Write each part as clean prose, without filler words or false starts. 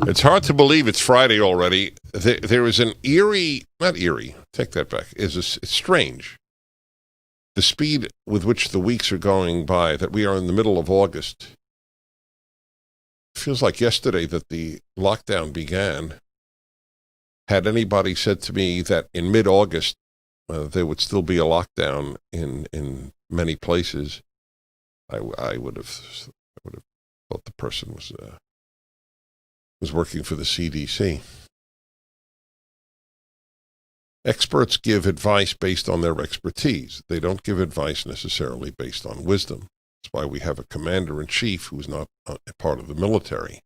It's hard to believe it's Friday already. There is an not eerie, take that back, it's strange. The speed with which the weeks are going by, that we are in the middle of August. It feels like yesterday that the lockdown began. Had anybody said to me that in mid-August there would still be a lockdown in many places, I would have thought the person was working for the CDC. Experts give advice based on their expertise. They don't give advice necessarily based on wisdom. That's why we have a commander-in-chief who's not a part of the military.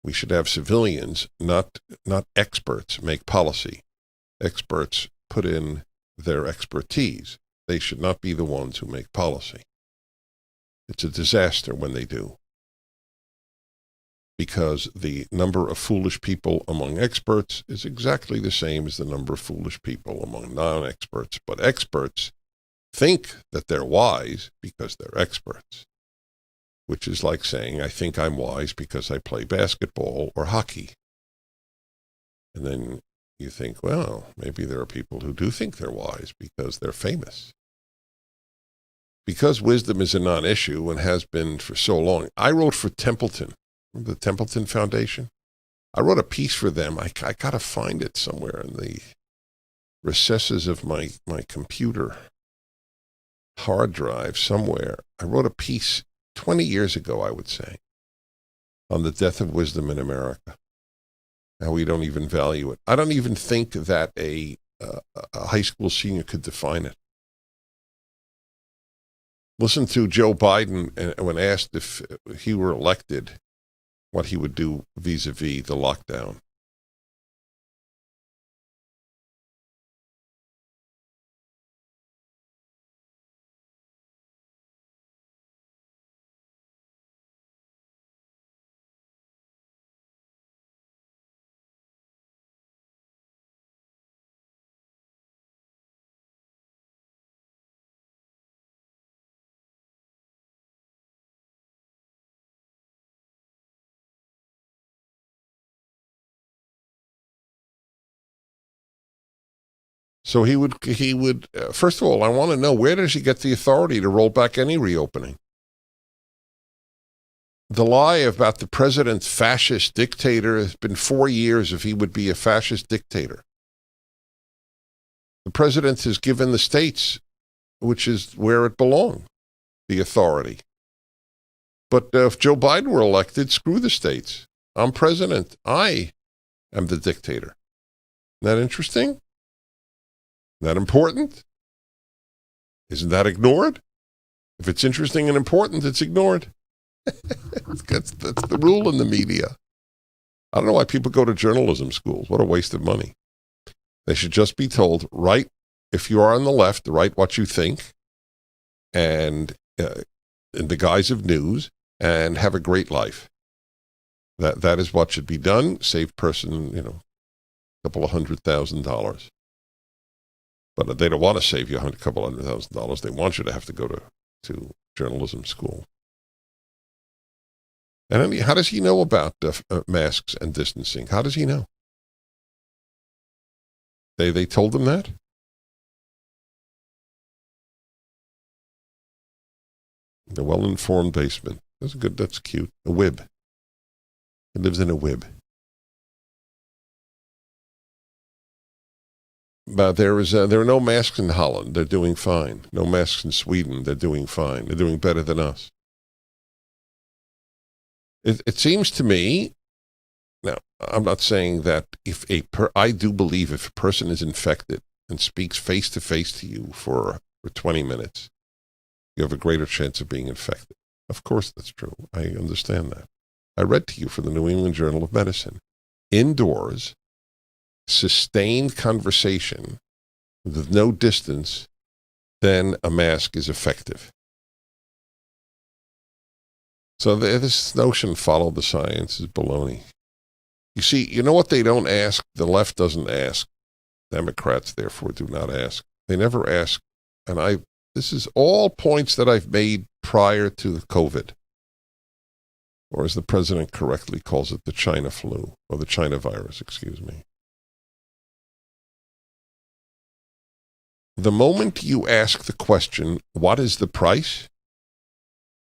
We should have civilians, not experts, make policy. Experts put in their expertise. They should not be the ones who make policy. It's a disaster when they do, because the number of foolish people among experts is exactly the same as the number of foolish people among non-experts. But experts think that they're wise because they're experts, which is like saying, I think I'm wise because I play basketball or hockey. And then you think, well, maybe there are people who do think they're wise because they're famous. Because wisdom is a non-issue and has been for so long. I wrote for Templeton, the Templeton Foundation. I wrote a piece for them. I got to find it somewhere in the recesses of my computer hard drive somewhere. I wrote a piece 20 years ago, I would say, on the death of wisdom in America. How we don't even value it. I don't even think that a high school senior could define it. Listen to Joe Biden when asked if he were elected, what he would do vis-a-vis the lockdown. So he would. First of all, I want to know, where does he get the authority to roll back any reopening? The lie about the president's fascist dictator has been 4 years if he would be a fascist dictator. The president has given the states, which is where it belongs, the authority. But if Joe Biden were elected, screw the states. I'm president. I am the dictator. Isn't that interesting? Isn't that important? Isn't that ignored? If it's interesting and important, it's ignored. That's the rule in the media. I don't know why people go to journalism schools. What a waste of money. They should just be told, write, if you are on the left, write what you think, and in the guise of news, and have a great life. That is what should be done. Save person, a couple of $100,000. But they don't want to save you a couple of $100,000. They want you to have to go to journalism school. And how does he know about masks and distancing? How does he know? They told him that? The well-informed basement. That's good. That's cute. A wib. He lives in a wib. But there are no masks in Holland. They're doing fine. No masks in Sweden. They're doing fine. They're doing better than us. It seems to me, now, I'm not saying that I do believe if a person is infected and speaks face-to-face to you for 20 minutes, you have a greater chance of being infected. Of course that's true. I understand that. I read to you from the New England Journal of Medicine. Indoors, sustained conversation with no distance, then a mask is effective. So this notion, follow the science, is baloney. You see, you know what they don't ask? The left doesn't ask. Democrats, therefore, do not ask. They never ask. And this is all points that I've made prior to COVID. or as the president correctly calls it, the China flu, or the China virus, excuse me. The moment you ask the question, what is the price?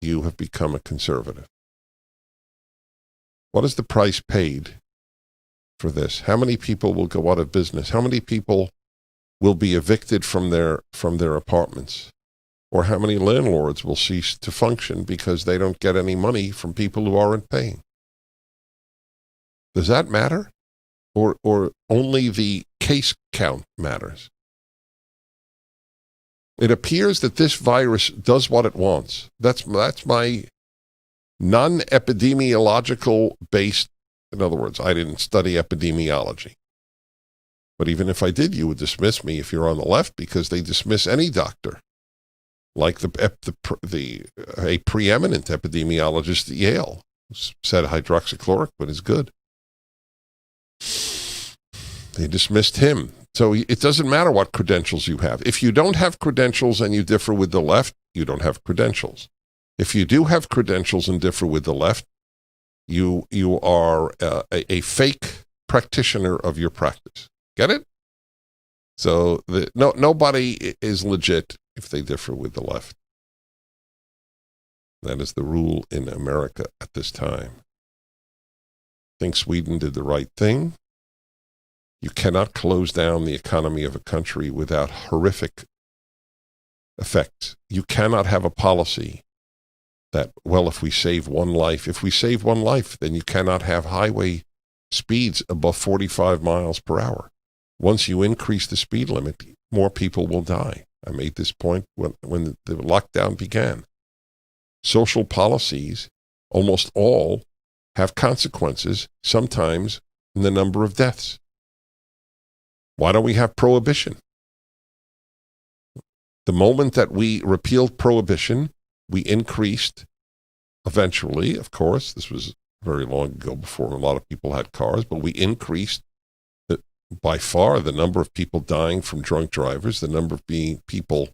You have become a conservative. What is the price paid for this? How many people will go out of business? How many people will be evicted from their apartments? Or how many landlords will cease to function because they don't get any money from people who aren't paying? Does that matter? Or only the case count matters? It appears that this virus does what it wants. That's my non-epidemiological based, in other words, I didn't study epidemiology. But even if I did, you would dismiss me if you're on the left, because they dismiss any doctor. Like a preeminent epidemiologist at Yale said hydroxychloroquine is good. They dismissed him. So it doesn't matter what credentials you have. If you don't have credentials and you differ with the left, you don't have credentials. If you do have credentials and differ with the left, you are a fake practitioner of your practice. Get it? So nobody is legit if they differ with the left. That is the rule in America at this time. I think Sweden did the right thing. You cannot close down the economy of a country without horrific effects. You cannot have a policy that, well, if we save one life, then you cannot have highway speeds above 45 miles per hour. Once you increase the speed limit, more people will die. I made this point when the lockdown began. Social policies, almost all, have consequences, sometimes in the number of deaths. Why don't we have prohibition? The moment that we repealed prohibition, we increased, eventually, of course, this was very long ago before a lot of people had cars, but we increased by far the number of people dying from drunk drivers, the number of people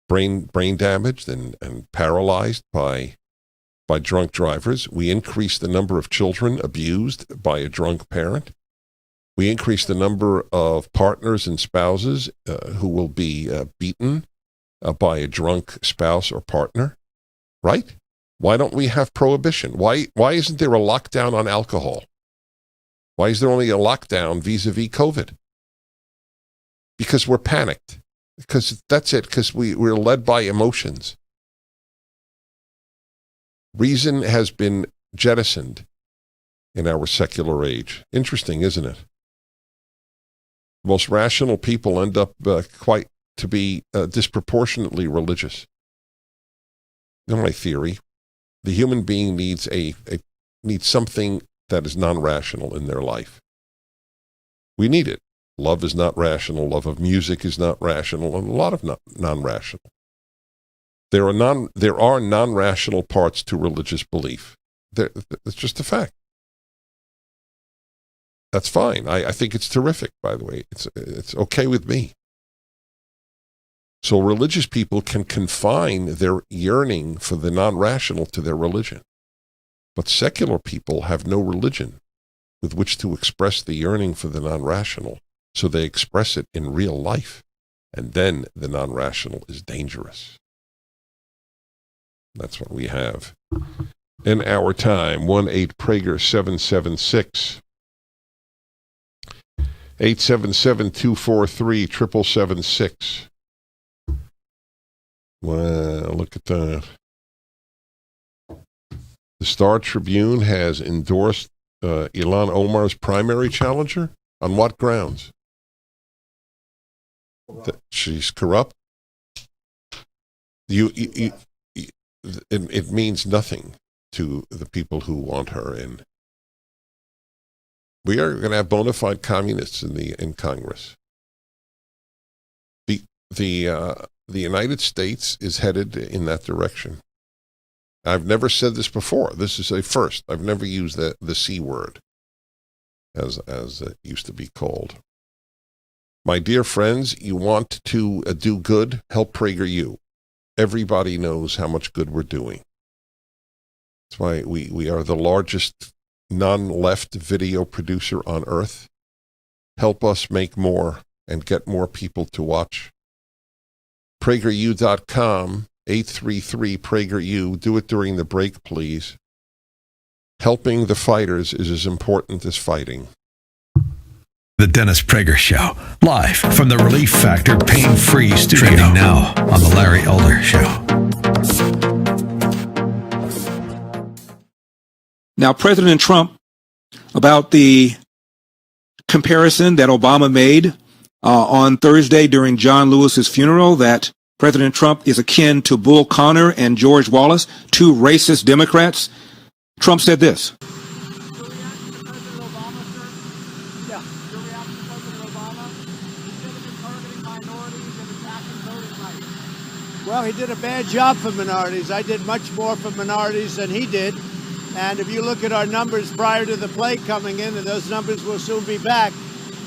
brain damaged and paralyzed by drunk drivers. We increased the number of children abused by a drunk parent. We increased the number of partners and spouses who will be beaten by a drunk spouse or partner, right? Why don't we have prohibition? Why isn't there a lockdown on alcohol? Why is there only a lockdown vis-a-vis COVID? Because we're panicked. Because that's it, because we're led by emotions. Reason has been jettisoned in our secular age. Interesting, isn't it? Most rational people end up quite to be disproportionately religious. In my theory, the human being needs needs something that is non-rational in their life. We need it. Love is not rational. Love of music is not rational, and a lot of non-rational. There are non-rational parts to religious belief. It's just a fact. That's fine. I think it's terrific, by the way. It's okay with me. So religious people can confine their yearning for the non-rational to their religion. But secular people have no religion with which to express the yearning for the non-rational, so they express it in real life, and then the non-rational is dangerous. That's what we have in our time. 1-8-PRAGER-776. 877-243-7776. Well, look at that. The Star Tribune has endorsed Ilhan Omar's primary challenger. On what grounds? That she's corrupt? It means nothing to the people who want her in. We are going to have bona fide communists in Congress. The United States is headed in that direction. I've never said this before. This is a first. I've never used the C word, as it used to be called. My dear friends, you want to do good? Help PragerU. Everybody knows how much good we're doing. That's why we are the largest non-left video producer on earth. Help us make more and get more people to watch. PragerU.com, 833-PragerU. Do it during the break, please. Helping the fighters is as important as fighting. The Dennis Prager Show, live from the Relief Factor pain-free studio. Trending now on the Larry Elder Show. Now, President Trump, about the comparison that Obama made on Thursday during John Lewis's funeral, that President Trump is akin to Bull Connor and George Wallace, two racist Democrats. Trump said this. Well, he did a bad job for minorities. I did much more for minorities than he did. And if you look at our numbers prior to the plague coming in, and those numbers will soon be back,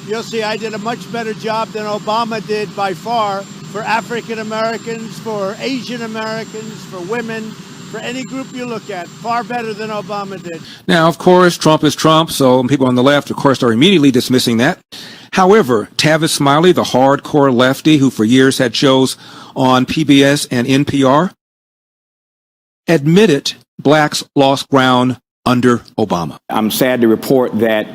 you'll see I did a much better job than Obama did by far for African Americans, for Asian Americans, for women, for any group you look at. Far better than Obama did. Now, of course, Trump is Trump, so people on the left, of course, are immediately dismissing that. However, Tavis Smiley, the hardcore lefty who for years had shows on PBS and NPR, admitted blacks lost ground under Obama. I'm sad to report that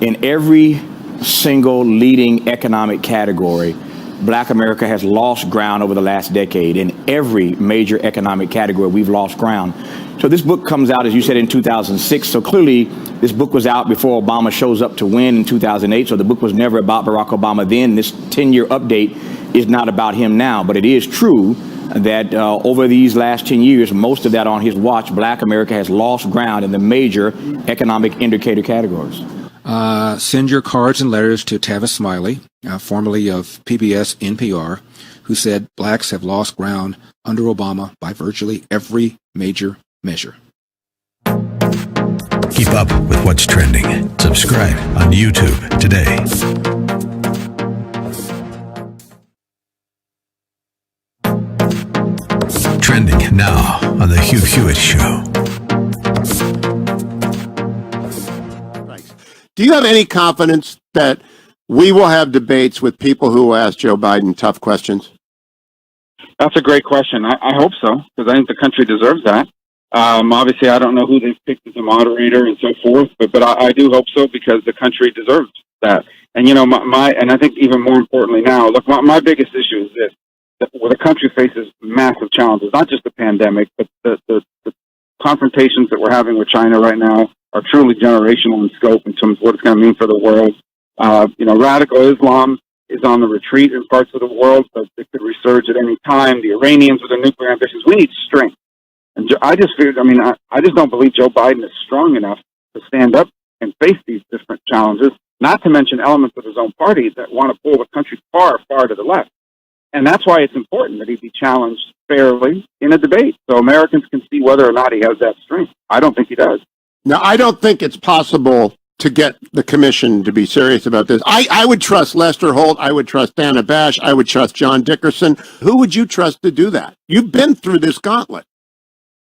in every single leading economic category, Black America has lost ground over the last decade. In every major economic category, we've lost ground. So this book comes out, as you said, in 2006. So clearly, this book was out before Obama shows up to win in 2008. So the book was never about Barack Obama then. This 10-year update is not about him now. But it is true that over these last 10 years, most of that on his watch, Black America has lost ground in the major economic indicator categories. Send your cards and letters to Tavis Smiley, formerly of PBS NPR, who said blacks have lost ground under Obama by virtually every major measure. Keep up with what's trending. Subscribe on YouTube today. Trending now on the Hugh Hewitt Show. Do you have any confidence that we will have debates with people who will ask Joe Biden tough questions? That's a great question. I hope so, because I think the country deserves that. Obviously, I don't know who they've picked as a moderator and so forth, but I do hope so, because the country deserves that. And, you know, and I think even more importantly now, look, my biggest issue is this, that where the country faces massive challenges, not just the pandemic, but the confrontations that we're having with China right now are truly generational in scope in terms of what it's going to mean for the world. You know, radical Islam is on the retreat in parts of the world, but it could resurge at any time. The Iranians with their nuclear ambitions, we need strength. And I just don't believe Joe Biden is strong enough to stand up and face these different challenges, not to mention elements of his own party that want to pull the country far, far to the left. And that's why it's important that he be challenged fairly in a debate so Americans can see whether or not he has that strength. I don't think he does. Now, I don't think it's possible to get the commission to be serious about this. I would trust Lester Holt. I would trust Dana Bash. I would trust John Dickerson. Who would you trust to do that? You've been through this gauntlet.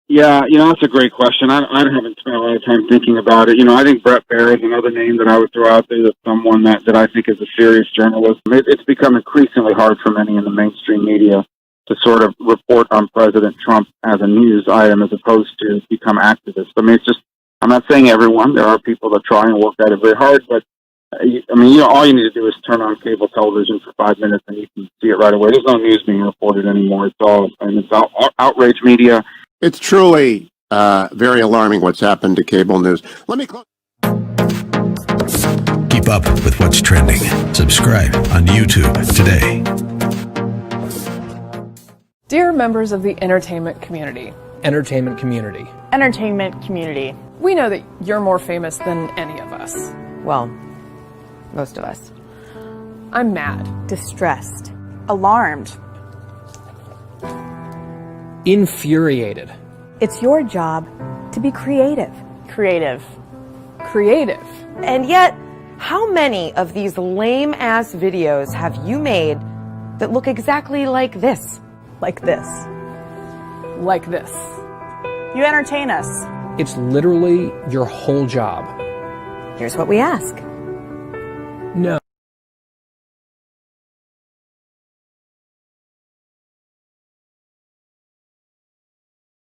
Yeah, you know, that's a great question. I haven't spent a lot of time thinking about it. You know, I think Brett Baer is another name that I would throw out there, that's someone that I think is a serious journalist. It's become increasingly hard for many in the mainstream media to sort of report on President Trump as a news item as opposed to become activists. I mean, it's just, I'm not saying everyone. There are people that try and work at it very hard, but I mean, you know, all you need to do is turn on cable television for 5 minutes and you can see it right away. There's no news being reported anymore. It's outrage media. It's truly very alarming what's happened to cable news. Let me close. Keep up with what's trending. Subscribe on YouTube today. Dear members of the entertainment community. Entertainment community. Entertainment community. We know that you're more famous than any of us. Well, most of us. I'm mad. Distressed. Alarmed. Infuriated. It's your job to be creative. Creative. And yet, how many of these lame-ass videos have you made that look exactly like this? Like this. You entertain us. It's literally your whole job. Here's what we ask. No.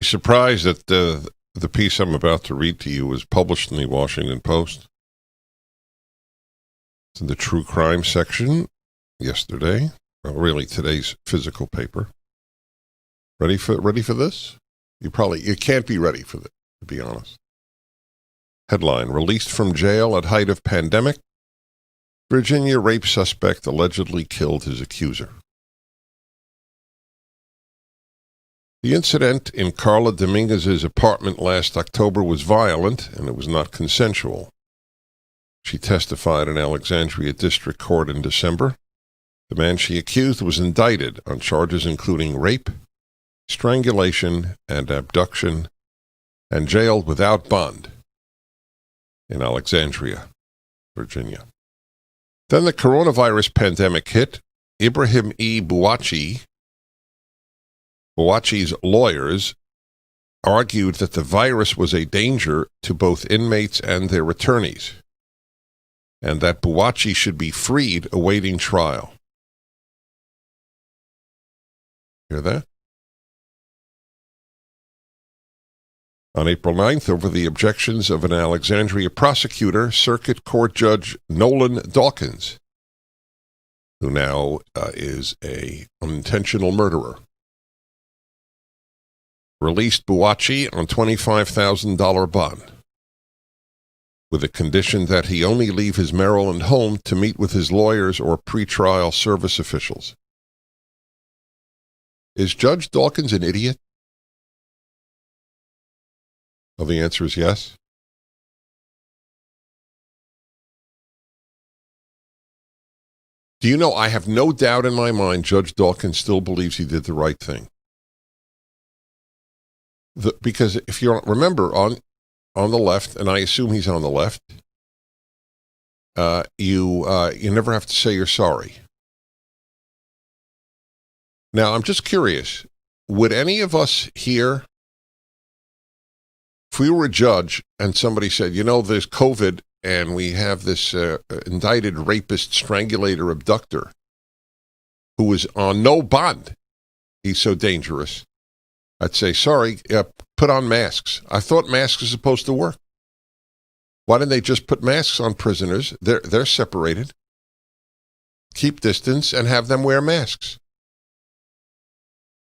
Surprised that the piece I'm about to read to you was published in the Washington Post. It's in the true crime section yesterday. Well, really today's physical paper. Ready for this? You can't be ready for this, to be honest. Headline: Released from jail at height of pandemic, Virginia rape suspect allegedly killed his accuser. The incident in Carla Dominguez's apartment last October was violent, and it was not consensual. She testified in Alexandria District Court in December. The man she accused was indicted on charges including rape, strangulation, and abduction, and jailed without bond in Alexandria, Virginia. Then the coronavirus pandemic hit. Ibrahim E. Bouachi's lawyers argued that the virus was a danger to both inmates and their attorneys, and that Bouachi should be freed awaiting trial. Hear that? On April 9th, over the objections of an Alexandria prosecutor, Circuit Court Judge Nolan Dawkins, who now is an unintentional murderer, released Bouachi on $25,000 bond, with a condition that he only leave his Maryland home to meet with his lawyers or pretrial service officials. Is Judge Dawkins an idiot? Well, the answer is yes. Do you know, I have no doubt in my mind Judge Dawkins still believes he did the right thing. Because if you remember, on the left, and I assume he's on the left, you never have to say you're sorry. Now, I'm just curious, would any of us here, if we were a judge and somebody said, there's COVID and we have this indicted rapist, strangulator, abductor who is on no bond, he's so dangerous, I'd say, sorry, put on masks. I thought masks are supposed to work. Why didn't they just put masks on prisoners? They're separated. Keep distance and have them wear masks.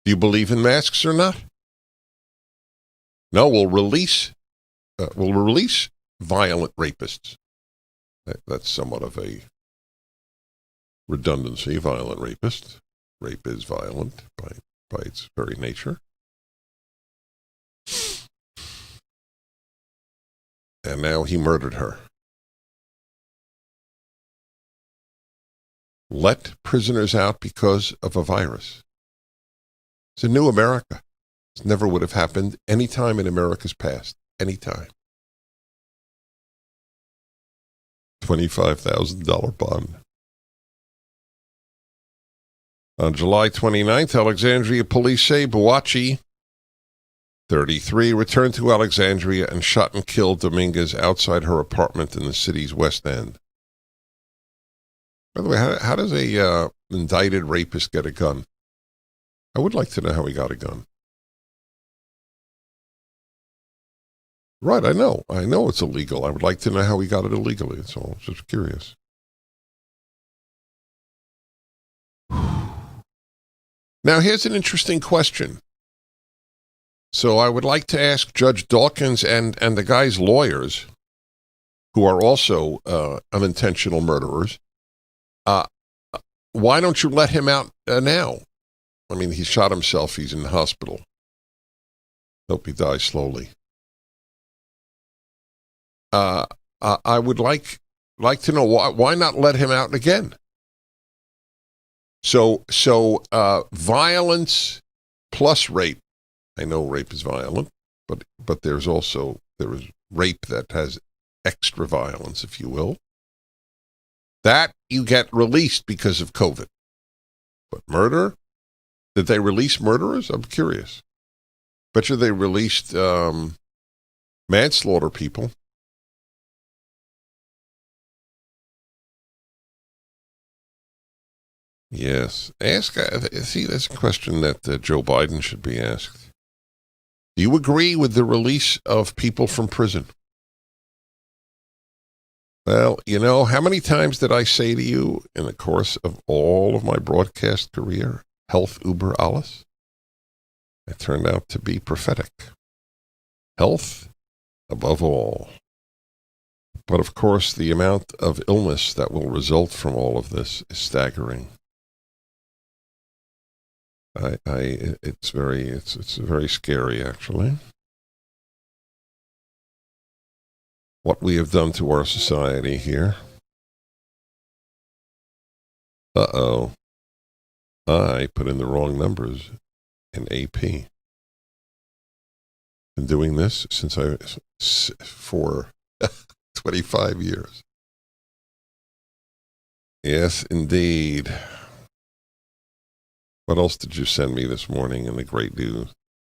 Do you believe in masks or not? No, we'll release violent rapists. That's somewhat of a redundancy. Violent rapist. Rape is violent by its very nature. And now he murdered her. Let prisoners out because of a virus. It's a new America. It never would have happened any time in America's past. Any time. $25,000 bond. On July 29th, Alexandria police say Bouachi, 33, returned to Alexandria and shot and killed Dominguez outside her apartment in the city's West End. By the way, how does a indicted rapist get a gun? I would like to know how he got a gun. Right, I know it's illegal. I would like to know how he got it illegally. That's all. I was just curious. Now, here's an interesting question. So I would like to ask Judge Dawkins and the guy's lawyers, who are also unintentional murderers, why don't you let him out now? I mean, he shot himself. He's in the hospital. Hope he dies slowly. I would like to know why not let him out again? So violence plus rape. I know rape is violent, but there is rape that has extra violence, if you will. That you get released because of COVID. But murder? Did they release murderers? I'm curious. Bet you they released manslaughter people. Yes. See, that's a question that Joe Biden should be asked. Do you agree with the release of people from prison? Well, you know, how many times did I say to you in the course of all of my broadcast career, health über alles? It turned out to be prophetic. Health above all. But of course, the amount of illness that will result from all of this is staggering. It's very scary, actually. What we have done to our society here. Uh-oh. I put in the wrong numbers in AP. Been doing this for 25 years. Yes, indeed. What else did you send me this morning in the great news?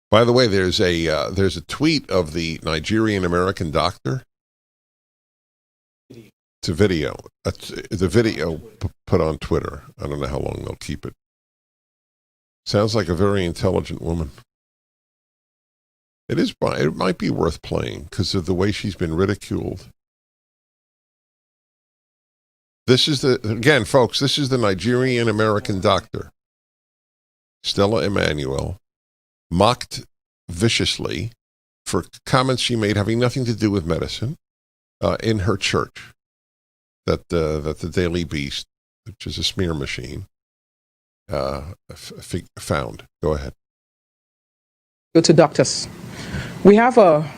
By the way, there's a tweet of the Nigerian American doctor. It's a video. The video put on Twitter. I don't know how long they'll keep it. Sounds like a very intelligent woman. It might be worth playing because of the way she's been ridiculed. Again, folks, this is the Nigerian American doctor, Stella Emanuel, mocked viciously for comments she made having nothing to do with medicine in her church. That the Daily Beast, which is a smear machine, found. Go ahead. Go to doctors. We have a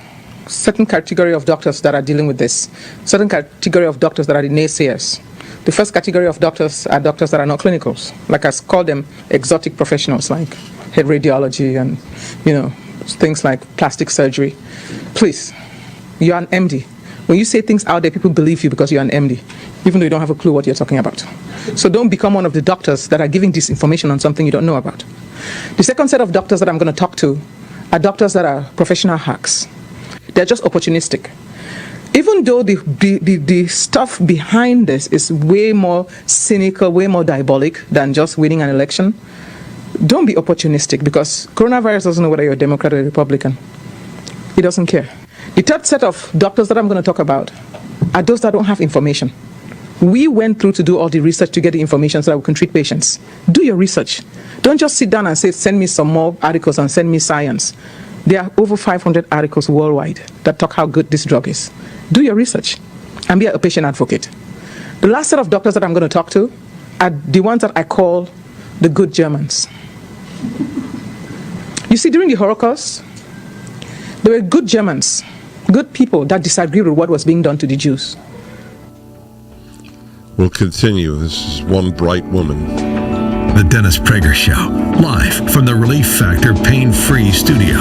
certain category of doctors that are dealing with this. Certain category of doctors that are the naysayers. The first category of doctors are doctors that are not clinicals. Like I call them exotic professionals, like head radiology and, things like plastic surgery. Please, you're an MD. When you say things out there, people believe you because you're an MD, even though you don't have a clue what you're talking about. So don't become one of the doctors that are giving disinformation on something you don't know about. The second set of doctors that I'm going to talk to are doctors that are professional hacks. They're just opportunistic. Even though the stuff behind this is way more cynical, way more diabolic than just winning an election, don't be opportunistic because coronavirus doesn't know whether you're a Democrat or a Republican. He doesn't care. The third set of doctors that I'm going to talk about are those that don't have information. We went through to do all the research to get the information so that we can treat patients. Do your research. Don't just sit down and say, send me some more articles and send me science. There are over 500 articles worldwide that talk how good this drug is. Do your research and be a patient advocate. The last set of doctors that I'm going to talk to are the ones that I call the good Germans. You see, during the Holocaust, there were good Germans, good people that disagreed with what was being done to the Jews. We'll continue. This is one bright woman. The Dennis Prager Show, live from the Relief Factor Pain-Free Studio.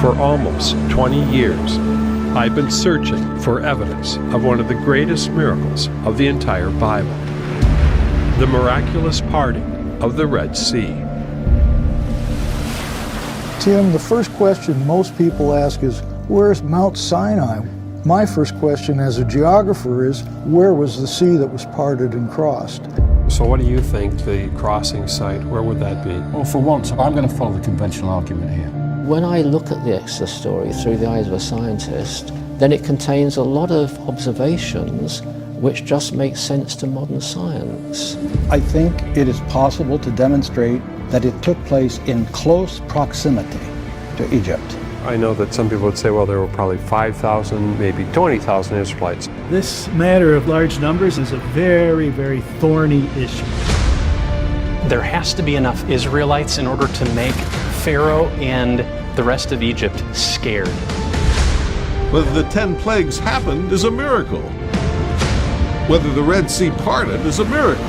For almost 20 years, I've been searching for evidence of one of the greatest miracles of the entire Bible, the miraculous parting of the Red Sea. Tim, the first question most people ask is, where's Mount Sinai? My first question as a geographer is, where was the sea that was parted and crossed? So what do you think the crossing site, where would that be? Well, for once, I'm going to follow the conventional argument here. When I look at the Exodus story through the eyes of a scientist, then it contains a lot of observations which just make sense to modern science. I think it is possible to demonstrate that it took place in close proximity to Egypt. I know that some people would say, well, there were probably 5,000, maybe 20,000 Israelites. This matter of large numbers is a very, very thorny issue. There has to be enough Israelites in order to make Pharaoh and the rest of Egypt scared. Whether the 10 plagues happened is a miracle. Whether the Red Sea parted is a miracle.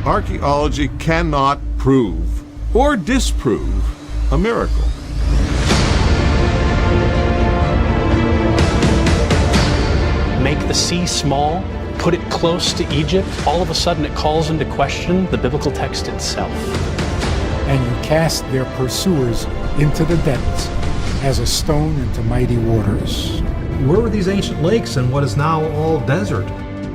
Archaeology cannot prove or disprove a miracle. Make the sea small, put it close to Egypt, all of a sudden it calls into question the biblical text itself. And you cast their pursuers into the depths as a stone into mighty waters. Where were these ancient lakes and what is now all desert?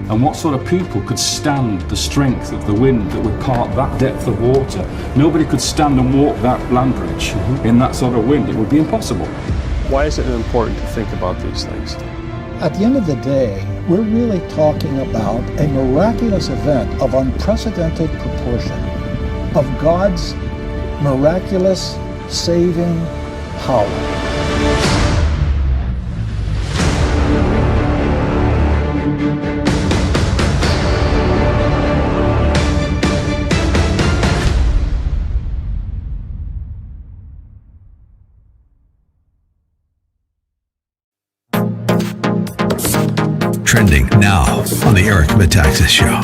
And what sort of people could stand the strength of the wind that would part that depth of water? Nobody could stand and walk that land bridge in that sort of wind. It would be impossible. Why is it important to think about these things? At the end of the day, we're really talking about a miraculous event of unprecedented proportion, of God's miraculous saving power. Trending now on the Eric Metaxas Show.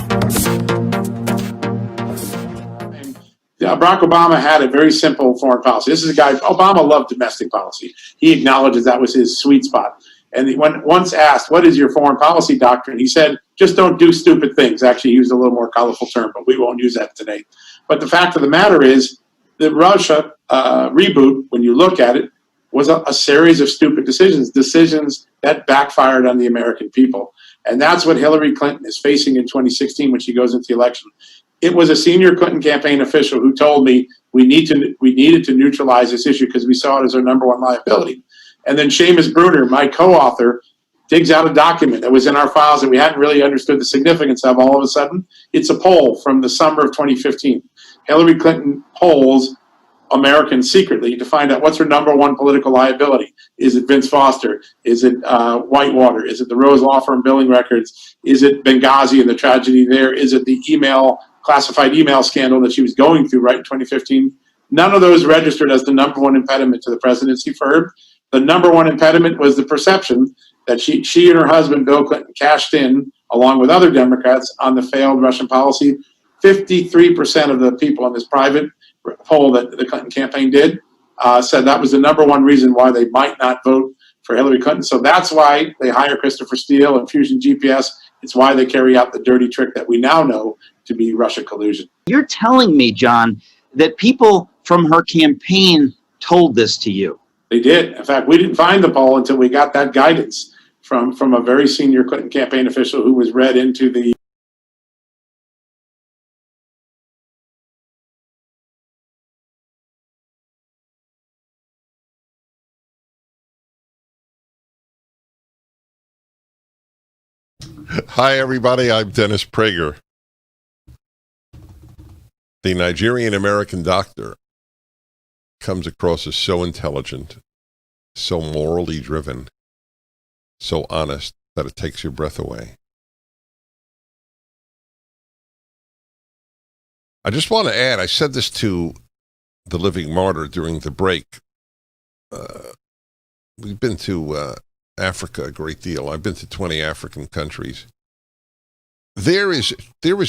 Barack Obama had a very simple foreign policy. This is a guy, Obama loved domestic policy. He acknowledges that was his sweet spot. And when once asked, what is your foreign policy doctrine? He said, just don't do stupid things. Actually, he used a little more colorful term, but we won't use that today. But the fact of the matter is, the Russia reboot, when you look at it, was a series of stupid decisions that backfired on the American people. And that's what Hillary Clinton is facing in 2016 when she goes into the election. It was a senior Clinton campaign official who told me we needed to neutralize this issue because we saw it as our number one liability. And then Seamus Bruner, my co-author, digs out a document that was in our files that we hadn't really understood the significance of all of a sudden. It's a poll from the summer of 2015. Hillary Clinton polls Americans secretly to find out what's her number one political liability. Is it Vince Foster? Is it Whitewater? Is it the Rose Law Firm billing records? Is it Benghazi and the tragedy there? Is it the classified email scandal that she was going through right in 2015? None of those registered as the number one impediment to the presidency for her. The number one impediment was the perception that she and her husband, Bill Clinton, cashed in, along with other Democrats, on the failed Russian policy. 53% of the people in this private poll that the Clinton campaign did said that was the number one reason why they might not vote for Hillary Clinton. So that's why they hire Christopher Steele and Fusion GPS. It's why they carry out the dirty trick that we now know to be Russia collusion. You're telling me, John, that people from her campaign told this to you? They did. In fact, we didn't find the poll until we got that guidance from a very senior Clinton campaign official who was read into the Hi, everybody. I'm Dennis Prager. The Nigerian-American doctor comes across as so intelligent, so morally driven, so honest that it takes your breath away. I just want to add, I said this to the Living Martyr during the break. We've been to Africa a great deal. I've been to 20 African countries. There is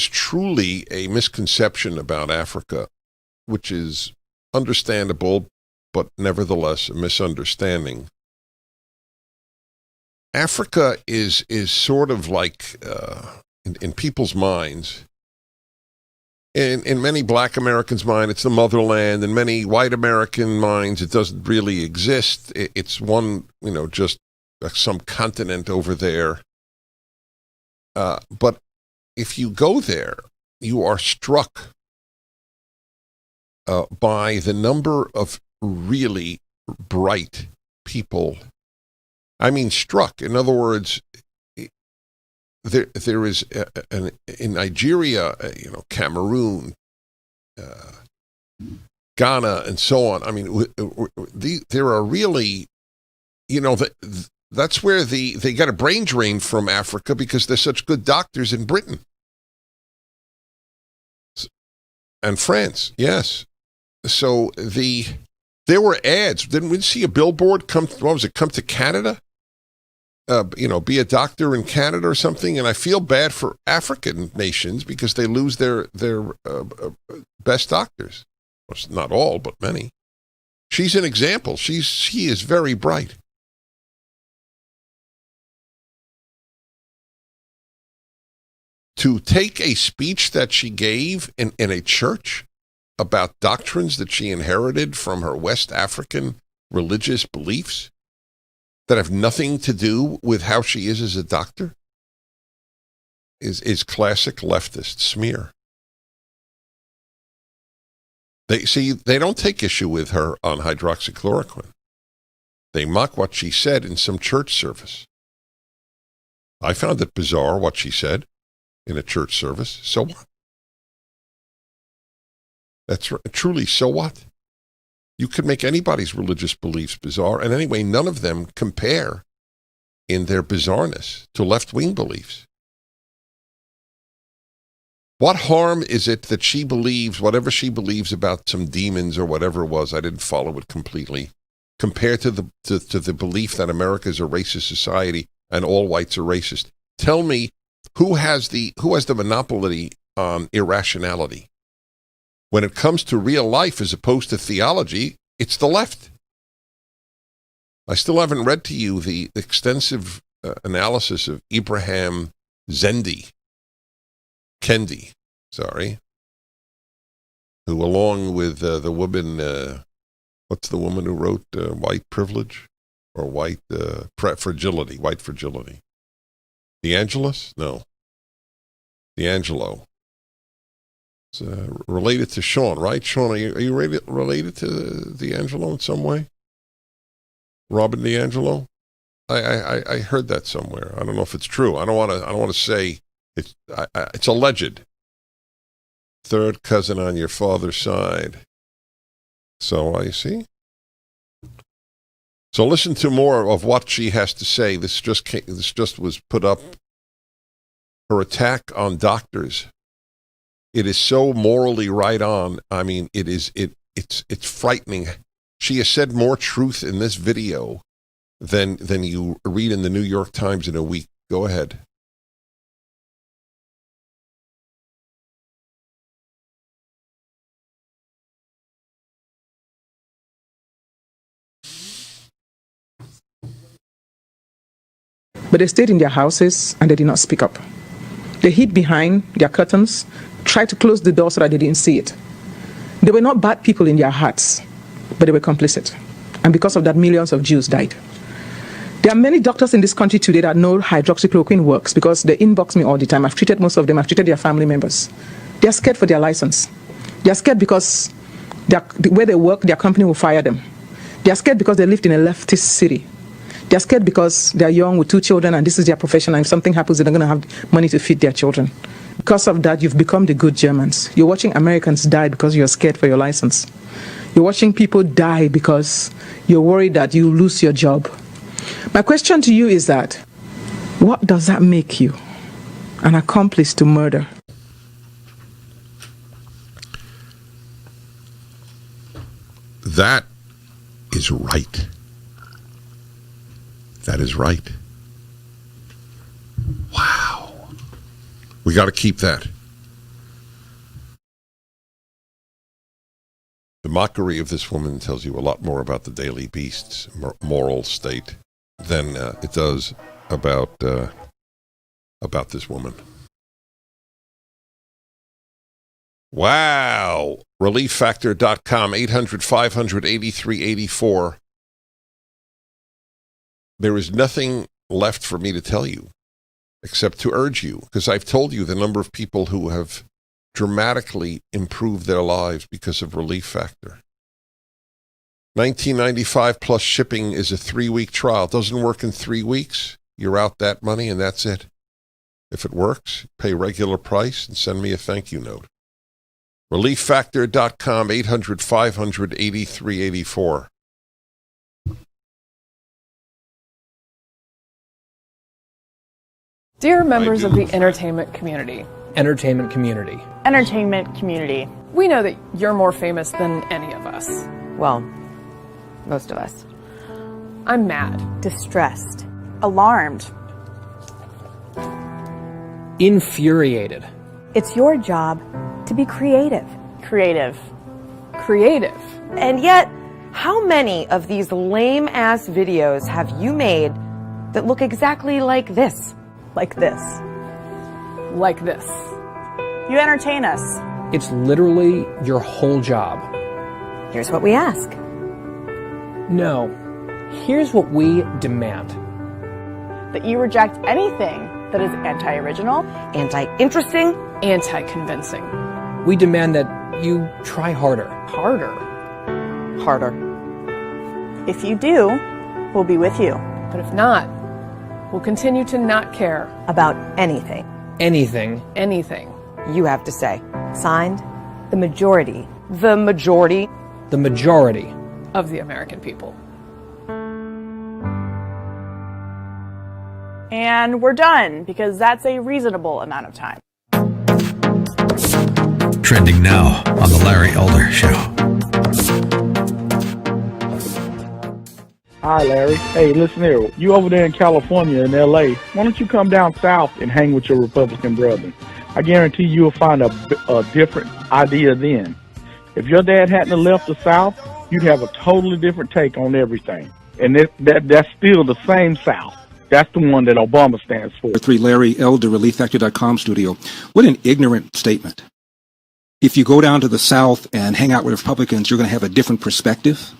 truly a misconception about Africa, which is understandable, but nevertheless a misunderstanding. Africa is sort of like, in people's minds, in many black Americans' mind, it's the motherland. In many white American minds, it doesn't really exist. It's one, just some continent over there. But if you go there, you are struck by the number of really bright people. I mean, struck. In other words, there is in Nigeria, Cameroon, Ghana, and so on. I mean, there are really, that's where they got a brain drain from Africa because there's such good doctors in Britain and France. Yes. So there were ads. Didn't we see a billboard come to Canada? be a doctor in Canada or something. And I feel bad for African nations because they lose their best doctors. Well, not all, but many. She's an example. She is very bright. To take a speech that she gave in a church about doctrines that she inherited from her West African religious beliefs that have nothing to do with how she is as a doctor is classic leftist smear. They don't take issue with her on hydroxychloroquine. They mock what she said in some church service. I found it bizarre what she said in a church service. So what? That's truly, so what? You could make anybody's religious beliefs bizarre, and anyway, none of them compare in their bizarreness to left-wing beliefs. What harm is it that she believes, whatever she believes about some demons or whatever it was, I didn't follow it completely, compared to the belief that America is a racist society and all whites are racist? Tell me, who has the monopoly on irrationality? When it comes to real life as opposed to theology, it's the left. I still haven't read to you the extensive analysis of Ibrahim Kendi, who along with the woman, what's the woman who wrote White Privilege or White Fragility? DeAngelis? No. D'Angelo. It's related to Sean, right? Sean, are you related to D'Angelo in some way? Robin DeAngelo? I heard that somewhere. I don't know if it's true. I don't want to say it's alleged. Third cousin on your father's side. So I see. So listen to more of what she has to say. This just was put up. Her attack on doctors. It is so morally right on. I mean, it's frightening. She has said more truth in this video than you read in the New York Times in a week. Go ahead. But they stayed in their houses and they did not speak up. They hid behind their curtains, tried to close the door so that they didn't see it. They were not bad people in their hearts, but they were complicit. And because of that, millions of Jews died. There are many doctors in this country today that know hydroxychloroquine works because they inbox me all the time. I've treated most of them. I've treated their family members. They are scared for their license. They are scared because where they work, their company will fire them. They are scared because they lived in a leftist city. They are scared because they are young with 2 children and this is their profession, and if something happens, they're not going to have money to feed their children. Because of that, you've become the good Germans. You're watching Americans die because you're scared for your license. You're watching people die because you're worried that you lose your job. My question to you is that, what does that make you? An accomplice to murder? That is right. That is right. Wow. We got to keep that. The mockery of this woman tells you a lot more about the Daily Beast's moral state than it does about this woman. Wow. ReliefFactor.com, 800-500-8384. There is nothing left for me to tell you except to urge you, because I've told you the number of people who have dramatically improved their lives because of Relief Factor. $19.95 plus shipping is a 3-week trial. It doesn't work in 3 weeks. You're out that money and that's it. If it works, pay regular price and send me a thank you note. ReliefFactor.com, 800-500-8384. Dear members of the entertainment community. Entertainment community. Entertainment community. We know that you're more famous than any of us. Well, most of us. I'm mad. Distressed. Alarmed. Infuriated. It's your job to be creative. Creative. Creative. And yet, how many of these lame-ass videos have you made that look exactly like this? Like this. Like this. You entertain us. It's literally your whole job. Here's what we ask. No. Here's what we demand. That you reject anything that is anti-original, anti-interesting, anti-convincing. We demand that you try harder. Harder. Harder. If you do, we'll be with you. But if not, we'll continue to not care. About anything. Anything. Anything. You have to say. Signed, the majority. The majority. The majority. Of the American people. And we're done, because that's a reasonable amount of time. Trending now on The Larry Elder Show. Hi, Larry. Hey, listen here. You over there in California, in L.A., why don't you come down south and hang with your Republican brethren? I guarantee you'll find a different idea then. If your dad hadn't left the South, you'd have a totally different take on everything. And that's still the same South. That's the one that Obama stands for. 3 Larry Elder, ReliefFactor.com studio. What an ignorant statement. If you go down to the South and hang out with Republicans, you're going to have a different perspective?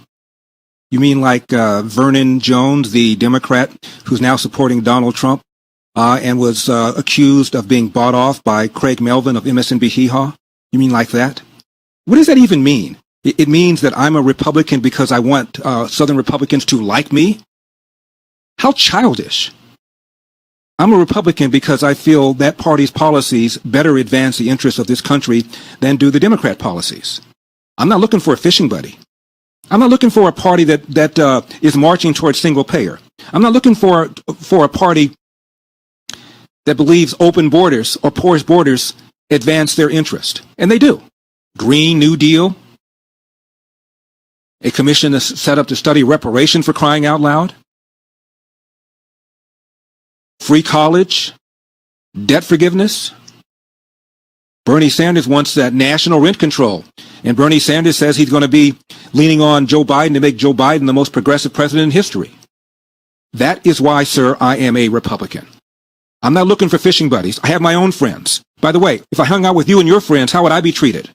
You mean like Vernon Jones, the Democrat who's now supporting Donald Trump and was accused of being bought off by Craig Melvin of MSNBC Hee-Haw? You mean like that? What does that even mean? It means that I'm a Republican because I want Southern Republicans to like me? How childish. I'm a Republican because I feel that party's policies better advance the interests of this country than do the Democrat policies. I'm not looking for a fishing buddy. I'm not looking for a party that is marching towards single payer. I'm not looking for a party that believes open borders or porous borders advance their interest. And they do. Green New Deal. A commission is set up to study reparation, for crying out loud. Free college. Debt forgiveness. Bernie Sanders wants that national rent control. And Bernie Sanders says he's going to be leaning on Joe Biden to make Joe Biden the most progressive president in history. That is why, sir, I am a Republican. I'm not looking for fishing buddies. I have my own friends. By the way, if I hung out with you and your friends, how would I be treated?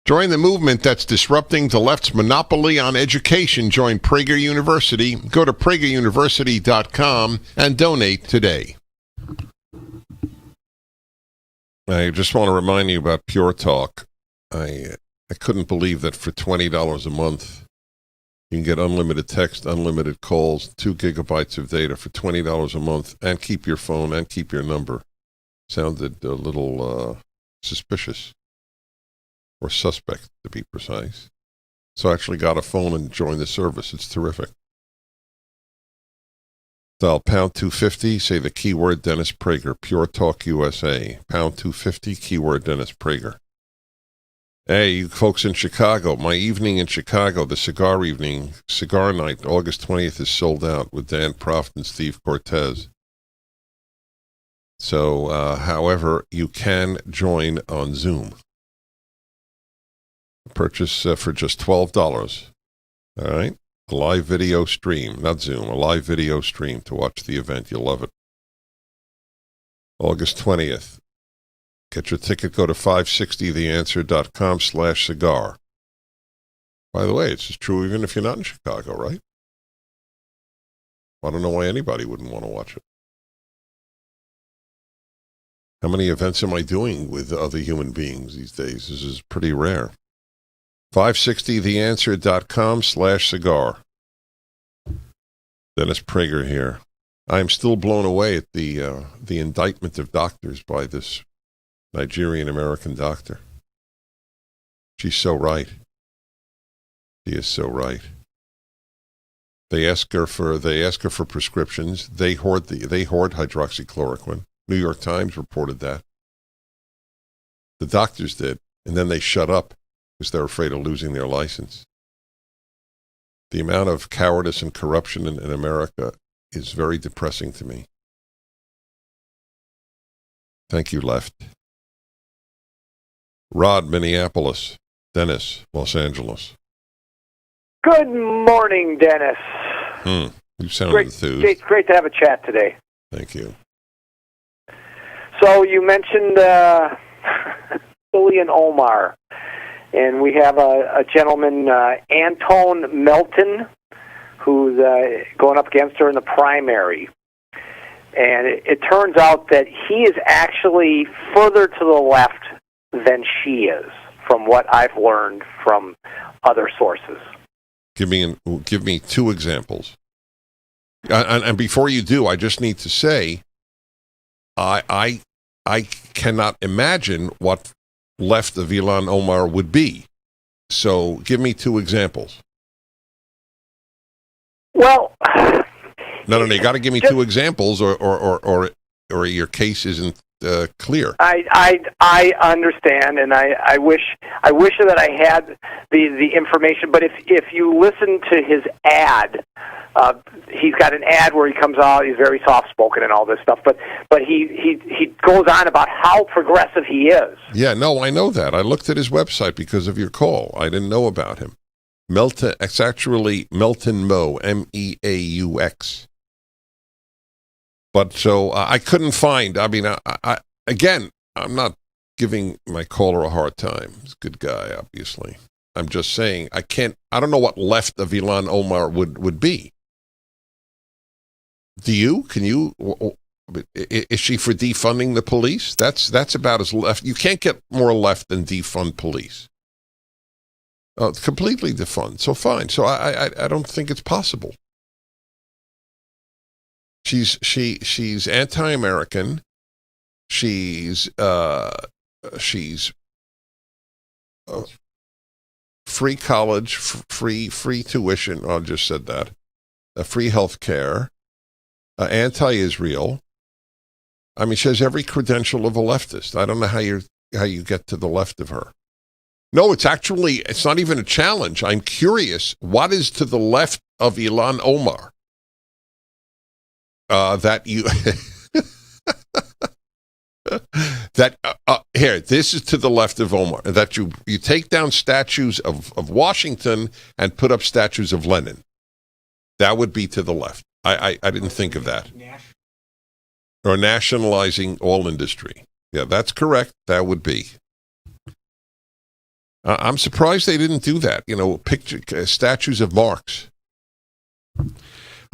Join the movement that's disrupting the left's monopoly on education. Join Prager University. Go to PragerUniversity.com and donate today. I just want to remind you about Pure Talk. I couldn't believe that for $20 a month, you can get unlimited text, unlimited calls, 2 gigabytes of data for $20 a month, and keep your phone and keep your number. Sounded a little suspicious. Or suspect, to be precise. So I actually got a phone and joined the service. It's terrific. Dial pound 250, say the keyword Dennis Prager, Pure Talk USA. Pound 250, keyword Dennis Prager. Hey, you folks in Chicago, my evening in Chicago, the cigar evening, cigar night, August 20th is sold out with Dan Proft and Steve Cortez. So, however, you can join on Zoom. Purchase for just $12. All right? A live video stream, not Zoom, a live video stream to watch the event. You'll love it. August 20th. Get your ticket, go to 560theanswer.com/cigar. By the way, it's true even if you're not in Chicago, right? I don't know why anybody wouldn't want to watch it. How many events am I doing with other human beings these days? This is pretty rare. 560theanswer.com/cigar. Dennis Prager here. I am still blown away at the indictment of doctors by this Nigerian-American doctor. She's so right. She is so right. They ask her for prescriptions. They hoard hydroxychloroquine. New York Times reported that. The doctors did, and then they shut up because they're afraid of losing their license. The amount of cowardice and corruption in America is very depressing to me. Thank you, Left. Rod, Minneapolis. Dennis, Los Angeles. Good morning, Dennis. You sound Great, enthused. great to have a chat today. Thank you. So you mentioned Billy and Omar, and we have a gentleman, Anton Melton, who's going up against her in the primary. And it turns out that he is actually further to the left than she is, from what I've learned from other sources. Give me two examples. And before you do, I just need to say, I cannot imagine what left of Ilhan Omar would be. So give me two examples. Well, no, you got to give me two examples, or your case isn't clear. I understand, and I wish that I had the information. But if you listen to his ad, he's got an ad where he comes out. He's very soft spoken and all this stuff. But he goes on about how progressive he is. Yeah, no, I know that. I looked at his website because of your call. I didn't know about him. Melton. It's actually Melton Moe, Meaux. But so I couldn't find. I mean, again, I'm not giving my caller a hard time. He's a good guy, obviously. I'm just saying I don't know what left of Ilhan Omar would be. Do you? Can you? Is she for defunding the police? That's about as left. You can't get more left than defund police. It's completely defund. So fine. So I don't think it's possible. She's anti-American. She's free college, free tuition. I just said that. Free health care. Anti-Israel. I mean, she has every credential of a leftist. I don't know how you get to the left of her. No, it's not even a challenge. I'm curious. What is to the left of Ilhan Omar? That you here, this is to the left of Omar, that you take down statues of Washington and put up statues of Lenin. That would be to the left. I didn't think of that. Or nationalizing all industry. Yeah, that's correct. That would be. I'm surprised they didn't do that. Statues of Marx.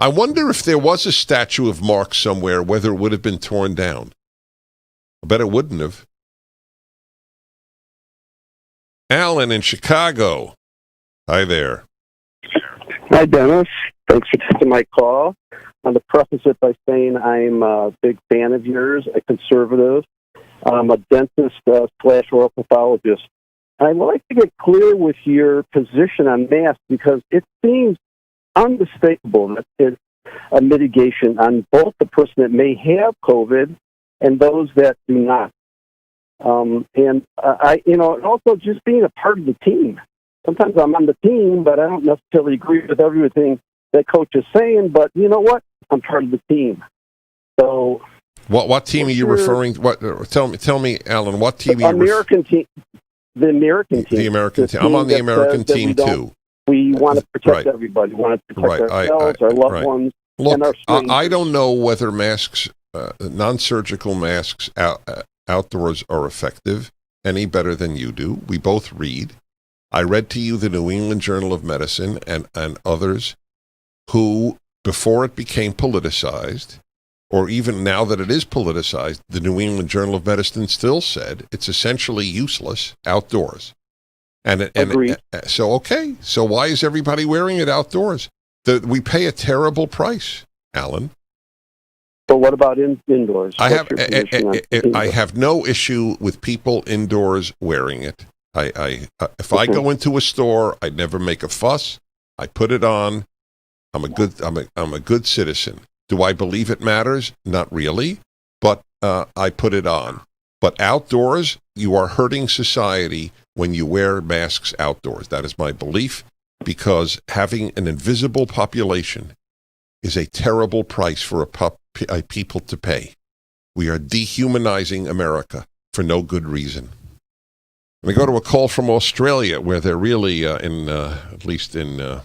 I wonder if there was a statue of Marx somewhere, whether it would have been torn down. I bet it wouldn't have. Alan in Chicago. Hi there. Hi, Dennis. Thanks for taking my call. I want to preface it by saying I'm a big fan of yours, a conservative. I'm a dentist / oral pathologist. I'd like to get clear with your position on masks because it seems unmistakable that it's a mitigation on both the person that may have COVID and those that do not. And also just being a part of the team. Sometimes I'm on the team, but I don't necessarily agree with everything that coach is saying. But you know what? I'm part of the team. So, what team are you referring to? What? Tell me, Alan. What team? American team. The American team. The American team. I'm on the American team too. We want to protect everybody. We want to protect ourselves, our loved ones, and our strangers. I don't know whether masks, non-surgical masks outdoors are effective any better than you do. We both read. I read to you the New England Journal of Medicine and others who, before it became politicized, or even now that it is politicized, the New England Journal of Medicine still said it's essentially useless outdoors. And so, okay, so why is everybody wearing it outdoors? We pay a terrible price, Alan. But what about indoors? I have no issue with people indoors wearing it. If I go into a store, I never make a fuss. I put it on. I'm a good citizen. Do I believe it matters? Not really, but I put it on. But outdoors, you are hurting society when you wear masks outdoors. That is my belief, because having an invisible population is a terrible price for a people to pay. We are dehumanizing America for no good reason. We go to a call from Australia, where they're really, at least in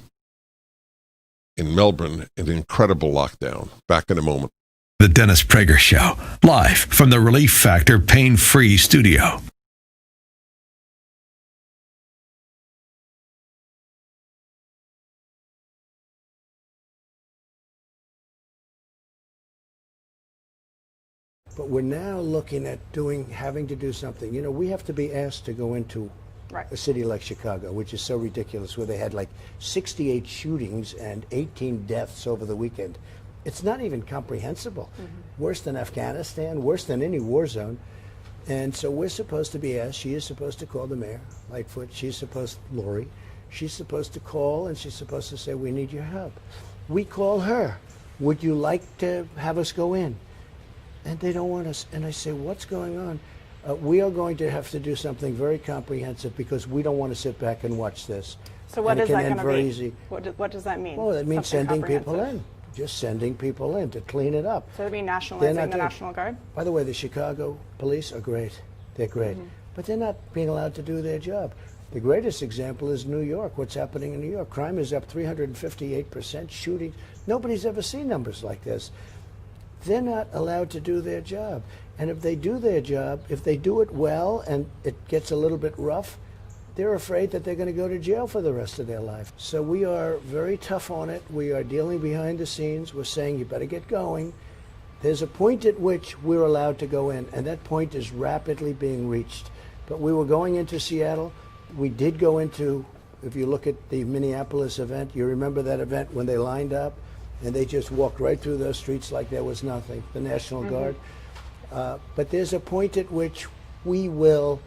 Melbourne, an incredible lockdown. Back in a moment. The Dennis Prager Show, live from the Relief Factor Pain-Free Studio. But we're now looking at having to do something. You know, we have to be asked to go into a city like Chicago, which is so ridiculous, where they had like 68 shootings and 18 deaths over the weekend. It's not even comprehensible. Worse than Afghanistan, worse than any war zone. And so we're supposed to be asked. She is supposed to call the mayor, Lightfoot. Lori. She's supposed to call, and she's supposed to say, we need your help. We call her. Would you like to have us go in? And they don't want us. And I say, what's going on? We are going to have to do something very comprehensive, because we don't want to sit back and watch this. So what is that going to mean? Easy. What does that mean? Well, that means sending people in. Just sending people in to clean it up. So it'd be nationalizing the National Guard? By the way, the Chicago police are great. They're great. But they're not being allowed to do their job. The greatest example is New York. What's happening in New York? Crime is up 358%. Shootings. Nobody's ever seen numbers like this. They're not allowed to do their job. And if they do their job, if they do it well and it gets a little bit rough, they're afraid that they're going to go to jail for the rest of their life. So we are very tough on it. We are dealing behind the scenes. We're saying you better get going. There's a point at which we're allowed to go in, and that point is rapidly being reached. But we were going into Seattle. We did go into, if you look at the Minneapolis event, you remember that event when they lined up and they just walked right through those streets like there was nothing, the National Guard. But there's a point at which we will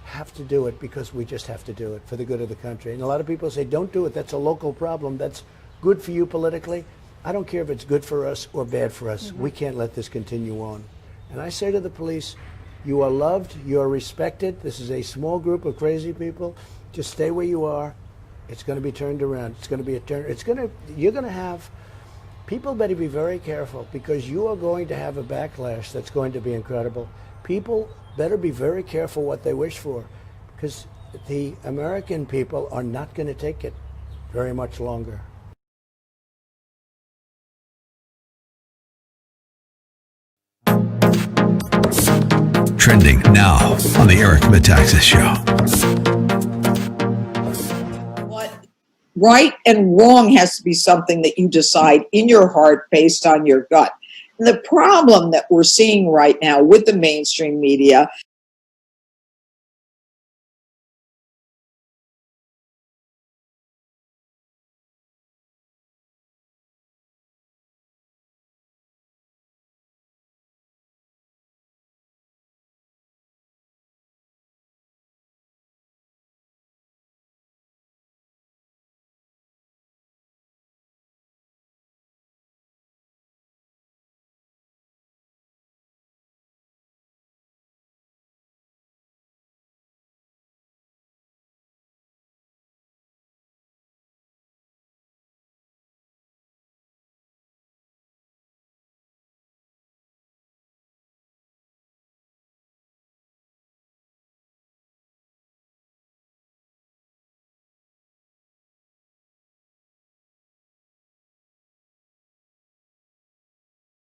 have to do it, because we just have to do it for the good of the country. And a lot of people say, don't do it. That's a local problem. That's good for you politically. I don't care if it's good for us or bad for us. We can't let this continue on. And I say to the police, you are loved, you are respected. This is a small group of crazy people. Just stay where you are. It's going to be turned around. It's going to be a turn. You're going to have, people better be very careful, because you are going to have a backlash that's going to be incredible. People better be very careful what they wish for, because the American people are not going to take it very much longer. Trending now on the Eric Metaxas Show. What right and wrong has to be something that you decide in your heart based on your gut. And the problem that we're seeing right now with the mainstream media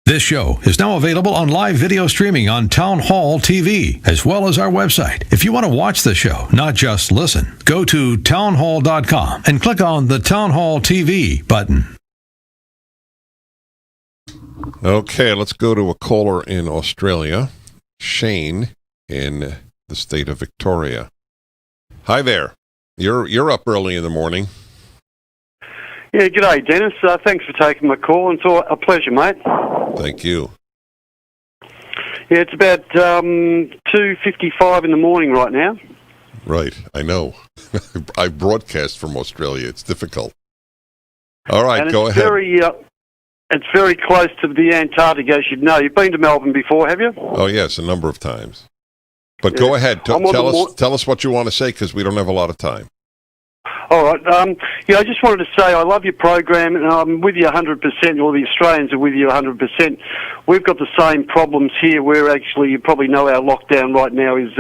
This show is now available on live video streaming on Town Hall TV, as well as our website. If you want to watch the show, not just listen, go to townhall.com and click on the Town Hall TV button. Okay, let's go to a caller in Australia, Shane, in the state of Victoria. Hi there. You're up early in the morning. Yeah, g'day, Dennis. Thanks for taking my call. It's a pleasure, mate. Thank you. Yeah, it's about 2:55 in the morning right now. Right, I know. I broadcast from Australia. It's difficult. All right, and go it's ahead. It's very close to the Antarctic, as you'd know. You've been to Melbourne before, have you? Oh, yes, a number of times. But Yeah. go ahead. I'm on the Tell us what you want to say, because we don't have a lot of time. All right. I just wanted to say I love your program, and I'm with you 100%. All the Australians are with you 100%. We've got the same problems here. We're actually, you probably know our lockdown right now is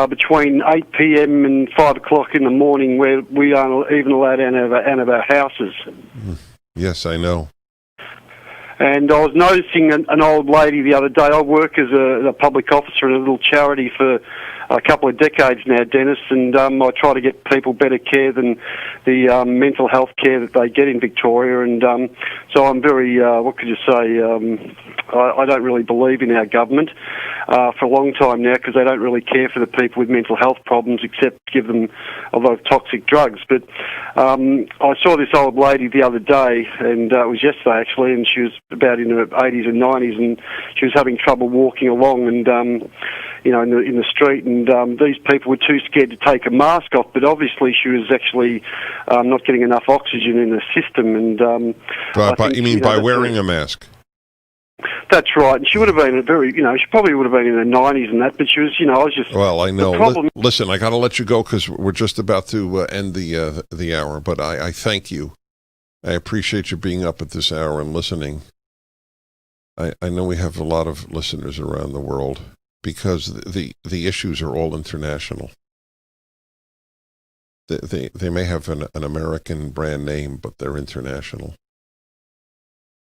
between 8 p.m. and 5 o'clock in the morning, where we aren't even allowed out of our houses. Yes, I know. And I was noticing an old lady the other day. I work as a public officer in a little charity for a couple of decades now, Dennis, and I try to get people better care than the mental health care that they get in Victoria. And so I'm very, what could you say, I don't really believe in our government for a long time now, because they don't really care for the people with mental health problems except give them a lot of toxic drugs. But I saw this old lady the other day, and it was yesterday actually, and she was about in her 80s and 90s, and she was having trouble walking along and in the street, and these people were too scared to take a mask off, but obviously she was actually not getting enough oxygen in the system. And You mean by wearing a mask? That's right. And she would have been she probably would have been in her 90s and that, but she was, I was just... Well, I know. The problem... Listen, I got to let you go because we're just about to end the hour, but I thank you. I appreciate you being up at this hour and listening. I know we have a lot of listeners around the world, because the issues are all international. They may have an American brand name, but they're international.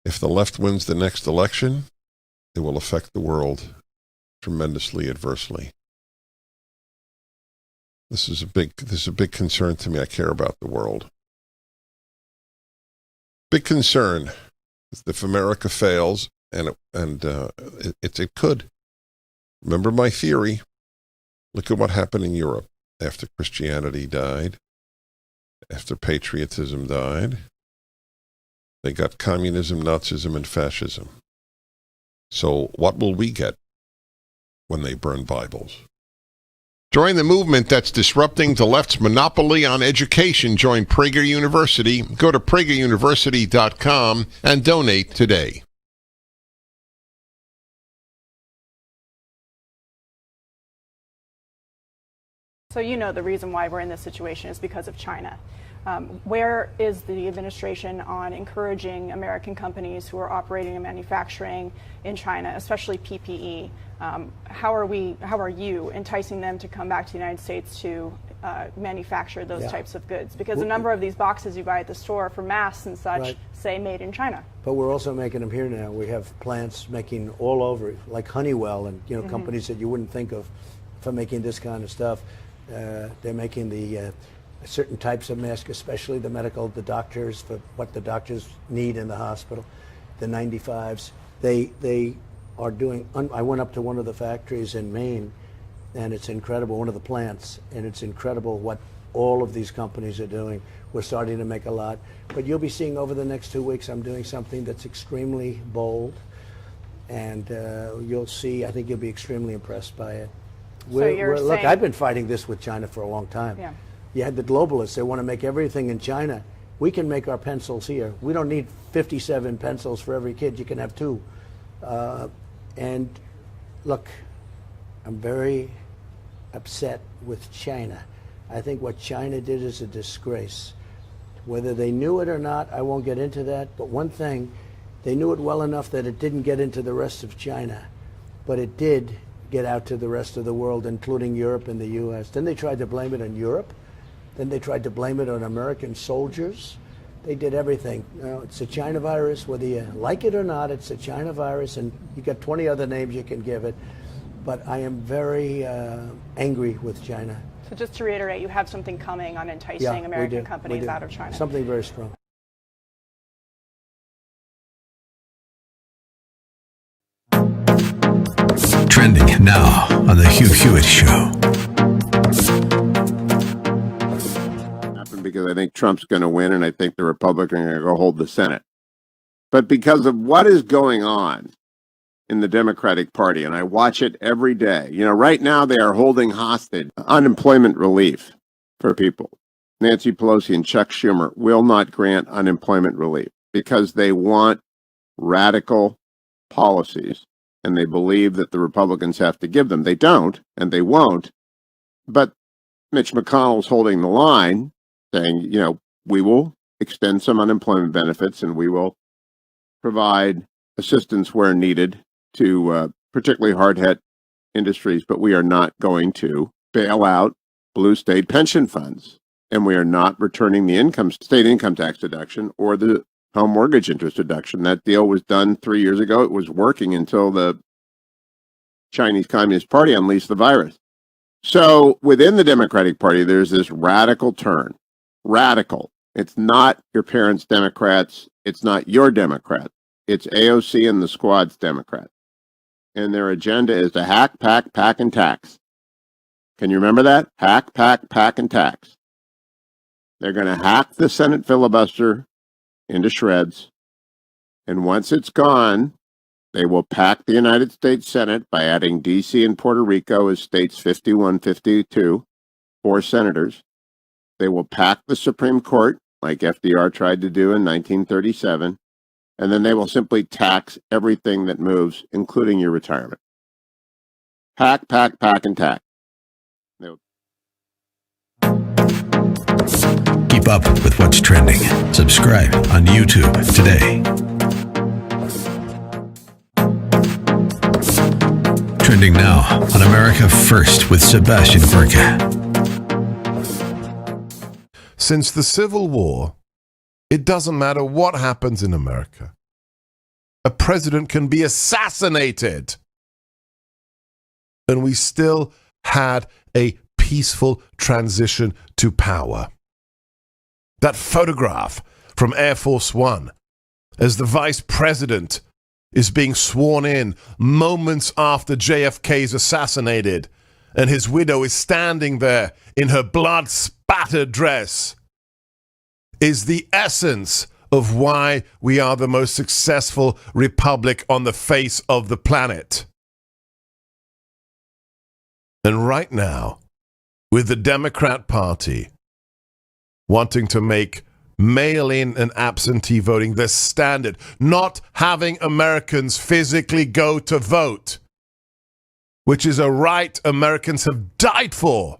If the left wins the next election, it will affect the world tremendously adversely. This is a big concern to me. I care about the world. Big concern. If America fails, and it could. Remember my theory. Look at what happened in Europe after Christianity died, after patriotism died. They got communism, Nazism, and fascism. So what will we get when they burn Bibles? Join the movement that's disrupting the left's monopoly on education. Join Prager University. Go to PragerUniversity.com and donate today. So the reason why we're in this situation is because of China. Where is the administration on encouraging American companies who are operating and manufacturing in China, especially PPE? How are you enticing them to come back to the United States to manufacture those types of goods? Because a number of these boxes you buy at the store for masks and such say made in China. But we're also making them here now. We have plants making all over, like Honeywell and companies that you wouldn't think of for making this kind of stuff. They're making the certain types of masks, especially the doctors, for what the doctors need in the hospital, the 95s. They are doing, I went up to one of the factories in Maine, and it's incredible, one of the plants, and it's incredible what all of these companies are doing. We're starting to make a lot. But you'll be seeing over the next 2 weeks, I'm doing something that's extremely bold, and you'll see, I think you'll be extremely impressed by it. Look, I've been fighting this with China for a long time. Yeah. You had the globalists. They want to make everything in China. We can make our pencils here. We don't need 57 pencils for every kid. You can have 2. And look, I'm very upset with China. I think what China did is a disgrace. Whether they knew it or not, I won't get into that. But one thing, they knew it well enough that it didn't get into the rest of China. But it did get out to the rest of the world, including Europe and the U.S. Then they tried to blame it on Europe. Then they tried to blame it on American soldiers. They did everything. It's a China virus, whether you like it or not, it's a China virus, and you got 20 other names you can give it. But I am very angry with China. So just to reiterate, you have something coming on enticing American companies out of China. Something very strong. Trending now on the Hugh Hewitt Show. Because I think Trump's going to win, and I think the Republicans are going to go hold the Senate. But because of what is going on in the Democratic Party, and I watch it every day, right now they are holding hostage unemployment relief for people. Nancy Pelosi and Chuck Schumer will not grant unemployment relief because they want radical policies and they believe that the Republicans have to give them. They don't, and they won't. But Mitch McConnell's holding the line, saying, we will extend some unemployment benefits and we will provide assistance where needed to particularly hard-hit industries, but we are not going to bail out blue state pension funds, and we are not returning the state income tax deduction or the home mortgage interest deduction. That deal was done 3 years ago. It was working until the Chinese Communist Party unleashed the virus. So within the Democratic Party, there's this radical turn. Radical. It's not your parents' Democrats. It's not your Democrats. It's AOC and the squad's Democrats. And their agenda is to hack, pack, and tax. Can you remember that? Hack, pack, and tax. They're going to hack the Senate filibuster into shreds. And once it's gone, they will pack the United States Senate by adding D.C. and Puerto Rico as states 51, 52, 4 senators. They will pack the Supreme Court, like FDR tried to do in 1937. And then they will simply tax everything that moves, including your retirement. Pack, and tax. Keep up with what's trending. Subscribe on YouTube today. Trending now on America First with Sebastian Gorka. Since the Civil War, it doesn't matter what happens in America. A president can be assassinated. And we still had a peaceful transition to power. That photograph from Air Force One as the vice president is being sworn in moments after JFK is assassinated, and his widow is standing there in her blood-spattered dress, is the essence of why we are the most successful republic on the face of the planet. And right now, with the Democrat Party wanting to make mail-in and absentee voting the standard, not having Americans physically go to vote, which is a right Americans have died for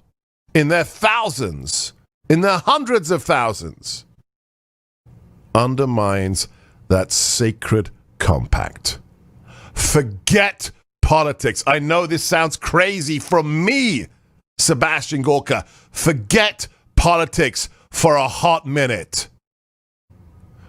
in their thousands, in their hundreds of thousands, undermines that sacred compact. Forget politics. I know this sounds crazy from me, Sebastian Gorka. Forget politics for a hot minute.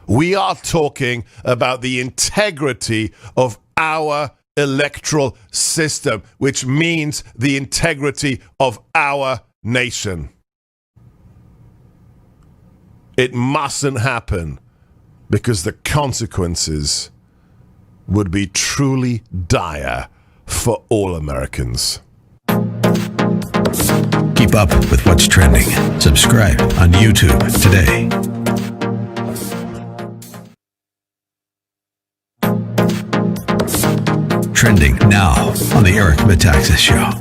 We are talking about the integrity of our electoral system, which means the integrity of our nation. It mustn't happen because the consequences would be truly dire for all Americans. Keep up with what's trending. Subscribe on YouTube today. Trending now on the Eric Metaxas Show.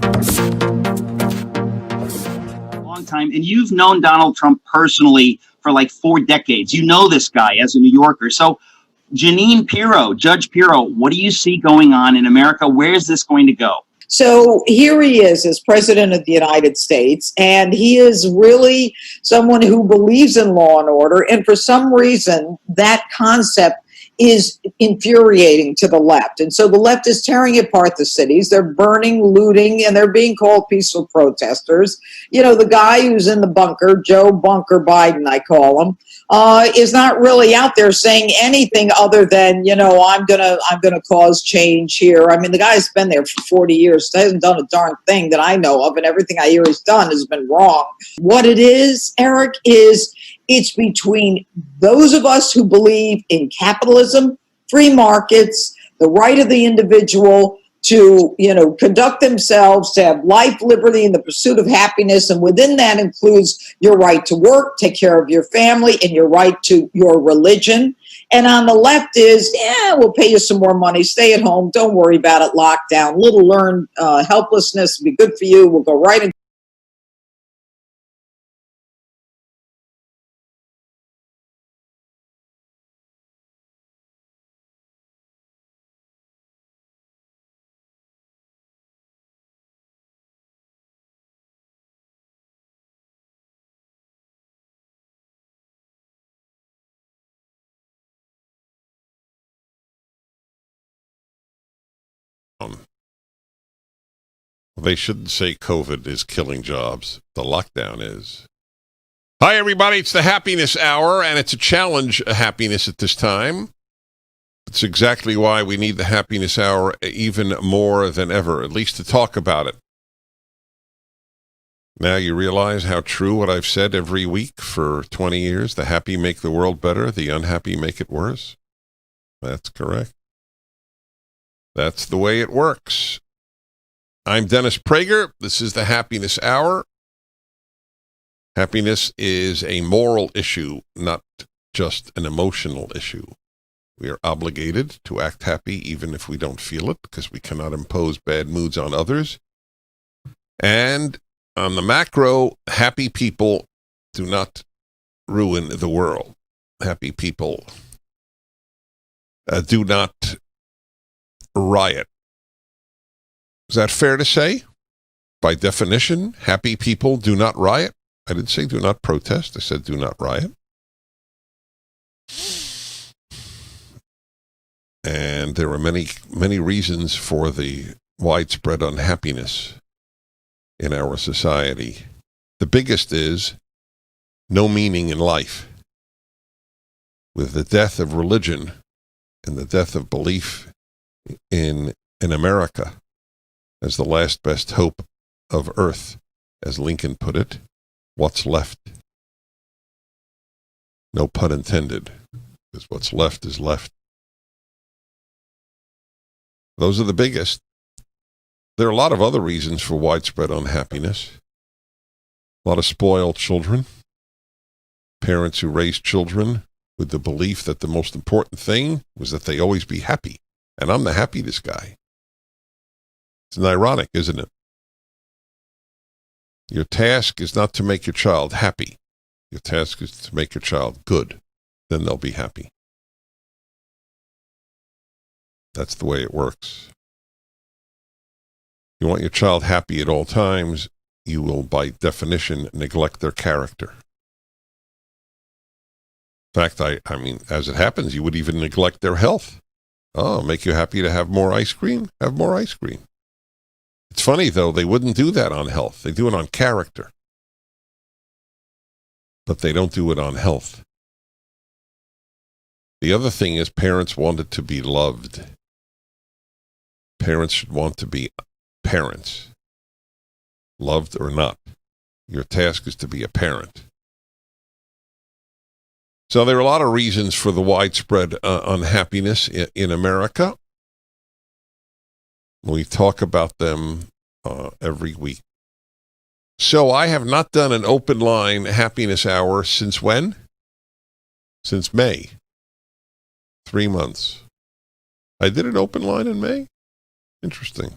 Long time, and you've known Donald Trump personally for like 4 decades. You know this guy as a New Yorker. So, Jeanine Pirro, Judge Pirro, what do you see going on in America? Where is this going to go? So here he is as president of the United States, and he is really someone who believes in law and order. And for some reason, that concept is infuriating to the left. And so the left is tearing apart the cities. They're burning, looting, and they're being called peaceful protesters. You know, the guy who's in the bunker, Joe Bunker Biden, I call him, is not really out there saying anything other than, you know, I'm gonna cause change here. I mean, the guy's been there for 40 years. He hasn't done a darn thing that I know of, and everything I hear he's done has been wrong. What it is, Eric, is it's between those of us who believe in capitalism, free markets, the right of the individual to, you know, conduct themselves, to have life, liberty, and the pursuit of happiness. And within that includes your right to work, take care of your family, and your right to your religion. And on the left is, yeah, we'll pay you some more money, stay at home, don't worry about it, lockdown, little learned helplessness, be good for you, we'll go right into They shouldn't say COVID is killing jobs. The lockdown is. Hi, everybody. It's the Happiness Hour, and it's a challenge happiness at this time. It's exactly why we need the Happiness Hour even more than ever, at least to talk about it. Now you realize how true what I've said every week for 20 years. The happy make the world better. The unhappy make it worse. That's correct. That's the way it works. I'm Dennis Prager. This is the Happiness Hour. Happiness is a moral issue, not just an emotional issue. We are obligated to act happy even if we don't feel it, because we cannot impose bad moods on others. And on the macro, happy people do not ruin the world. Happy people do not riot. Is that fair to say? By definition, happy people do not riot. I didn't say do not protest. I said do not riot. And there are many, many reasons for the widespread unhappiness in our society. The biggest is no meaning in life. With the death of religion and the death of belief in America as the last best hope of earth, as Lincoln put it, what's left? No pun intended, because what's left is left. Those are the biggest. There are a lot of other reasons for widespread unhappiness. A lot of spoiled children. Parents who raised children with the belief that the most important thing was that they always be happy. And I'm the happiness guy. It's ironic, isn't it? Your task is not to make your child happy. Your task is to make your child good. Then they'll be happy. That's the way it works. You want your child happy at all times, you will, by definition, neglect their character. In fact, I mean, as it happens, you would even neglect their health. Oh, make you happy to have more ice cream? Have more ice cream. It's funny, though, they wouldn't do that on health. They do it on character. But they don't do it on health. The other thing is parents wanted to be loved. Parents should want to be parents, loved or not. Your task is to be a parent. So there are a lot of reasons for the widespread unhappiness in America. We talk about them every week. So I have not done an open line happiness hour since when? Since May. 3 months. I did an open line in May? Interesting.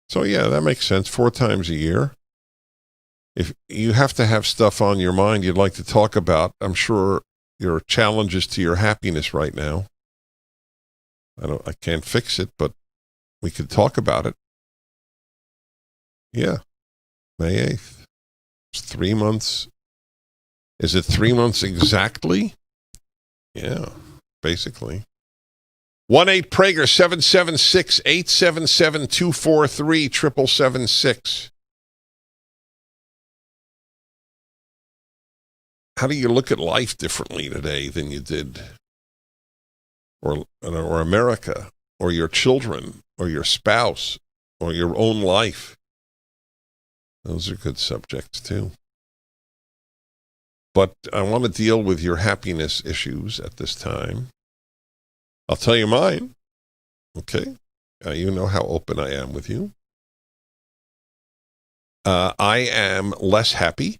So yeah, that makes sense. 4 times a year. If you have to have stuff on your mind you'd like to talk about, I'm sure there are challenges to your happiness right now. I can't fix it, but we could talk about it. Yeah. May 8th. It's 3 months. Is it 3 months exactly? Yeah, basically. 1-8-PRAGER 776-877-243-7776. How do you look at life differently today than you did? Or America, or your children, or your spouse, or your own life? Those are good subjects, too. But I want to deal with your happiness issues at this time. I'll tell you mine. Okay? You know how open I am with you. I am less happy.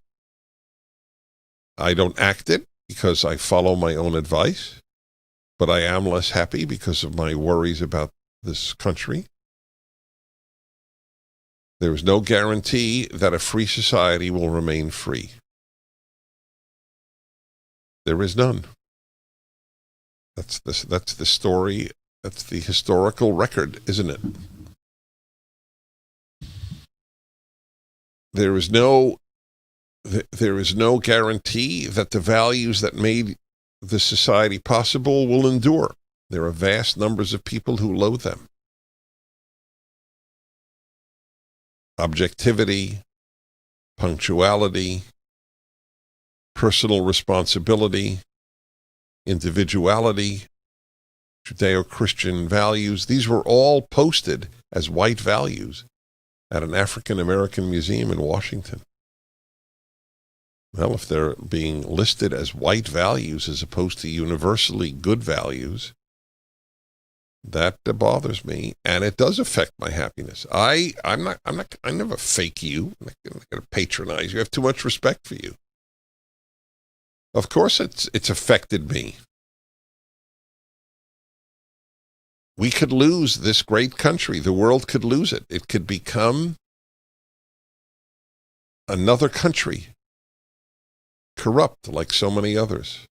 I don't act it because I follow my own advice. But I am less happy because of my worries about this country. There is no guarantee that a free society will remain free. There is none. That's the story. That's the historical record, isn't it? There is no guarantee that the values that made the society possible will endure. There are vast numbers of people who loathe them. objectivity, punctuality, personal responsibility, individuality, Judeo-Christian values. These were all posted as white values at an African-American museum in Washington. Well, if they're being listed as white values as opposed to universally good values, that bothers me, and it does affect my happiness. I never fake you. I'm not going to patronize you. I have too much respect for you. Of course it's affected me. We could lose this great country. The world could lose it. It could become another country, corrupt like so many others.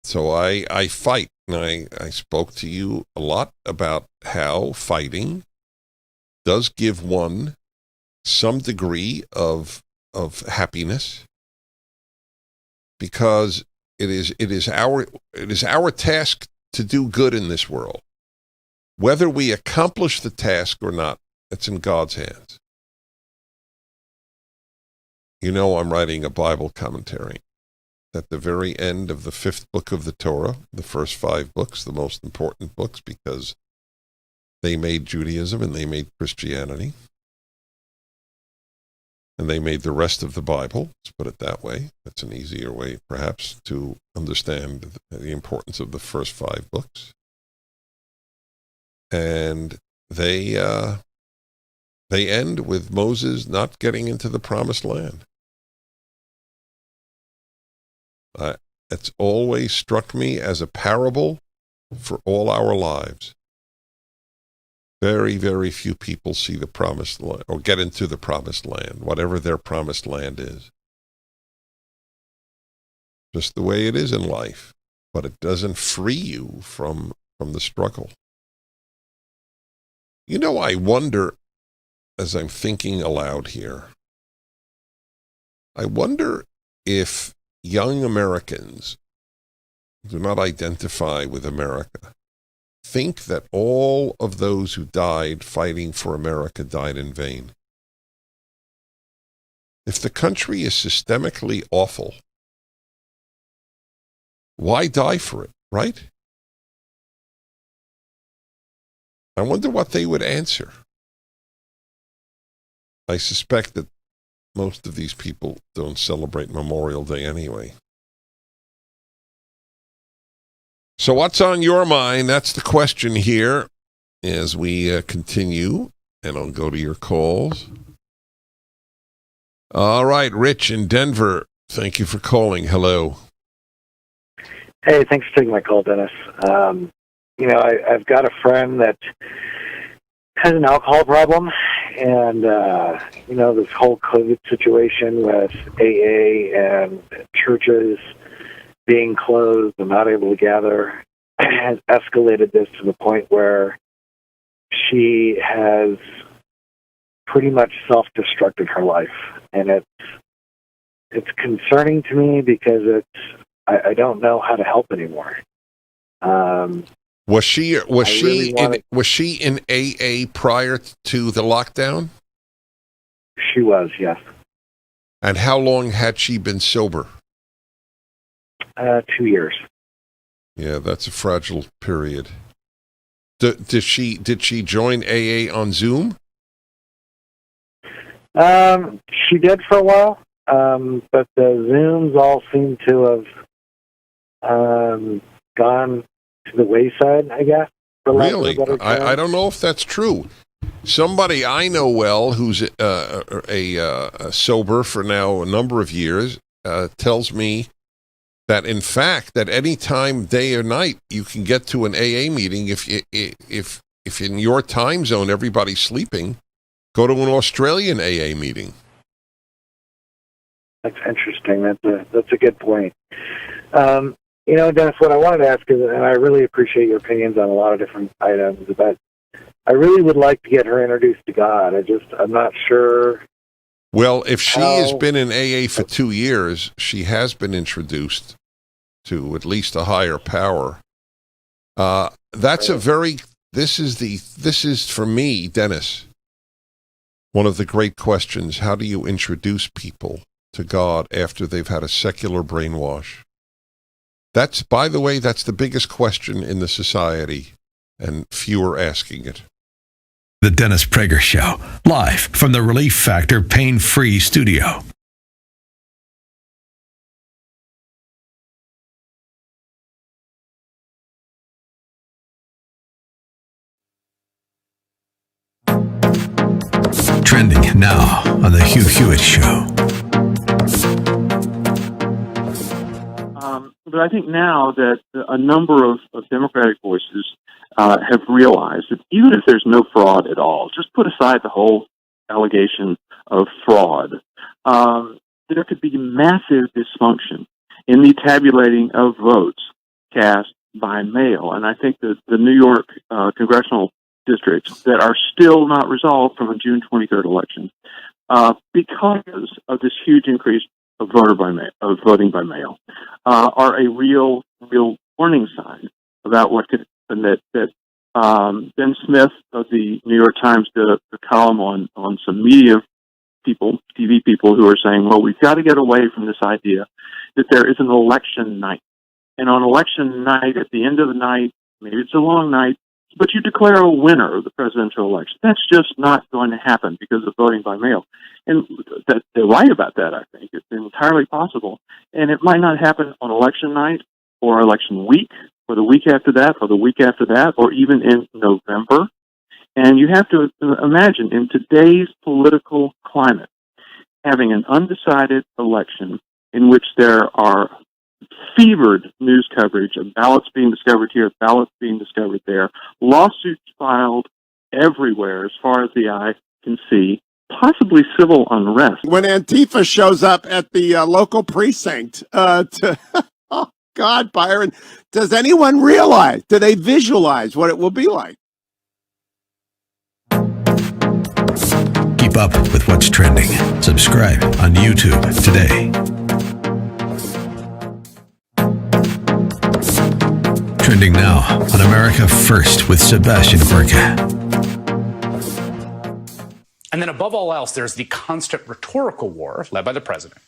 So I fight, and I spoke to you a lot about how fighting does give one some degree of happiness, because it is our task to do good in this world. Whether we accomplish the task or not, it's in God's hands. You know, I'm writing a Bible commentary. At the very end of the 5th book of the Torah, the first 5 books, the most important books, because they made Judaism and they made Christianity. And they made the rest of the Bible, let's put it that way. That's an easier way, perhaps, to understand the importance of the first 5 books. And they end with Moses not getting into the promised land. It's always struck me as a parable for all our lives. Very, very few people see the promised land or get into the promised land, whatever their promised land is. Just the way it is in life, but it doesn't free you from the struggle. You know, I wonder, as I'm thinking aloud here, I wonder if young Americans who do not identify with America think that all of those who died fighting for America died in vain. If the country is systemically awful, why die for it, right? I wonder what they would answer. I suspect that most of these people don't celebrate Memorial Day anyway. So what's on your mind? That's the question here as we continue, and I'll go to your calls. All right, Rich in Denver, thank you for calling. Hello. Hey, thanks for taking my call, Dennis. I've got a friend that has an alcohol problem, and, this whole COVID situation with AA and churches being closed and not able to gather has escalated this to the point where she has pretty much self-destructed her life. And it's concerning to me because I don't know how to help anymore. Was she in AA prior to the lockdown? She was, yes. And how long had she been sober? 2 years. Yeah, that's a fragile period. Did she join AA on Zoom? She did for a while, but the Zooms all seem to have gone to the wayside, I guess. Really? I don't know if that's true. Somebody I know well who's a sober for now a number of years tells me that in fact that any time, day or night, you can get to an AA meeting if in your time zone everybody's sleeping. Go to an Australian AA meeting. That's interesting. That's a good point. Dennis, what I wanted to ask is, and I really appreciate your opinions on a lot of different items, but I really would like to get her introduced to God. I'm not sure. Well, if she has been in AA for 2 years, she has been introduced to at least a higher power. That's a very This is for me, Dennis, one of the great questions. How do you introduce people to God after they've had a secular brainwash? That's, by the way, that's the biggest question in the society, and few are asking it. The Dennis Prager Show, live from the Relief Factor Pain-Free Studio. Trending now on the Hugh Hewitt Show. But I think now that a number of Democratic voices have realized that even if there's no fraud at all, just put aside the whole allegation of fraud, there could be massive dysfunction in the tabulating of votes cast by mail. And I think that the New York congressional districts that are still not resolved from a June 23rd election, because of this huge increase of voting by mail, are a real warning sign about what could happen. That Ben Smith of the New York Times did a column on some media people, TV people, who are saying, well, we've got to get away from this idea that there is an election night. And on election night, at the end of the night, maybe it's a long night, but you declare a winner of the presidential election. That's just not going to happen because of voting by mail. And they're right about that, I think. It's entirely possible. And it might not happen on election night or election week or the week after that or the week after that or even in November. And you have to imagine, in today's political climate, having an undecided election in which there are fevered news coverage of ballots being discovered here, ballots being discovered there, lawsuits filed everywhere as far as the eye can see, possibly civil unrest. When Antifa shows up at the local precinct, oh God, Byron, does anyone realize, do they visualize what it will be like? Keep up with what's trending. Subscribe on YouTube today. Trending now on America First with Sebastian Gorka. And then above all else, there's the constant rhetorical war led by the president.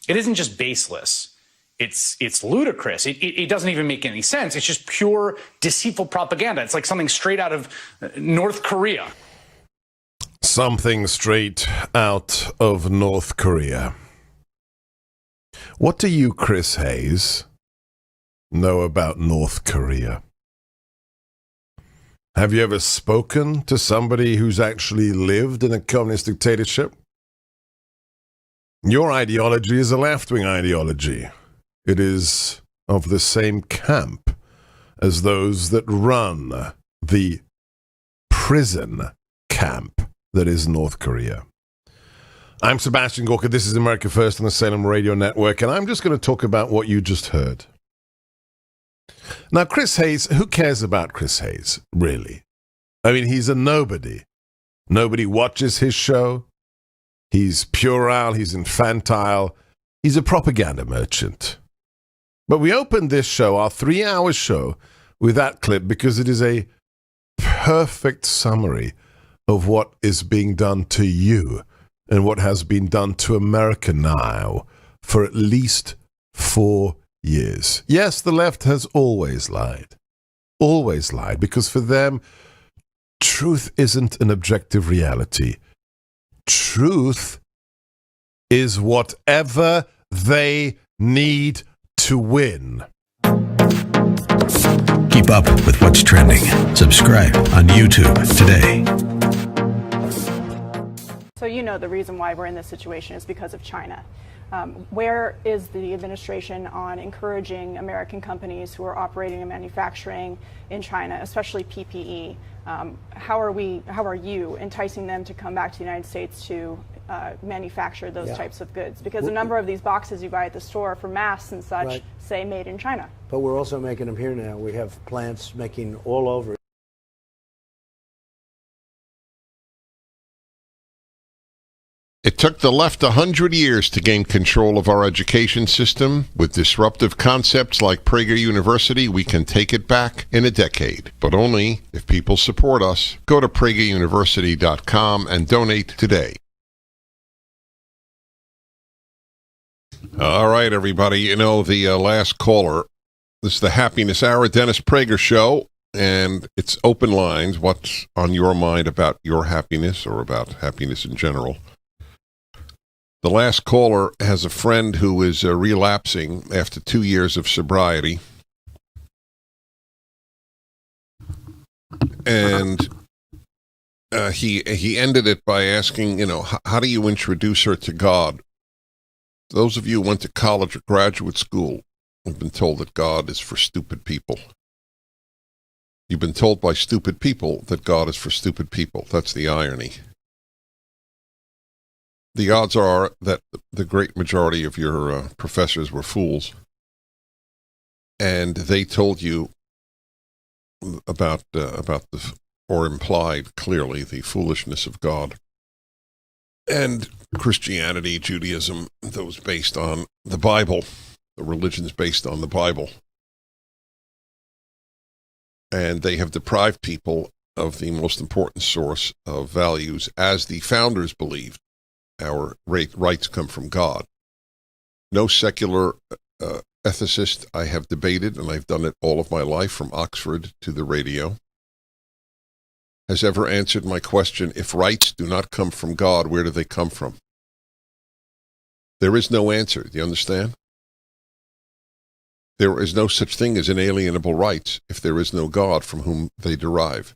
It isn't just baseless. It's ludicrous. It doesn't even make any sense. It's just pure deceitful propaganda. It's like something straight out of North Korea. Something straight out of North Korea. What do you, Chris Hayes, know about North Korea? Have you ever spoken to somebody who's actually lived in a communist dictatorship? Your ideology is a left-wing ideology. It is of the same camp as those that run the prison camp that is North Korea. I'm Sebastian Gorka. This is America First on the Salem Radio Network, and I'm just going to talk about what you just heard. Now, Chris Hayes, who cares about Chris Hayes, really? I mean, he's a nobody. Nobody watches his show. He's puerile. He's infantile. He's a propaganda merchant. But we opened this show, our 3-hour show, with that clip because it is a perfect summary of what is being done to you and what has been done to America now for at least 4 years. Yes, the left has always lied. Always lied, because for them, truth isn't an objective reality. Truth is whatever they need to win. Keep up with what's trending. Subscribe on YouTube today. So you know the reason why we're in this situation is because of China. Where is the administration on encouraging American companies who are operating and manufacturing in China, especially PPE? How are you enticing them to come back to the United States to manufacture those types of goods? Because a number of these boxes you buy at the store for masks and such say made in China. But we're also making them here now. We have plants making all over. It took the left 100 years to gain control of our education system. With disruptive concepts like Prager University, we can take it back in a decade, but only if people support us. Go to PragerUniversity.com and donate today. All right, everybody. You know, the last caller, this is the Happiness Hour, Dennis Prager Show, and it's open lines. What's on your mind about your happiness or about happiness in general? The last caller has a friend who is relapsing after 2 years of sobriety. And he ended it by asking, you know, how do you introduce her to God? Those of you who went to college or graduate school have been told that God is for stupid people. You've been told by stupid people that God is for stupid people. That's the irony. The odds are that the great majority of your professors were fools, and they told you about or implied clearly the foolishness of God. And Christianity, Judaism, those based on the Bible, the religions based on the Bible. And they have deprived people of the most important source of values, as the founders believed. Our rights come from God. No secular ethicist I have debated, and I've done it all of my life from Oxford to the radio, has ever answered my question, if rights do not come from God, where do they come from? There is no answer. Do you understand? There is no such thing as inalienable rights if there is no God from whom they derive.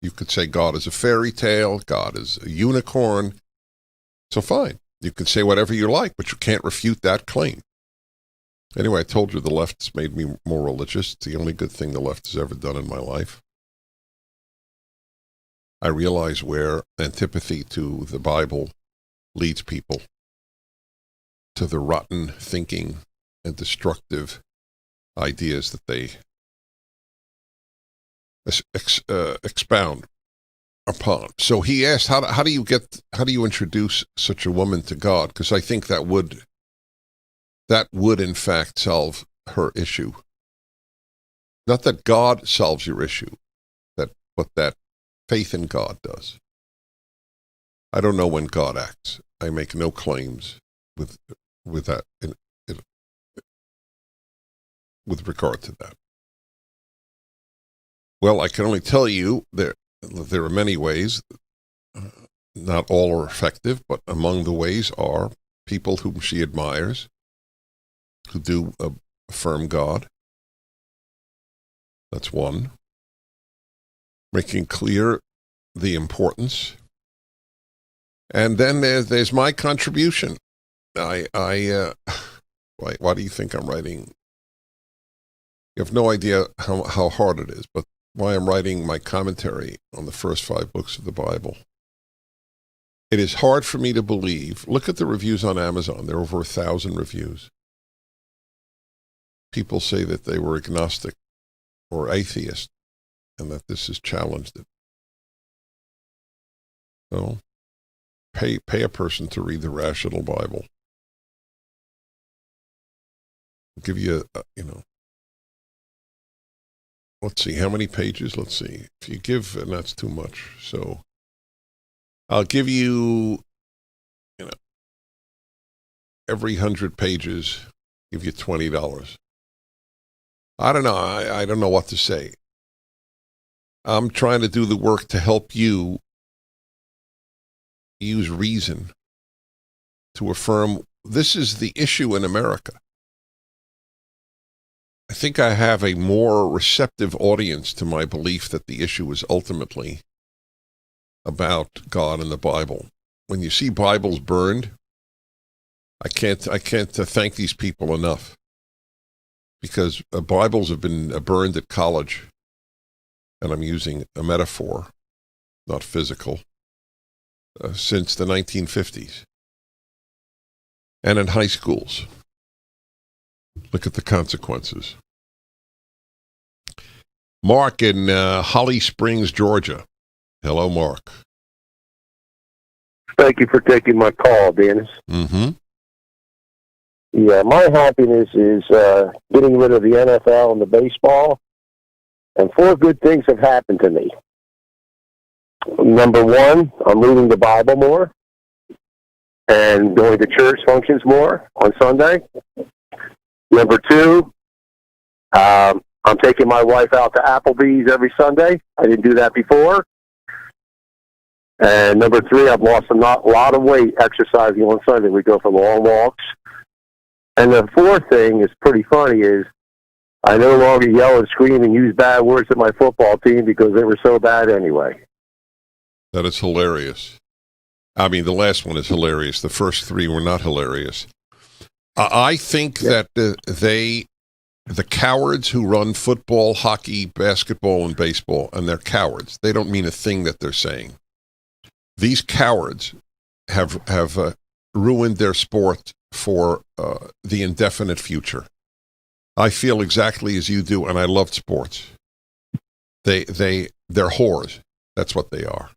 You could say God is a fairy tale, God is a unicorn. So fine, you can say whatever you like, but you can't refute that claim. Anyway, I told you the left has made me more religious. It's the only good thing the left has ever done in my life. I realize where antipathy to the Bible leads people to the rotten thinking and destructive ideas that they expound upon. So he asked, how do you introduce such a woman to God? Because I think that would in fact solve her issue. Not that God solves your issue, but that faith in God does. I don't know when God acts. I make no claims with that with regard to that. Well, I can only tell you there are many ways. Not all are effective, but among the ways are people whom she admires, who do affirm God. That's one. Making clear the importance. And then there's my contribution. Why do you think I'm writing? You have no idea how hard it is, but why I'm writing my commentary on the first 5 books of the Bible. It is hard for me to believe. Look at the reviews on Amazon. There are over 1,000 reviews. People say that they were agnostic or atheist and that this has challenged it. So, pay a person to read the Rational Bible. I'll give you let's see, how many pages? Let's see. If you give, and that's too much. So I'll give you, every 100 pages, give you $20. I don't know. I don't know what to say. I'm trying to do the work to help you use reason to affirm this is the issue in America. I think I have a more receptive audience to my belief that the issue is ultimately about God and the Bible. When you see Bibles burned, I can't thank these people enough, because Bibles have been burned at college, and I'm using a metaphor, not physical, since the 1950s, and in high schools. Look at the consequences. Mark in Holly Springs, Georgia. Hello, Mark. Thank you for taking my call, Dennis. Mm-hmm. Yeah, my happiness is getting rid of the NFL and the baseball, and 4 good things have happened to me. Number 1, I'm reading the Bible more and going to church functions more on Sunday. Number 2, I'm taking my wife out to Applebee's every Sunday. I didn't do that before. And number 3, I've lost a lot of weight exercising on Sunday. We go for long walks. And the 4th thing is pretty funny is I no longer yell and scream and use bad words at my football team because they were so bad anyway. That is hilarious. I mean, the last one is hilarious. The first 3 were not hilarious. I think that the cowards who run football, hockey, basketball, and baseball, and they're cowards. They don't mean a thing that they're saying. These cowards have ruined their sport for the indefinite future. I feel exactly as you do, and I love sports. They're whores. That's what they are.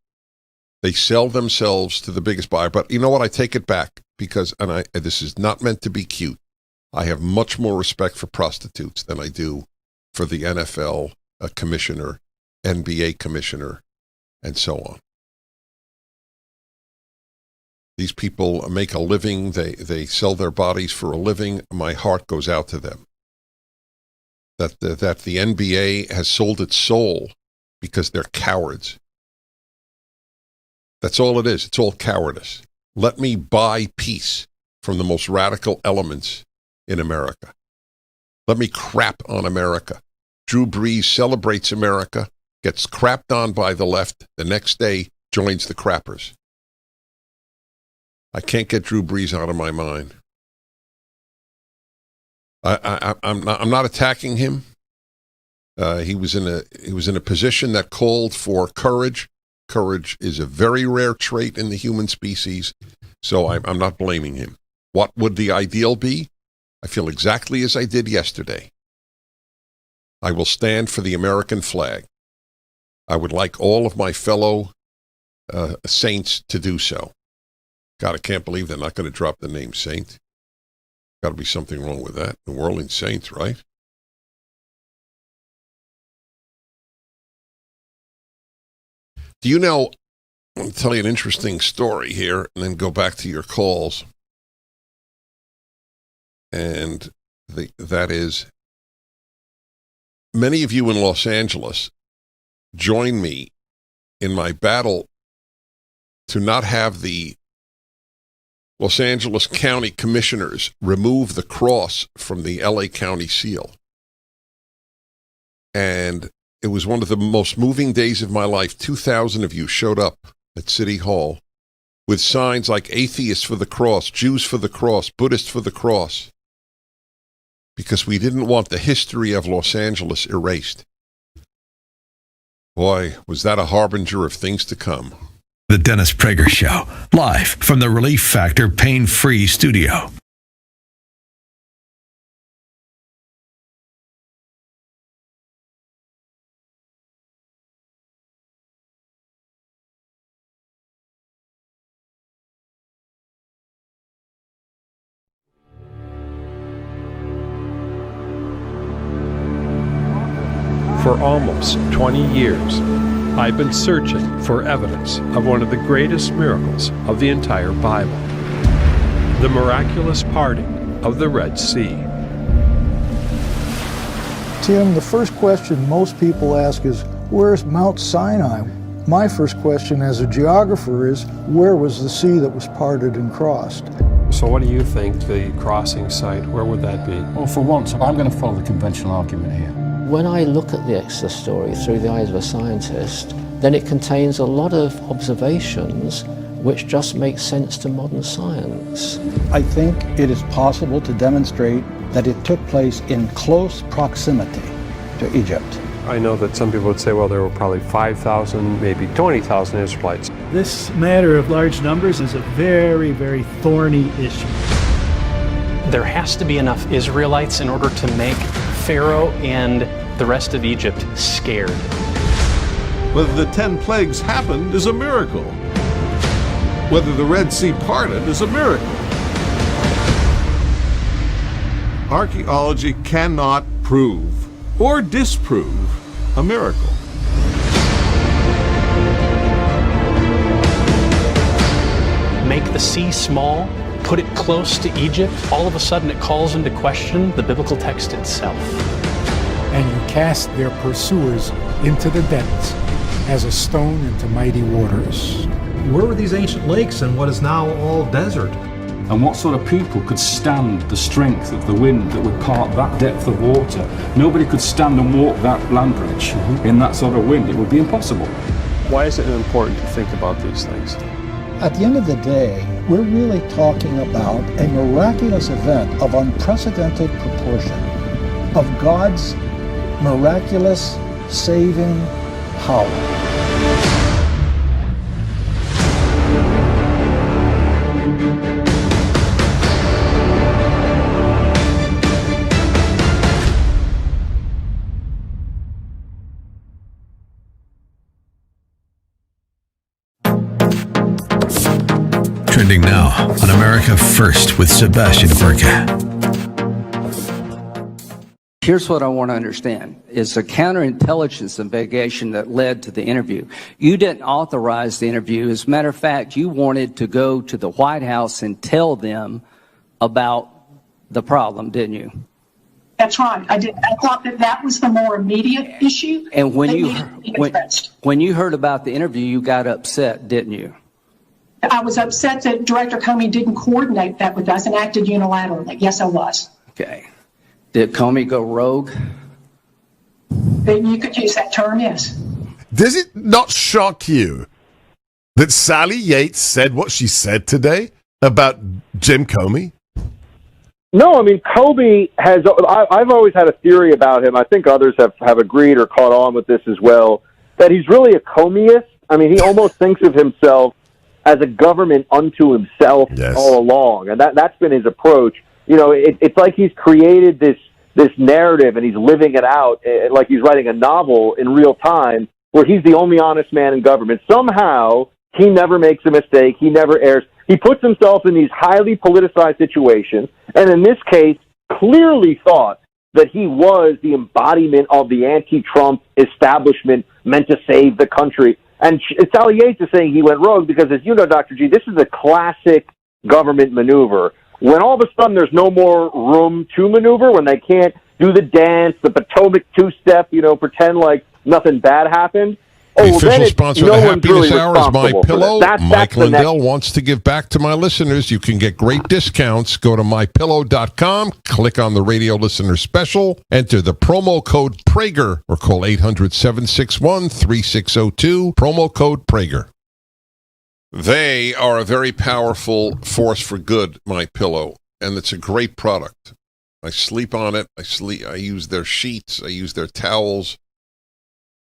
They sell themselves to the biggest buyer. But you know what? I take it back because, this is not meant to be cute. I have much more respect for prostitutes than I do for the NFL commissioner, NBA commissioner, and so on. These people make a living. They sell their bodies for a living. My heart goes out to them. That the NBA has sold its soul because they're cowards. That's all it is. It's all cowardice. Let me buy peace from the most radical elements in America. Let me crap on America. Drew Brees celebrates America, gets crapped on by the left, the next day joins the crappers. I can't get Drew Brees out of my mind. I'm not attacking him. He was in a position that called for courage. Courage is a very rare trait in the human species, so I'm not blaming him. What would the ideal be? I feel exactly as I did yesterday. I will stand for the American flag. I would like all of my fellow saints to do so. God, I can't believe they're not going to drop the name Saint. Got to be something wrong with that. New Orleans Saints, right? Do you know, I'll tell you an interesting story here and then go back to your calls. And that is, many of you in Los Angeles join me in my battle to not have the Los Angeles County Commissioners remove the cross from the LA County seal. And it was one of the most moving days of my life. 2,000 of you showed up at City Hall with signs like atheists for the cross, Jews for the cross, Buddhists for the cross, because we didn't want the history of Los Angeles erased. Boy, was that a harbinger of things to come. The Dennis Prager Show, live from the Relief Factor Pain-Free Studio. For almost 20 years, I've been searching for evidence of one of the greatest miracles of the entire Bible, the miraculous parting of the Red Sea. Tim, the first question most people ask is, where's Mount Sinai? My first question as a geographer is, where was the sea that was parted and crossed? So what do you think the crossing site, where would that be? Well, for once, I'm going to follow the conventional argument here. When I look at the Exodus story through the eyes of a scientist, then it contains a lot of observations which just make sense to modern science. I think it is possible to demonstrate that it took place in close proximity to Egypt. I know that some people would say, well, there were probably 5,000, maybe 20,000 Israelites. This matter of large numbers is a very, very thorny issue. There has to be enough Israelites in order to make Pharaoh and the rest of Egypt scared. Whether the 10 plagues happened is a miracle. Whether the Red Sea parted is a miracle. Archaeology cannot prove or disprove a miracle. Make the sea small, put it close to Egypt, all of a sudden it calls into question the biblical text itself. And you cast their pursuers into the depths as a stone into mighty waters. Where were these ancient lakes in what is now all desert? And what sort of people could stand the strength of the wind that would part that depth of water? Nobody could stand and walk that land bridge in that sort of wind. It would be impossible. Why is it important to think about these things? At the end of the day, we're really talking about a miraculous event of unprecedented proportion, of God's miraculous saving power. Trending now on America First with Sebastian Burka. Here's what I want to understand. Is the counterintelligence investigation that led to the interview. You didn't authorize the interview. As a matter of fact, you wanted to go to the White House and tell them about the problem, didn't you? That's right. I did. I thought that was the more immediate issue. And when you heard about the interview, you got upset, didn't you? I was upset that Director Comey didn't coordinate that with us and acted unilaterally. Yes, I was. Okay. Did Comey go rogue? You could use that term, yes. Does it not shock you that Sally Yates said what she said today about Jim Comey? No, I mean, Comey has, I've always had a theory about him. I think others have agreed or caught on with this as well, that he's really a Comeyist. I mean, he almost thinks of himself as a government unto himself all along. And that's been his approach. You know, it's like he's created this narrative and he's living it out like he's writing a novel in real time where he's the only honest man in government. Somehow, he never makes a mistake. He never errs. He puts himself in these highly politicized situations, and in this case, clearly thought that he was the embodiment of the anti-Trump establishment meant to save the country. And Sally Yates is saying he went rogue because, as you know, Dr. G, this is a classic government maneuver. When all of a sudden there's no more room to maneuver, when they can't do the dance, the Potomac two-step, pretend like nothing bad happened. The official sponsor of the Happiness Hour is My Pillow. Mike Lindell wants to give back to my listeners. You can get great discounts. Go to mypillow.com, click on the radio listener special, enter the promo code Prager, or call 800-761-3602, promo code Prager. They are a very powerful force for good, My Pillow, and it's a great product. I sleep on it. I use their sheets. I use their towels,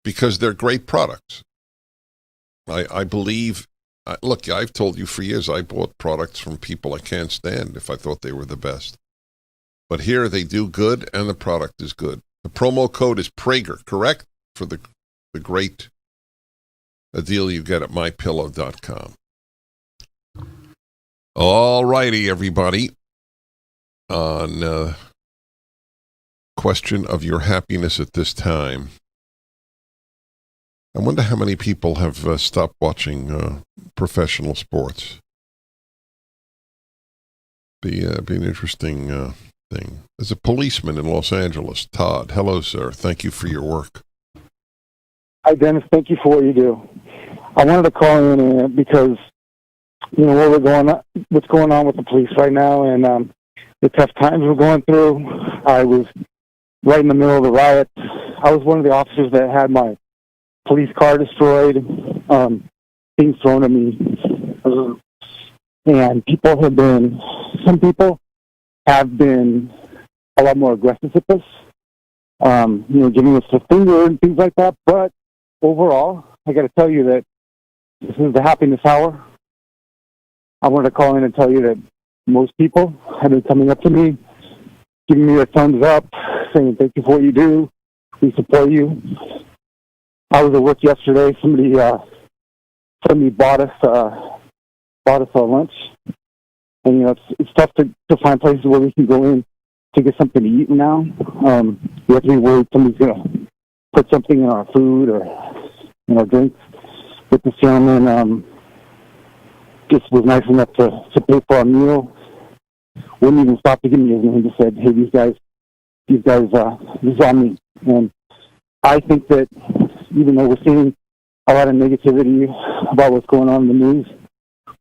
because they're great products. I believe, look, I've told you for years, I bought products from people I can't stand if I thought they were the best. But here they do good, and the product is good. The promo code is Prager, correct? For the great deal you get at mypillow.com. All righty, everybody. On question of your happiness at this time, I wonder how many people have stopped watching professional sports. Be an interesting thing. There's a policeman in Los Angeles, Todd. Hello, sir. Thank you for your work. Hi, Dennis. Thank you for what you do. I wanted to call in because what's going on with the police right now, and the tough times we're going through. I was right in the middle of the riot. I was one of the officers that had my police car destroyed, things thrown at me, and some people have been a lot more aggressive with us, giving us the finger and things like that. But overall, I got to tell you that this is the happiness hour. I wanted to call in and tell you that most people have been coming up to me, giving me a thumbs up, saying thank you for what you do. We support you. I was at work yesterday. Somebody bought us bought us our lunch. And, it's tough to find places where we can go in to get something to eat now. We have to be worried somebody's going to put something in our food or in our drinks. But this gentleman just was nice enough to pay for our meal. Wouldn't even stop to give me his name. Just said, hey, these guys, this is on me. And I think that even though we're seeing a lot of negativity about what's going on in the news,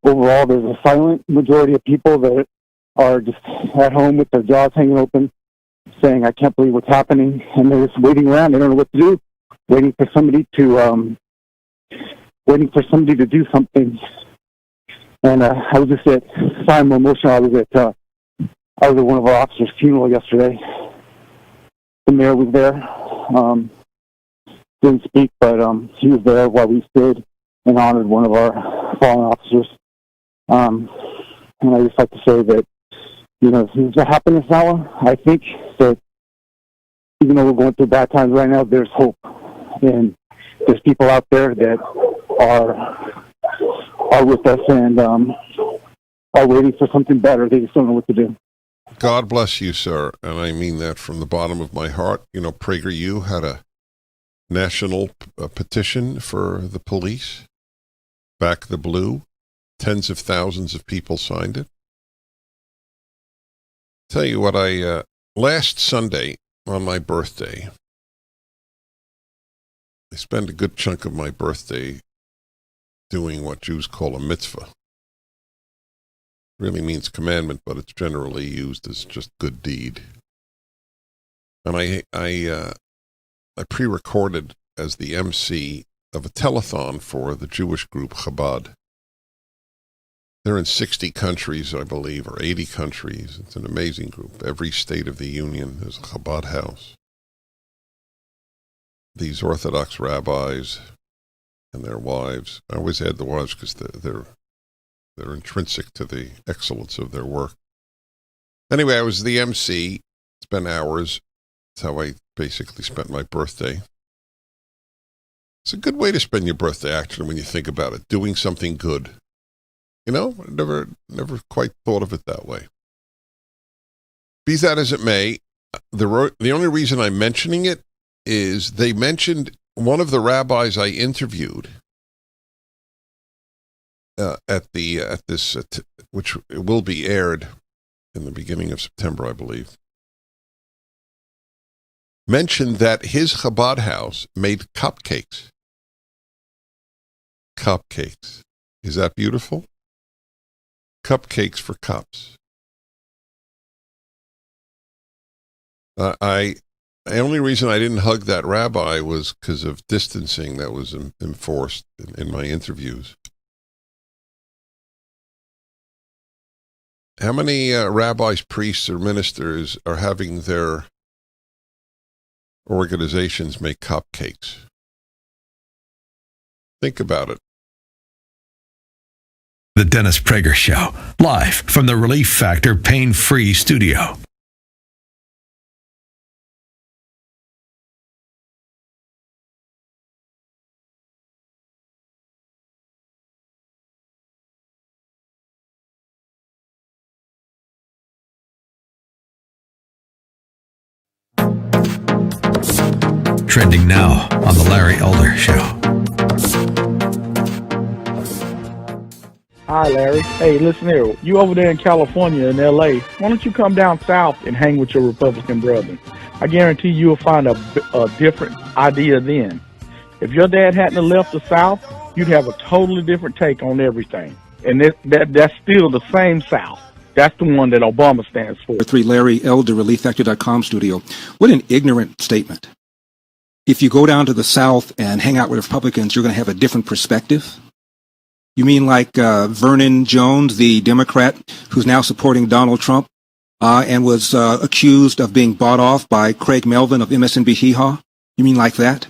overall there's a silent majority of people that are just at home with their jaws hanging open, saying, I can't believe what's happening. And they're just waiting around. They don't know what to do, waiting for somebody to do something. And I was just sorry, I'm emotional. I was at one of our officers' funeral yesterday. The mayor was there. Didn't speak, but he was there while we stood and honored one of our fallen officers. And I just like to say that, it's a happiness hour. I think that even though we're going through bad times right now, there's hope. And there's people out there that are with us and are waiting for something better. They just don't know what to do. God bless you, sir. And I mean that from the bottom of my heart. PragerU had a national petition for the police. Back the Blue. Tens of thousands of people signed it. Tell you what, last Sunday on my birthday, I spend a good chunk of my birthday doing what Jews call a mitzvah. Really means commandment, but it's generally used as just good deed. And I pre-recorded as the MC of a telethon for the Jewish group Chabad. They're in 60 countries, I believe, or 80 countries. It's an amazing group. Every state of the union is a Chabad house. These Orthodox rabbis and their wives, I always add the wives because they're intrinsic to the excellence of their work. Anyway, I was the MC, spent hours. That's how I basically spent my birthday. It's a good way to spend your birthday, actually, when you think about it, doing something good. Never quite thought of it that way. Be that as it may, the only reason I'm mentioning it is they mentioned one of the rabbis I interviewed which will be aired in the beginning of September, I believe, mentioned that his Chabad house made cupcakes. Cupcakes. Is that beautiful? Cupcakes for cups. The only reason I didn't hug that rabbi was because of distancing that was enforced in my interviews. How many rabbis, priests, or ministers are having their organizations make cupcakes? Think about it. The Dennis Prager Show, live from the Relief Factor Pain-Free Studio. Trending now on the Larry Elder Show. Hi, Larry. Hey, listen here. You over there in California, in L.A., why don't you come down south and hang with your Republican brethren? I guarantee you'll find a different idea then. If your dad hadn't left the South, you'd have a totally different take on everything. And that's still the same South. That's the one that Obama stands for. 3 Larry Elder, ReliefFactor.com studio. What an ignorant statement. If you go down to the South and hang out with Republicans, you're going to have a different perspective? You mean like Vernon Jones, the Democrat who's now supporting Donald Trump and was accused of being bought off by Craig Melvin of MSNBC Hee-Haw? You mean like that?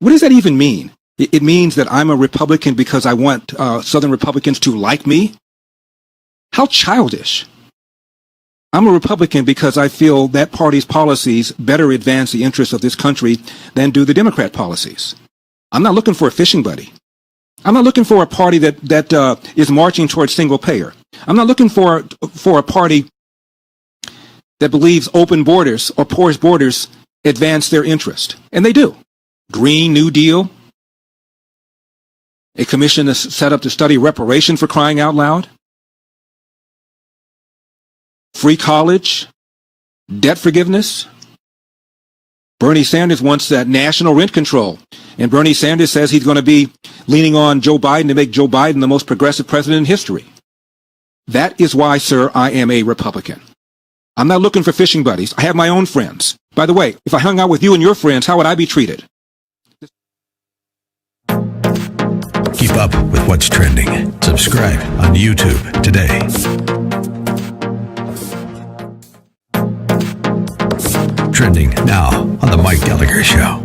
What does that even mean? It means that I'm a Republican because I want Southern Republicans to like me? How childish. I'm a Republican because I feel that party's policies better advance the interests of this country than do the Democrat policies. I'm not looking for a fishing buddy. I'm not looking for a party that is marching towards single payer. I'm not looking for a party that believes open borders or porous borders advance their interest. And they do. Green New Deal, a commission is set up to study reparation for crying out loud, free college, debt forgiveness. Bernie Sanders wants that national rent control. And Bernie Sanders says he's going to be leaning on Joe Biden to make Joe Biden the most progressive president in history. That is why, sir, I am a Republican. I'm not looking for fishing buddies. I have my own friends. By the way, if I hung out with you and your friends, how would I be treated? Keep up with what's trending. Subscribe on YouTube today. Trending now on The Mike Gallagher Show.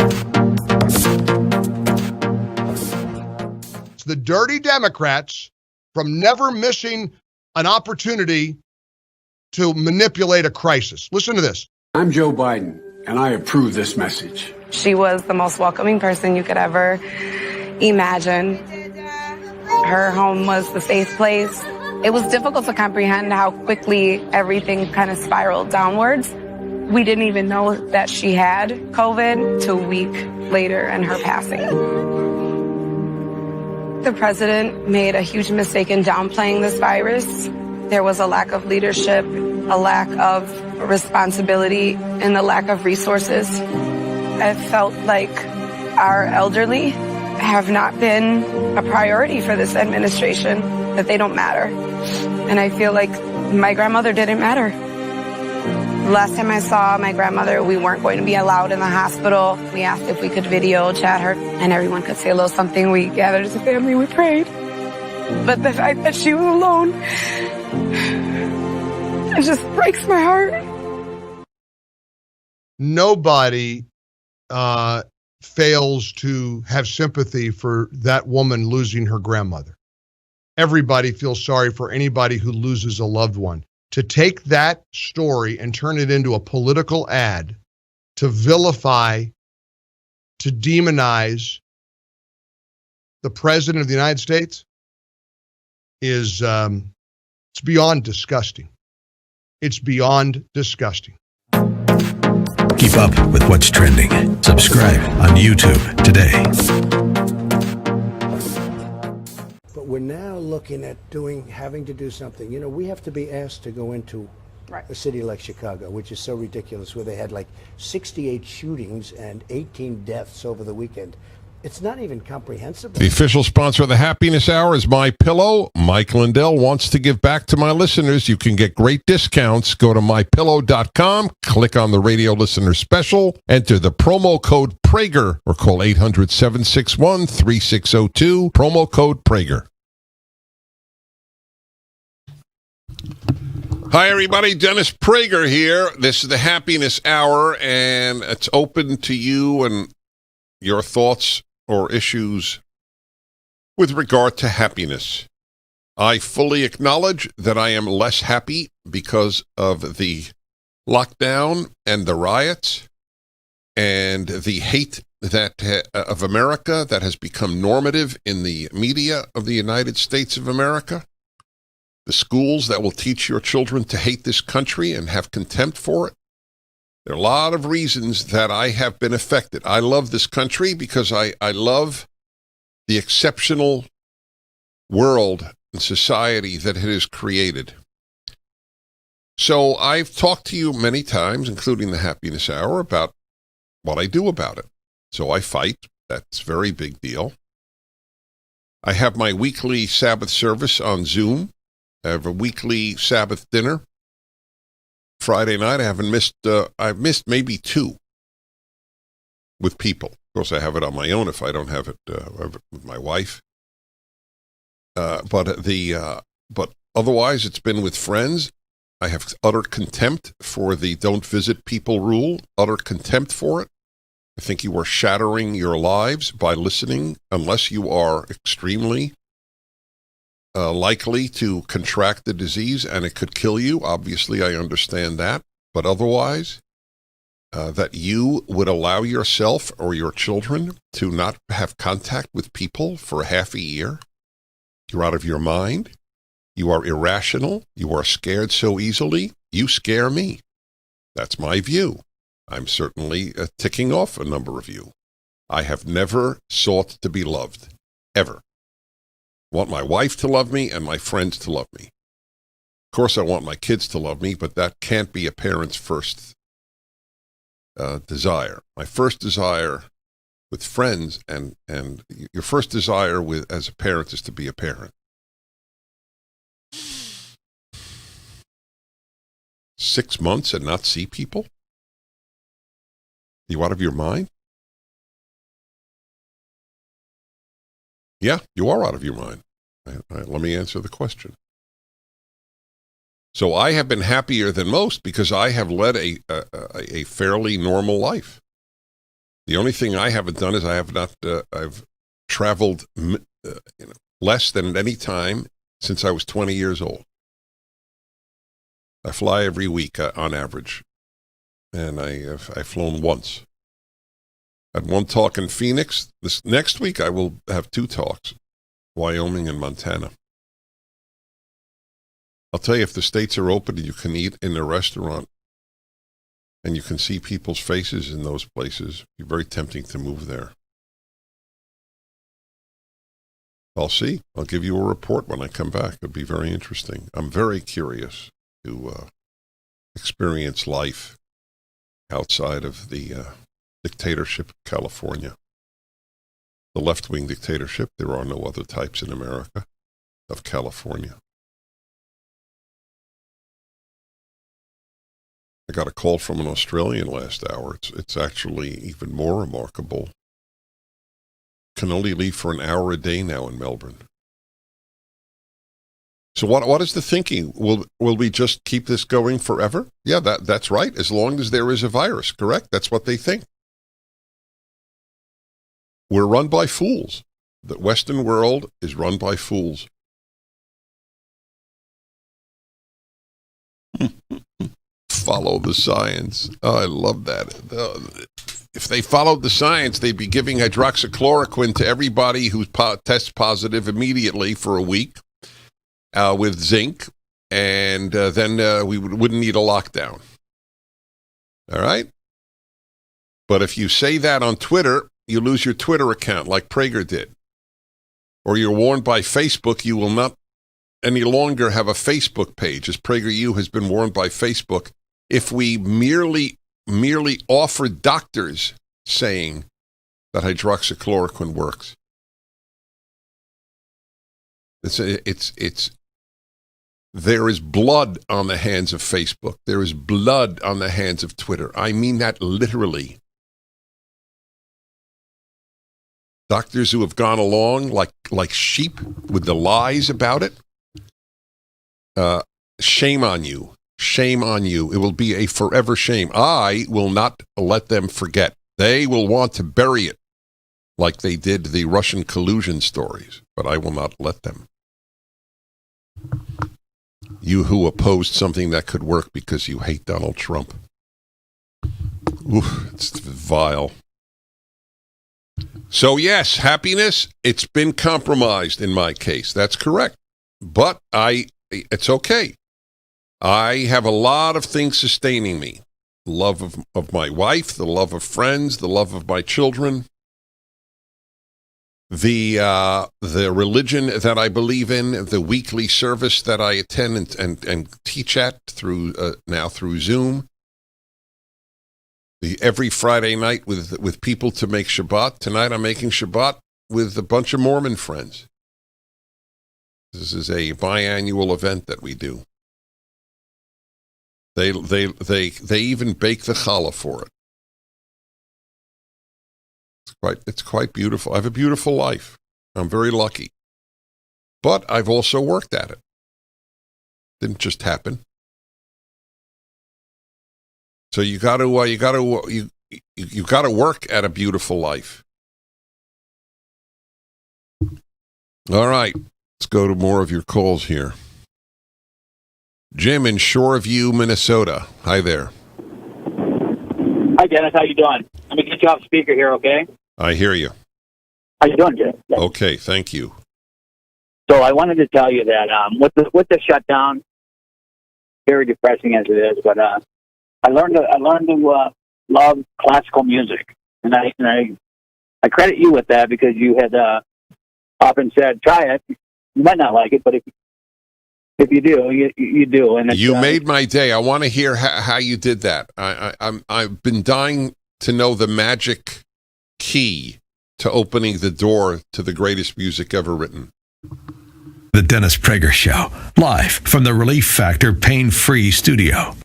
It's the dirty Democrats from never missing an opportunity to manipulate a crisis. Listen to this. I'm Joe Biden, and I approve this message. She was the most welcoming person you could ever imagine. Her home was the safe place. It was difficult to comprehend how quickly everything kind of spiraled downwards. We didn't even know that she had COVID till a week later in her passing. The president made a huge mistake in downplaying this virus. There was a lack of leadership, a lack of responsibility, and a lack of resources. I felt like our elderly have not been a priority for this administration, that they don't matter. And I feel like my grandmother didn't matter. Last time I saw my grandmother, we weren't going to be allowed in the hospital. We asked if we could video chat her, and everyone could say a little something. We gathered as a family, we prayed. But the fact that she was alone, it just breaks my heart. Nobody fails to have sympathy for that woman losing her grandmother. Everybody feels sorry for anybody who loses a loved one. To take that story and turn it into a political ad, to vilify, to demonize the president of the United States is it's beyond disgusting. It's beyond disgusting. Keep up with what's trending. Subscribe on YouTube today. But we're now looking at having to do something. You know, we have to be asked to go into a city like Chicago, which is so ridiculous, where they had like 68 shootings and 18 deaths over the weekend. It's not even comprehensible. The official sponsor of the Happiness Hour is MyPillow. Mike Lindell wants to give back to my listeners. You can get great discounts. Go to mypillow.com, click on the radio listener special, enter the promo code Prager, or call 800-761-3602, promo code Prager. Hi, everybody. Dennis Prager here. This is the Happiness Hour, and it's open to you and your thoughts or issues with regard to happiness. I fully acknowledge that I am less happy because of the lockdown and the riots and the hate that of America that has become normative in the media of the United States of America. The schools that will teach your children to hate this country and have contempt for it. There are a lot of reasons that I have been affected. I love this country because I love the exceptional world and society that it has created. So I've talked to you many times, including the Happiness Hour, about what I do about it. So I fight. That's a very big deal. I have my weekly Sabbath service on Zoom. I have a weekly Sabbath dinner. Friday night, I've missed maybe 2 with people. Of course, I have it on my own if I don't have it with my wife. But otherwise, it's been with friends. I have utter contempt for the don't visit people rule, utter contempt for it. I think you are shattering your lives by listening, unless you are extremely likely to contract the disease and it could kill you. Obviously, I understand that. But otherwise, that you would allow yourself or your children to not have contact with people for half a year? You're out of your mind. You are irrational. You are scared so easily. You scare me. That's my view. I'm certainly ticking off a number of you. I have never sought to be loved, ever. I want my wife to love me and my friends to love me. Of course, I want my kids to love me, but that can't be a parent's first desire. My first desire with friends and your first desire with as a parent is to be a parent. 6 months and not see people? You out of your mind? Yeah, you are out of your mind. Let me answer the question. So I have been happier than most because I have led a fairly normal life. The only thing I haven't done is I've traveled less than any time since I was 20 years old. I fly every week on average, and I've flown once. I had one talk in Phoenix. This next week I will have 2 talks, Wyoming and Montana. I'll tell you, if the states are open and you can eat in a restaurant and you can see people's faces in those places, it'd be very tempting to move there. I'll see. I'll give you a report when I come back. It'll be very interesting. I'm very curious to experience life outside of the dictatorship of California. The left-wing dictatorship. There are no other types in America of California. I got a call from an Australian last hour. It's actually even more remarkable. Can only leave for an hour a day now in Melbourne. So what is the thinking? Will we just keep this going forever? Yeah, that's right. As long as there is a virus, correct? That's what they think. We're run by fools. The Western world is run by fools. Follow the science. Oh, I love that. If they followed the science, they'd be giving hydroxychloroquine to everybody who tests positive immediately for a week with zinc, and then we wouldn't need a lockdown. All right? But if you say that on Twitter, you lose your Twitter account like Prager did. Or you're warned by Facebook you will not any longer have a Facebook page, as PragerU has been warned by Facebook. If we merely offer doctors saying that hydroxychloroquine works, there is blood on the hands of Facebook. There is blood on the hands of Twitter. I mean that literally. Doctors who have gone along like sheep with the lies about it, shame on you. Shame on you. It will be a forever shame. I will not let them forget. They will want to bury it like they did the Russian collusion stories, but I will not let them. You who opposed something that could work because you hate Donald Trump. Oof, it's vile. So yes, happiness, it's been compromised in my case. That's correct. But it's okay. I have a lot of things sustaining me. The love of my wife, the love of friends, the love of my children, the religion that I believe in, the weekly service that I attend and teach at through Zoom. Every Friday night with people to make Shabbat. Tonight I'm making Shabbat with a bunch of Mormon friends. This is a biannual event that we do. They even bake the challah for it. It's quite beautiful. I have a beautiful life. I'm very lucky. But I've also worked at it. Didn't just happen. So you got to work at a beautiful life. All right, let's go to more of your calls here. Jim in Shoreview, Minnesota. Hi there. Hi, Dennis. How you doing? Let me get you off speaker here, okay? I hear you. How you doing, Jay? Okay, thank you. So I wanted to tell you that with the shutdown, very depressing as it is, but I learned to love classical music, and I credit you with that because you had often said, "Try it. You might not like it, but if you do, you do." And you made my day. I want to hear how you did that. I've been dying to know the magic key to opening the door to the greatest music ever written. The Dennis Prager Show, live from the Relief Factor Pain-Free Studio.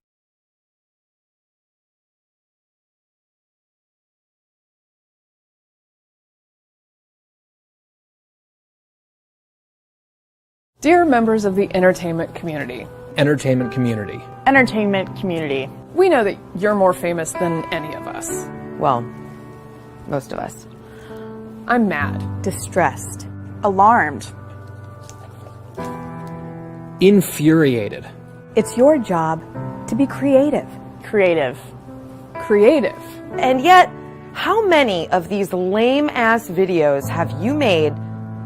Dear members of the entertainment community. Entertainment community. Entertainment community. We know that you're more famous than any of us. Well, most of us. I'm mad. Distressed. Alarmed. Infuriated. It's your job to be creative. Creative. Creative. And yet, how many of these lame-ass videos have you made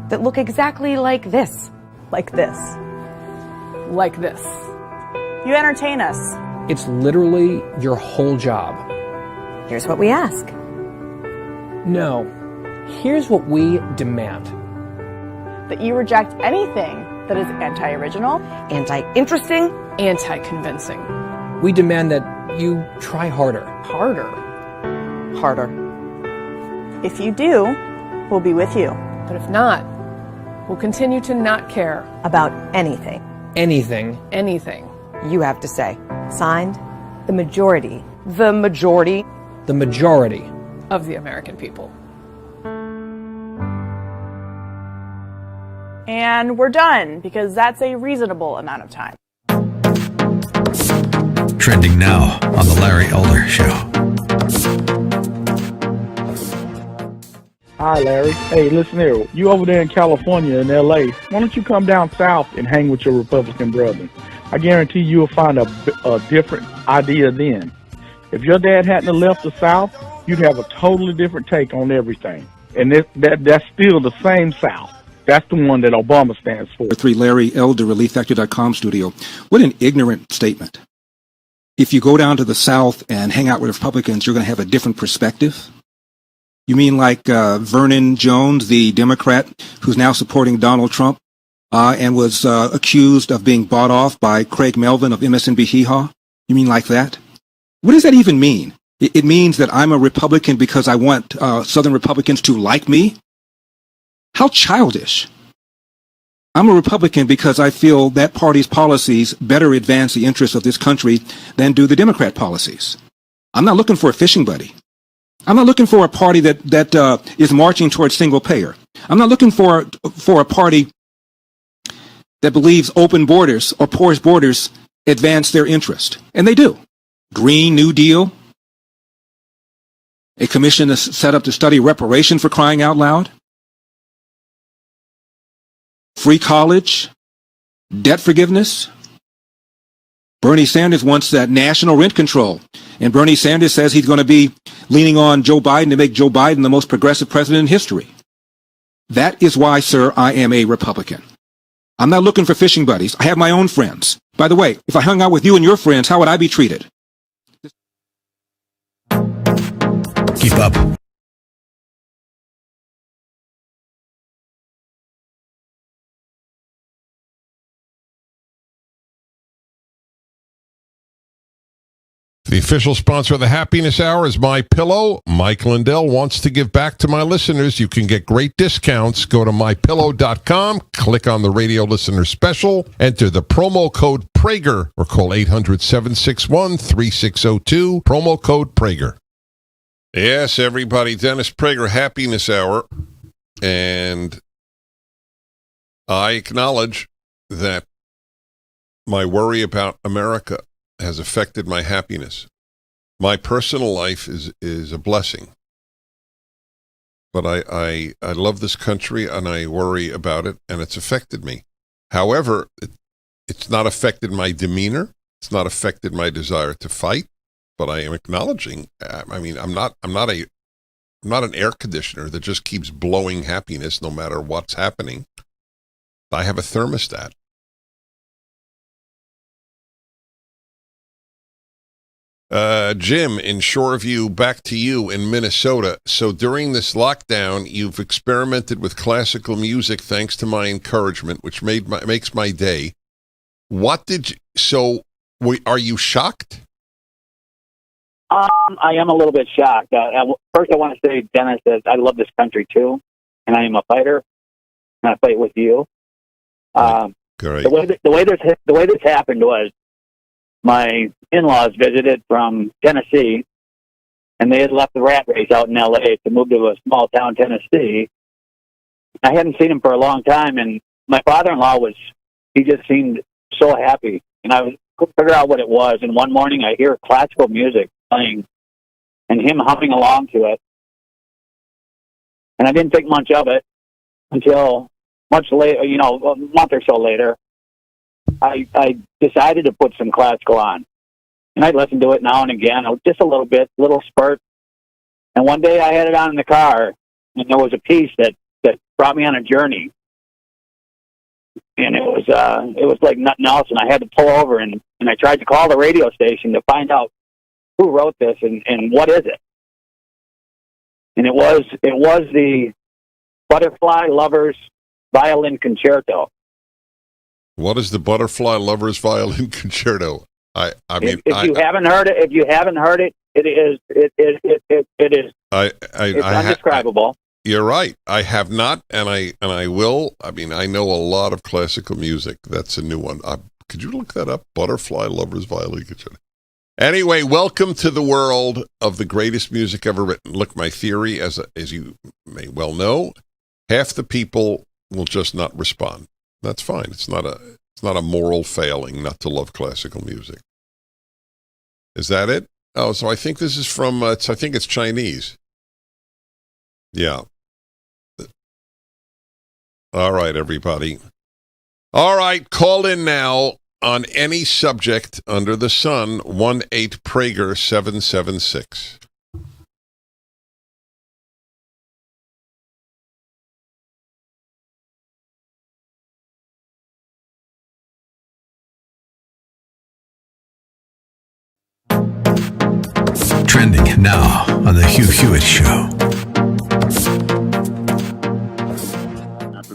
that look exactly like this? Like this. Like this. You entertain us. It's literally your whole job. Here's what we ask. No. Here's what we demand. That you reject anything that is anti-original, anti-interesting, anti-convincing. We demand that you try harder. Harder. Harder. If you do, we'll be with you. But if not, we'll continue to not care. About anything. Anything. Anything. You have to say. Signed, the majority. The majority. The majority. Of the American people. And we're done, because that's a reasonable amount of time. Trending now on The Larry Elder Show. Hi, Larry. Hey, listen here. You over there in California and L.A., why don't you come down south and hang with your Republican brethren? I guarantee you'll find a different idea then. If your dad hadn't left the South, you'd have a totally different take on everything. And that's still the same South. That's the one that Obama stands for. 3 Larry Elder, ReliefFactor.com studio. What an ignorant statement. If you go down to the South and hang out with Republicans, you're going to have a different perspective? You mean like Vernon Jones, the Democrat who's now supporting Donald Trump and was accused of being bought off by Craig Melvin of MSNBC Hee Haw? You mean like that? What does that even mean? It means that I'm a Republican because I want Southern Republicans to like me? How childish. I'm a Republican because I feel that party's policies better advance the interests of this country than do the Democrat policies. I'm not looking for a fishing buddy. I'm not looking for a party that is marching towards single payer. I'm not looking for a party that believes open borders or porous borders advance their interest. And they do. Green New Deal. A commission is set up to study reparation, for crying out loud. Free college, debt forgiveness. Bernie Sanders wants that national rent control. And Bernie Sanders says he's going to be leaning on Joe Biden to make Joe Biden the most progressive president in history. That is why, sir, I am a Republican. I'm not looking for fishing buddies. I have my own friends. By the way, if I hung out with you and your friends, how would I be treated? Keep up. The official sponsor of the Happiness Hour is My Pillow. Mike Lindell wants to give back to my listeners. You can get great discounts. Go to mypillow.com, click on the radio listener special, enter the promo code Prager, or call 800-761-3602, promo code Prager. Yes, everybody, Dennis Prager, Happiness Hour. And I acknowledge that my worry about America has affected my happiness. My personal life is a blessing. But I love this country and I worry about it, and it's affected me. However, it's not affected my demeanor. It's not affected my desire to fight. but I am acknowledging. I mean, I'm not an air conditioner that just keeps blowing happiness no matter what's happening. I have a thermostat. Jim in Shoreview, back to you in Minnesota. So during this lockdown, you've experimented with classical music thanks to my encouragement, which makes my day. Are you shocked? I am a little bit shocked. First, I want to say, Dennis, that I love this country too, and I am a fighter, and I fight with you. Great. The way this happened was my in-laws visited from Tennessee, and they had left the rat race out in L.A. to move to a small town, Tennessee. I hadn't seen him for a long time, and my father-in-law he just seemed so happy, and I couldn't figure out what it was. And one morning I hear classical music playing and him humming along to it. And I didn't think much of it until much later, a month or so later, I decided to put some classical on. And I'd listen to it now and again, just a little spurt. And one day I had it on in the car, and there was a piece that brought me on a journey. And it was like nothing else, and I had to pull over, and I tried to call the radio station to find out who wrote this and what is it. And it was the Butterfly Lovers Violin Concerto. What is the Butterfly Lovers Violin Concerto? I mean, if you haven't heard it, it is it's undescribable. You're right. I have not, and I will. I mean, I know a lot of classical music. That's a new one. Could you look that up? Butterfly Lovers Violin Concerto. Anyway, welcome to the world of the greatest music ever written. Look, my theory, as you may well know, half the people will just not respond. That's fine. It's not a moral failing not to love classical music. Is that it? Oh, so I think this is from. I think it's Chinese. Yeah. All right, everybody. All right, call in now on any subject under the sun. 1-8-PRAGER-776. Trending now on the Hugh Hewitt Show.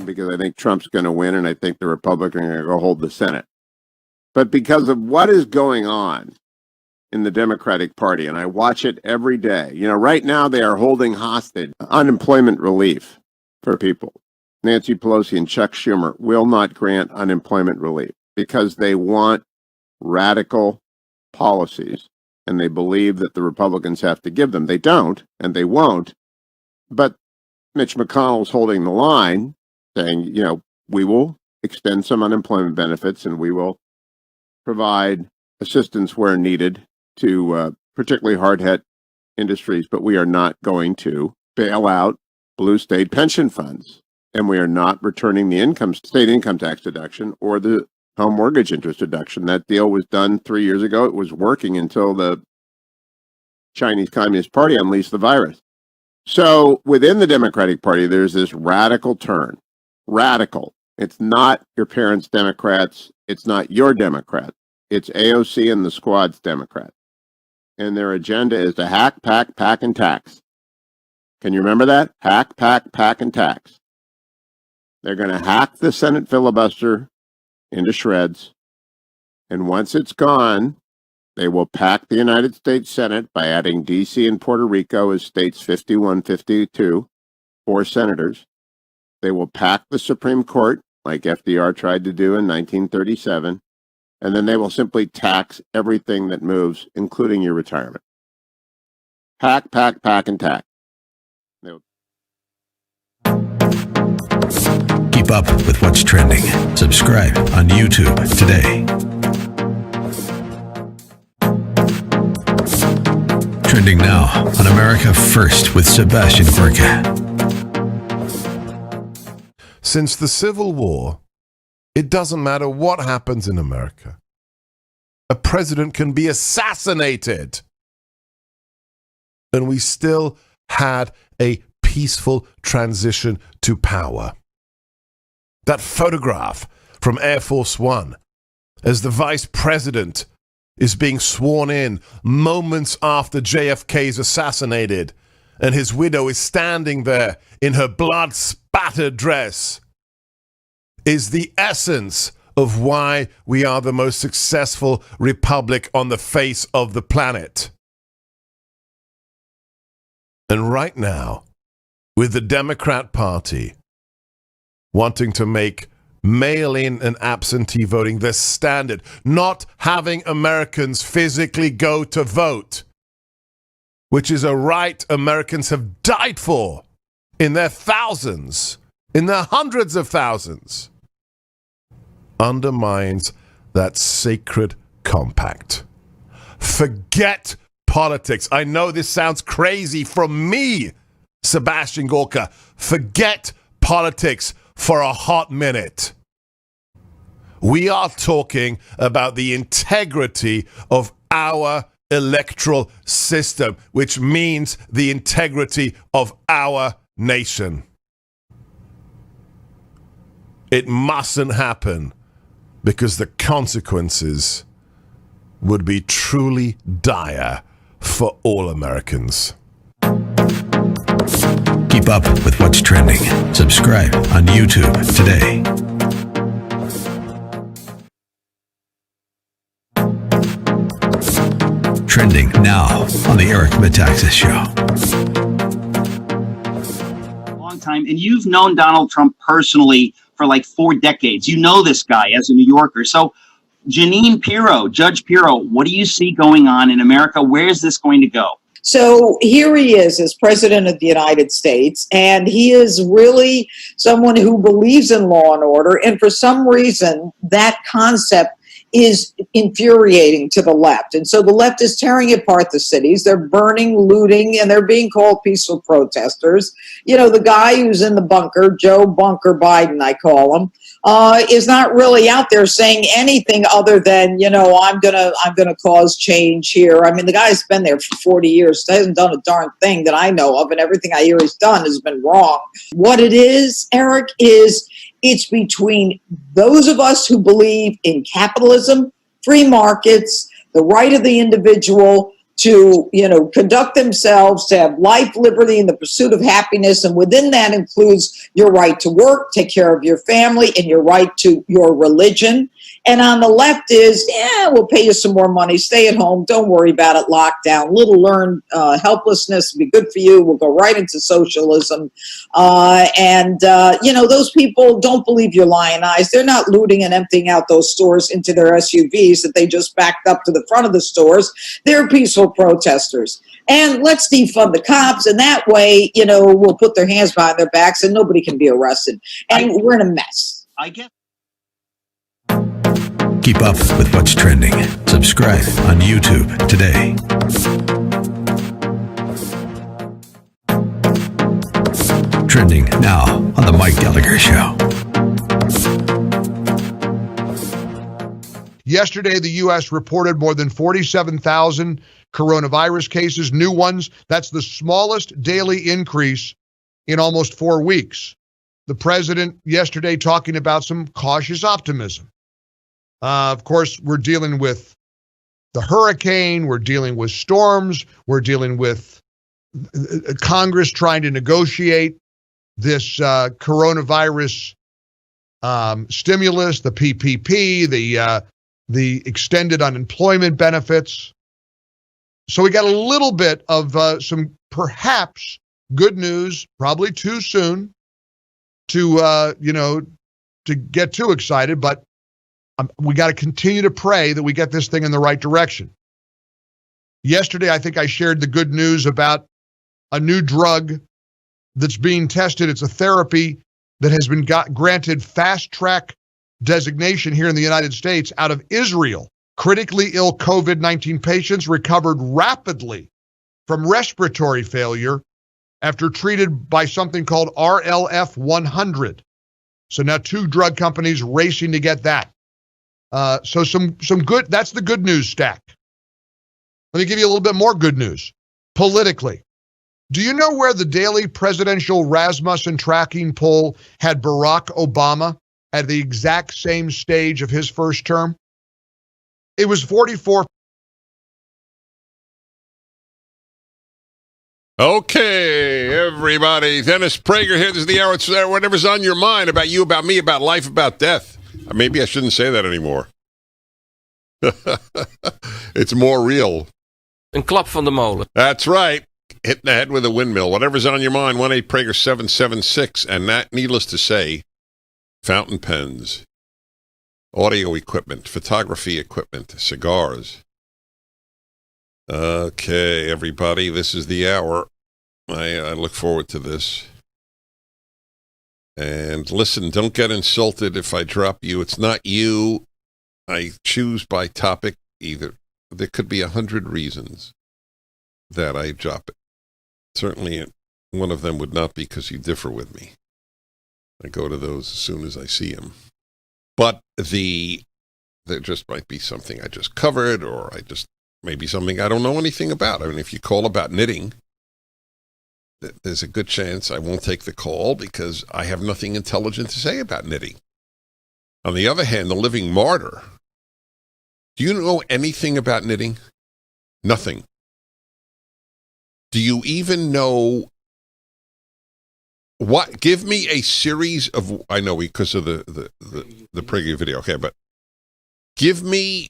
Because I think Trump's going to win, and I think the Republicans are going to go hold the Senate. But because of what is going on in the Democratic Party, and I watch it every day, right now they are holding hostage unemployment relief for people. Nancy Pelosi and Chuck Schumer will not grant unemployment relief because they want radical policies, and they believe that the Republicans have to give them. They don't, and they won't. But Mitch McConnell's holding the line, saying, we will extend some unemployment benefits and we will provide assistance where needed to particularly hard-hit industries, but we are not going to bail out blue state pension funds, and we are not returning the state income tax deduction or the home mortgage interest deduction. That deal was done 3 years ago. It was working until the Chinese Communist Party unleashed the virus. So within the Democratic Party, there's this radical turn. Radical. It's not your parents' Democrats. It's not your Democrat. It's AOC and the squad's Democrat. And their agenda is to hack, pack, and tax. Can you remember that? Hack, pack, and tax. They're going to hack the Senate filibuster into shreds. And once it's gone, they will pack the United States Senate by adding D.C. and Puerto Rico as states 51, 52, 4 senators. They will pack the Supreme Court, like FDR tried to do in 1937, and then they will simply tax everything that moves, including your retirement. Pack, and tax. Keep up with what's trending. Subscribe on YouTube today. Trending now on America First with Sebastian Gorka. Since the Civil War, it doesn't matter what happens in America. A president can be assassinated and we still had a peaceful transition to power. That photograph from Air Force One as the vice president is being sworn in moments after JFK is assassinated, and his widow is standing there in her blood-spattered dress, is the essence of why we are the most successful republic on the face of the planet. And right now, with the Democrat Party wanting to make mail-in and absentee voting the standard, not having Americans physically go to vote, which is a right Americans have died for in their thousands, in their hundreds of thousands, undermines that sacred compact. Forget politics. I know this sounds crazy from me, Sebastian Gorka. Forget politics for a hot minute. We are talking about the integrity of our electoral system, which means the integrity of our nation. It mustn't happen, because the consequences would be truly dire for all Americans. Keep up with what's trending. Subscribe on YouTube today. Trending now on the Eric Metaxas Show. Long time, and you've known Donald Trump personally for like 4 decades. You know this guy as a New Yorker. So Jeanine Pirro, Judge Pirro, what do you see going on in America? Where is this going to go? So here he is as president of the United States, and he is really someone who believes in law and order. And for some reason, that concept is infuriating to the left. And so the left is tearing apart the cities. They're burning, looting, and they're being called peaceful protesters. You know, the guy who's in the bunker, Joe Bunker Biden, I call him, is not really out there saying anything other than, you know, I'm gonna cause change here. I mean, the guy's been there for 40 years. He hasn't done a darn thing that I know of, and everything I hear he's done has been wrong. What it is, Eric, is it's between those of us who believe in capitalism, free markets, the right of the individual to, you know, conduct themselves, to have life, liberty, and the pursuit of happiness. And within that includes your right to work, take care of your family, and your right to your religion. And on the left is, yeah, we'll pay you some more money, stay at home, don't worry about it, lockdown, little learned helplessness, be good for you, we'll go right into socialism. You know, those people don't believe your lying eyes. They're not looting and emptying out those stores into their SUVs that they just backed up to the front of the stores. They're peaceful protesters. And let's defund the cops, and that way, you know, we'll put their hands behind their backs and nobody can be arrested. And we're in a mess. I get. Keep up with what's trending. Subscribe on YouTube today. Trending now on the Mike Gallagher Show. Yesterday, the U.S. reported more than 47,000 coronavirus cases, new ones. That's the smallest daily increase in almost 4 weeks. The president yesterday talking about some cautious optimism. Of course, we're dealing with the hurricane, we're dealing with storms, we're dealing with Congress trying to negotiate this coronavirus stimulus, the PPP, the extended unemployment benefits. So we got a little bit of some perhaps good news, probably too soon to to get too excited, but we got to continue to pray that we get this thing in the right direction. Yesterday, I think I shared the good news about a new drug that's being tested. It's a therapy that has been granted fast track designation here in the United States out of Israel. Critically ill COVID-19 patients recovered rapidly from respiratory failure after treated by something called RLF 100. So now 2 drug companies racing to get that. So some good, that's the good news stack. Let me give you a little bit more good news. Politically, Do you know where the daily presidential Rasmussen tracking poll had Barack Obama at the exact same stage of his first term? It was 44. Okay, everybody. Dennis Prager here. This is the hour. It's whatever's on your mind about you, about me, about life, about death. Maybe I shouldn't say that anymore. It's more real. Een klap van de molen. That's right. Hit the head with a windmill. Whatever's on your mind, 1-8-Prager-776. And that, needless to say, fountain pens, audio equipment, photography equipment, cigars. Okay, everybody, this is the hour. I look forward to this. And listen, don't get insulted if I drop you. It's not you. I choose by topic either. There could be 100 reasons that I drop it. Certainly one of them would not be because you differ with me. I go to those as soon as I see them. But there just might be something I just covered, or maybe something I don't know anything about. I mean, if you call about knitting, there's a good chance I won't take the call because I have nothing intelligent to say about knitting. On the other hand, the living martyr. Do you know anything about knitting? Nothing. Do you even know what? Give me a series of, I know because of the PragerU video, okay, but give me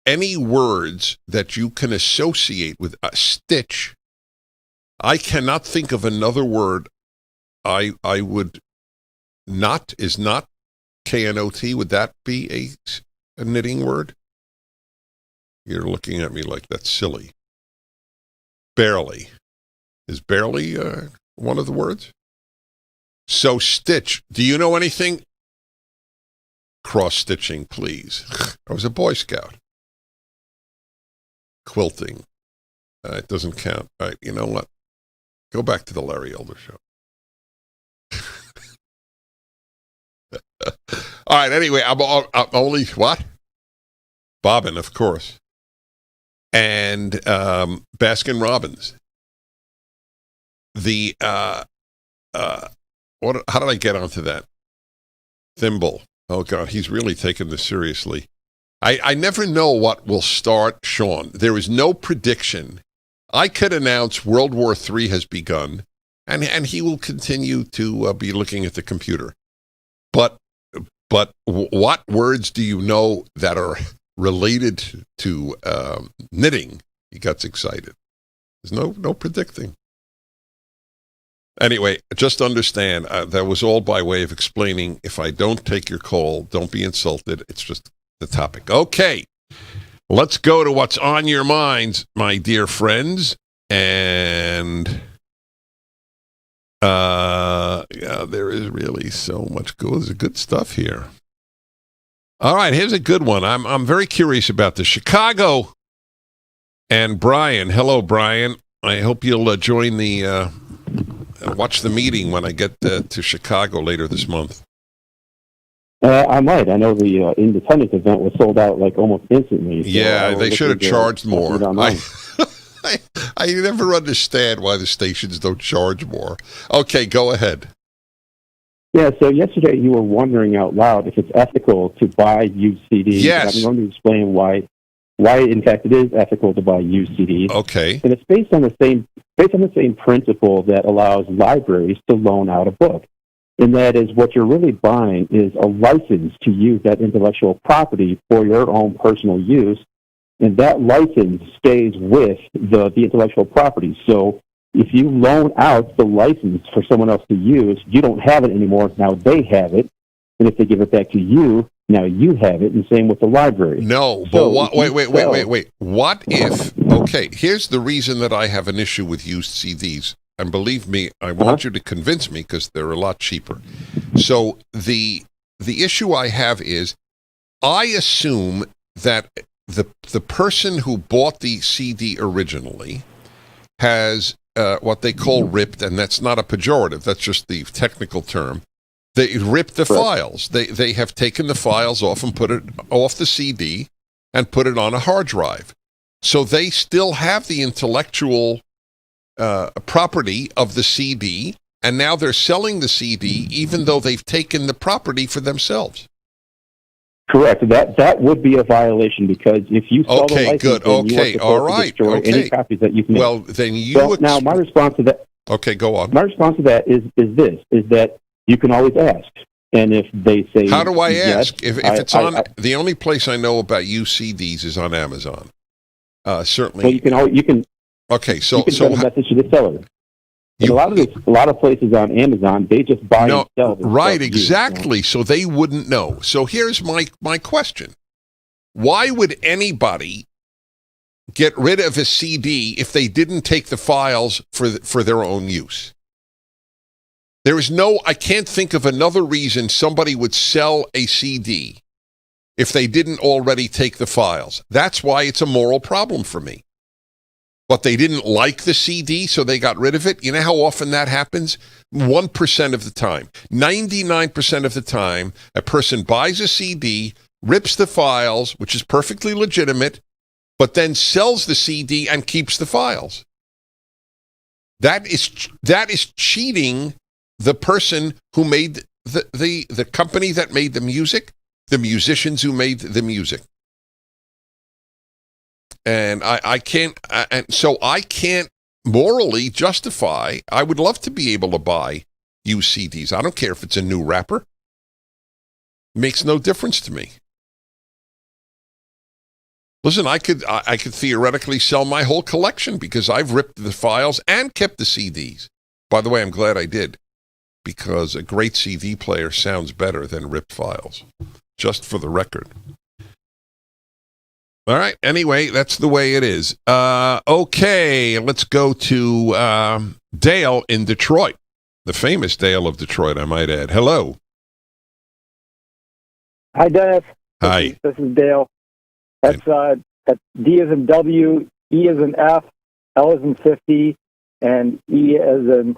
any words that you can associate with a stitch. I cannot think of another word I would not, is not K-N-O-T. Would that be a knitting word? You're looking at me like that's silly. Barely. Is barely one of the words? So stitch. Do you know anything? Cross-stitching, please. I was a Boy Scout. Quilting. It doesn't count. All right, you know what? Go back to the Larry Elder Show. All right, anyway, I'm only, what? Bobbin, of course. And Baskin Robbins. How did I get onto that? Thimble. Oh, God, he's really taking this seriously. I never know what will start, Sean. There is no prediction. I could announce World War III has begun, and he will continue to be looking at the computer. But what words do you know that are related to knitting? He gets excited. There's no predicting. Anyway, just understand, that was all by way of explaining, if I don't take your call, don't be insulted. It's just the topic. Okay, let's go to what's on your minds, my dear friends. And yeah, there is really so much good stuff here. All right, here's a good one. I'm very curious about this. Chicago and Brian. Hello, Brian. I hope you'll join the watch the meeting when I get to Chicago later this month. I might. I know the Independence event was sold out like almost instantly. So yeah, they should have charged more. I never understand why the stations don't charge more. Okay, go ahead. Yeah, so yesterday you were wondering out loud if it's ethical to buy used CDs. Yes. I'm going to explain why in fact it is ethical to buy used CDs. Okay. And it's based on the same principle that allows libraries to loan out a book. And that is, what you're really buying is a license to use that intellectual property for your own personal use, and that license stays with the intellectual property. So if you loan out the license for someone else to use, you don't have it anymore. Now they have it. And if they give it back to you, now you have it, and same with the library. No, but wait. What if, okay, here's the reason that I have an issue with used CDs. And believe me, I want you to convince me, because they're a lot cheaper. So the issue I have is, I assume that the person who bought the CD originally has what they call ripped, and that's not a pejorative, that's just the technical term. They ripped the files. They have taken the files off and put it off the CD and put it on a hard drive. So they still have the intellectual property of the CD, and now they're selling the CD even though they've taken the property for themselves. Correct. That would be a violation because if you sell the license, good. then you are Okay, supposed all to right. destroy any copies that you can. Well, then you. Well, now my response to that. Okay, go on. My response to that is that you can always ask, and if they say, how do I yes, ask if it's on? The only place I know about UCDs is on Amazon. Certainly. Well, you can. Okay, so you can send a message to the seller. A lot of places on Amazon, they just buy and sell. Right, exactly. So they wouldn't know. So here's my question: why would anybody get rid of a CD if they didn't take the files for their own use? I can't think of another reason somebody would sell a CD if they didn't already take the files. That's why it's a moral problem for me. But they didn't like the CD, so they got rid of it. You know how often that happens? 1% of the time. 99% of the time, a person buys a CD, rips the files, which is perfectly legitimate, but then sells the CD and keeps the files. That is cheating the person who made the company that made the music, the musicians who made the music. And I can't morally justify. I would love to be able to buy used CDs. I don't care if it's a new rapper. It makes no difference to me. Listen, I could theoretically sell my whole collection because I've ripped the files and kept the CDs. By the way, I'm glad I did, because a great CD player sounds better than ripped files, just for the record. All right. Anyway, that's the way it is. Okay, let's go to Dale in Detroit, the famous Dale of Detroit, I might add. Hello. Hi, Dennis. Hi. This is Dale. That's D as in W, E as in F, L as in 50, and E as in,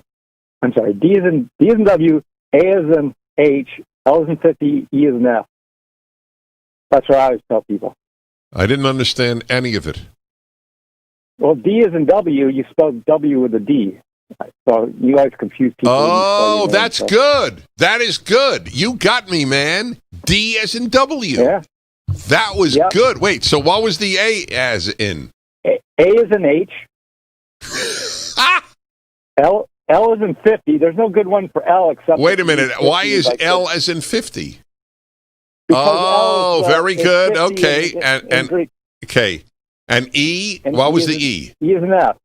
I'm sorry, D as in W, A as in H, L as in 50, E as in F. That's what I always tell people. I didn't understand any of it. Well, D as in W, you spell W with a D. So you guys confuse people. Oh, that's good. That is good. You got me, man. D as in W. Yeah. That was good. Wait, so what was the A as in? A as in H. L as in 50. There's no good one for L except. Wait a minute. Why is L as in 50? Because is, very good. Okay. And okay. And E, what was the E? E is an F.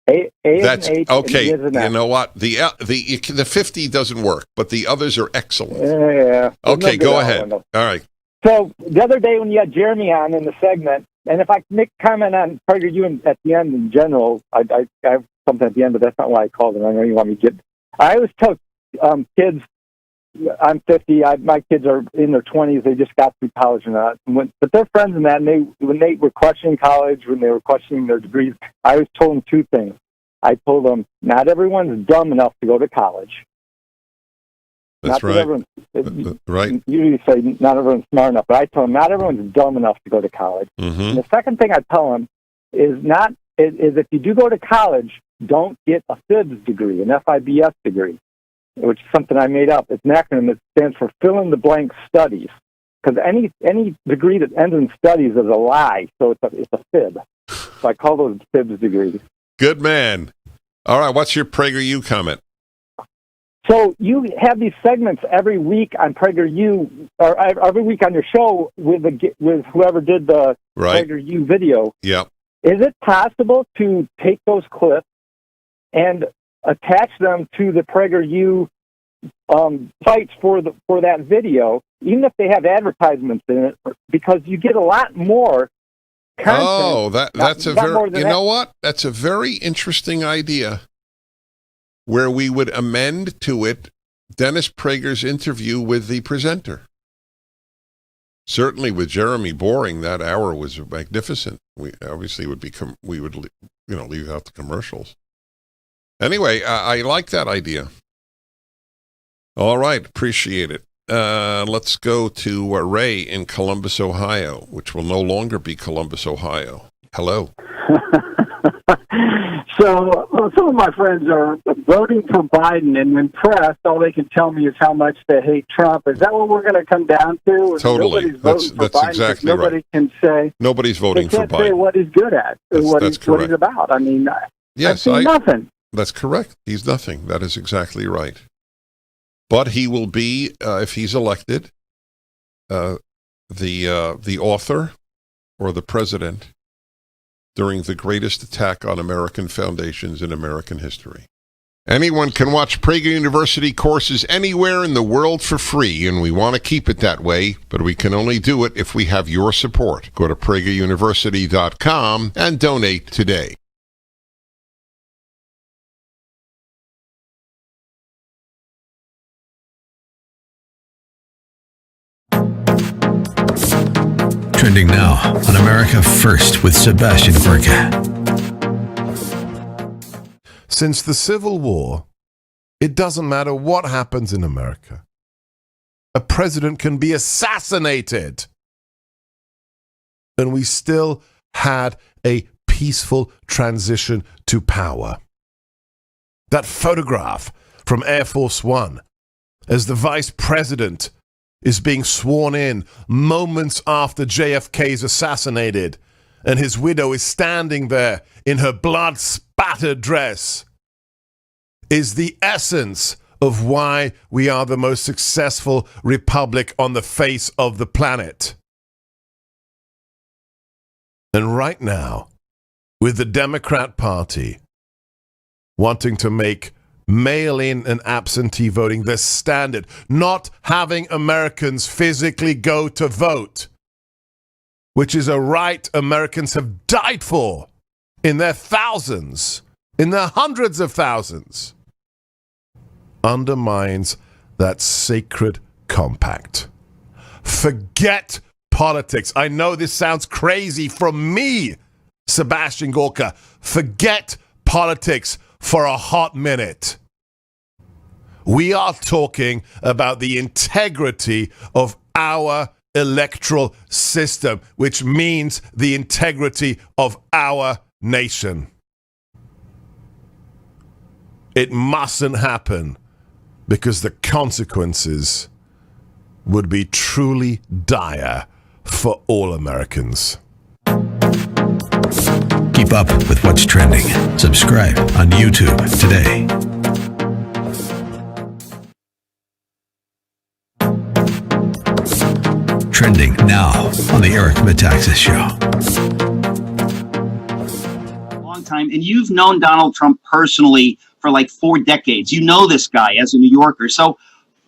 A That's is an H. Okay. And E is an F. You know what? The 50 doesn't work, but the others are excellent. Yeah. Okay, go ahead. All right. So the other day when you had Jeremy on in the segment, and if I make a comment on PragerU at the end in general, I have something at the end, but that's not why I called it. I know you want me to get. I always tell kids. I'm 50. My kids are in their 20s. They just got through college and that. But they're friends in that. And when they were questioning college, when they were questioning their degrees, I always told them two things. I told them, not everyone's dumb enough to go to college. That's right. Right. You usually say not everyone's smart enough, but I tell them not everyone's dumb enough to go to college. Mm-hmm. And the second thing I tell them is if you do go to college, don't get a FIBS degree, an FIBS degree, which is something I made up. It's an acronym that stands for fill in the blank studies. Because any degree that ends in studies is a lie, so it's a fib. So I call those FIBS degrees. Good man. All right, what's your PragerU comment? So you have these segments every week on PragerU, or every week on your show with whoever did the PragerU video. Yeah. Is it possible to take those clips and attach them to the PragerU sites for that video, even if they have advertisements in it, because you get a lot more content. Oh, that's a very, you know what? That's a very interesting idea, where we would amend to it Dennis Prager's interview with the presenter. Certainly with Jeremy Boring, that hour was magnificent. We obviously would leave out the commercials. Anyway, I like that idea. All right, appreciate it. Let's go to Ray in Columbus, Ohio, which will no longer be Columbus, Ohio. Hello. So some of my friends are voting for Biden, and when pressed, all they can tell me is how much they hate Trump. Is that what we're going to come down to? Totally. Nobody's voting for That's Biden, exactly nobody right. can say. Nobody's voting they for can't say Biden. what he's good at, what he's correct. about. I mean, Yes, nothing. That's correct. He's nothing. That is exactly right. But he will be, if he's elected, the author or the president during the greatest attack on American foundations in American history. Anyone can watch Prager University courses anywhere in the world for free, and we want to keep it that way, but we can only do it if we have your support. Go to PragerUniversity.com and donate today. Trending now on America First with Sebastian Gorka. Since the Civil War, it doesn't matter what happens in America. A president can be assassinated. And we still had a peaceful transition to power. That photograph from Air Force One as the vice president is being sworn in moments after JFK is assassinated, and his widow is standing there in her blood-spattered dress, is the essence of why we are the most successful republic on the face of the planet. And right now, with the Democrat Party wanting to make mail-in and absentee voting the standard, not having Americans physically go to vote, which is a right Americans have died for in their thousands, in their hundreds of thousands, undermines that sacred compact. Forget politics. I know this sounds crazy from me, Sebastian Gorka. Forget politics for a hot minute. We are talking about the integrity of our electoral system, which means the integrity of our nation. It mustn't happen because the consequences would be truly dire for all Americans. Keep up with what's trending. Subscribe on YouTube today. Trending now on the Eric Metaxas Show. Long time, and you've known Donald Trump personally for like 4 decades. You know this guy as a New Yorker. So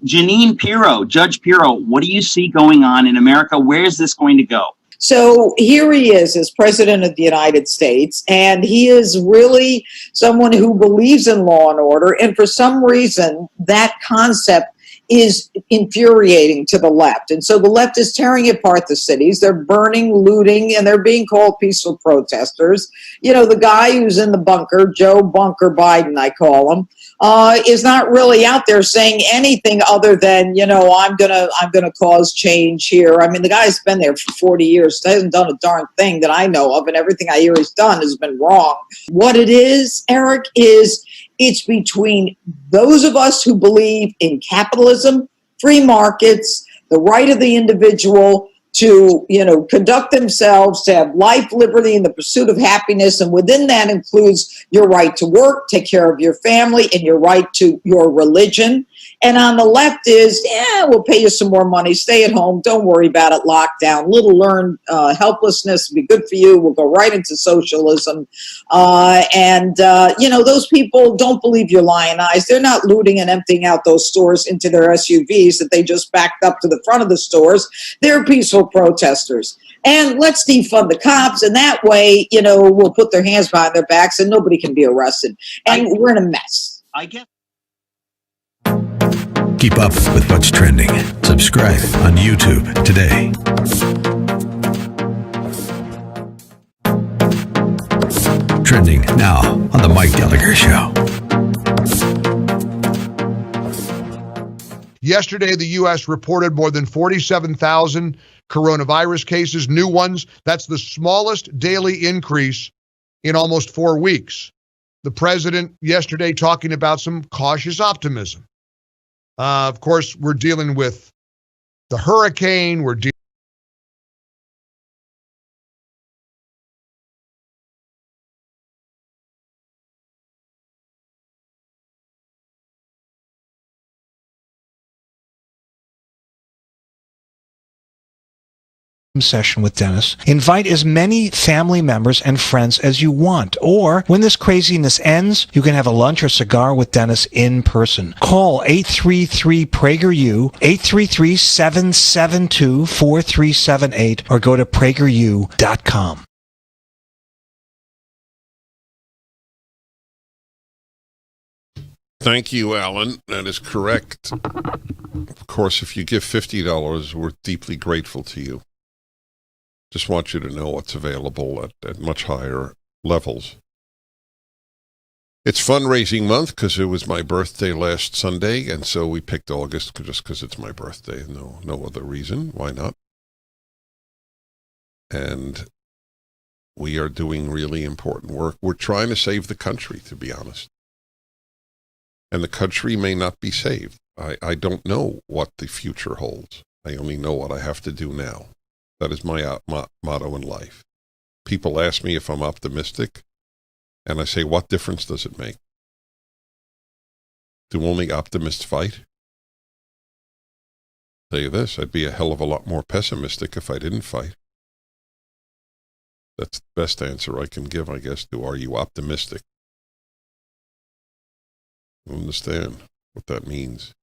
Janine Pirro, Judge Pirro, what do you see going on in America? Where is this going to go? So here he is as president of the United States, and he is really someone who believes in law and order. And for some reason, that concept is infuriating to the left. And so the left is tearing apart the cities. They're burning, looting, and they're being called peaceful protesters. You know, the guy who's in the bunker, Joe Bunker Biden, I call him, is not really out there saying anything other than, you know, I'm gonna cause change here. I mean, the guy's been there for 40 years, hasn't done a darn thing that I know of, and everything I hear he's done has been wrong. What it is, Eric, is it's between those of us who believe in capitalism, free markets, the right of the individual to, you know, conduct themselves, to have life, liberty, and the pursuit of happiness. And within that includes your right to work, take care of your family, and your right to your religion. And on the left is, yeah, we'll pay you some more money, stay at home, don't worry about it, lockdown, little learned helplessness, be good for you, we'll go right into socialism. You know, those people don't believe your lying eyes. They're not looting and emptying out those stores into their SUVs that they just backed up to the front of the stores. They're peaceful protesters. And let's defund the cops, and that way, you know, we'll put their hands behind their backs and nobody can be arrested. And we're in a mess. I get. Keep up with what's trending. Subscribe on YouTube today. Trending now on the Mike Gallagher Show. Yesterday, the U.S. reported more than 47,000 coronavirus cases, new ones. That's the smallest daily increase in almost 4 weeks. the president yesterday talking about some cautious optimism. Of course, we're dealing with the hurricane. We're dealing session with Dennis. Invite as many family members and friends as you want. Or when this craziness ends, you can have a lunch or cigar with Dennis in person. Call 833-PragerU, 833-772-4378, or go to PragerU.com. Thank you, Alan. That is correct. Of course, if you give $50, we're deeply grateful to you. Just want you to know what's available at much higher levels. It's fundraising month because it was my birthday last Sunday, and so we picked August just because it's my birthday. No other reason. Why not? And we are doing really important work. We're trying to save the country, to be honest. And the country may not be saved. I don't know what the future holds. I only know what I have to do now. That is my motto in life. People ask me if I'm optimistic, and I say, what difference does it make? Do only optimists fight? I'll tell you this, I'd be a hell of a lot more pessimistic if I didn't fight. That's the best answer I can give, I guess, to are you optimistic? I understand what that means.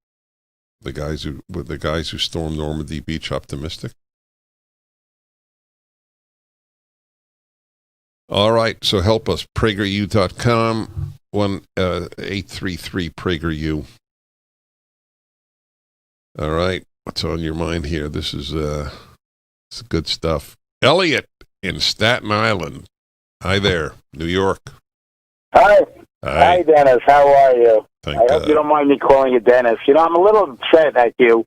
Were the guys who stormed Normandy Beach optimistic? All right, so help us. PragerU.com, 1-833-PragerU. All right, what's on your mind here? This is good stuff. Elliot in Staten Island. Hi there, New York. Hi. Hi, Dennis. How are you? Thank I hope you don't mind me calling you Dennis. You know, I'm a little upset at you.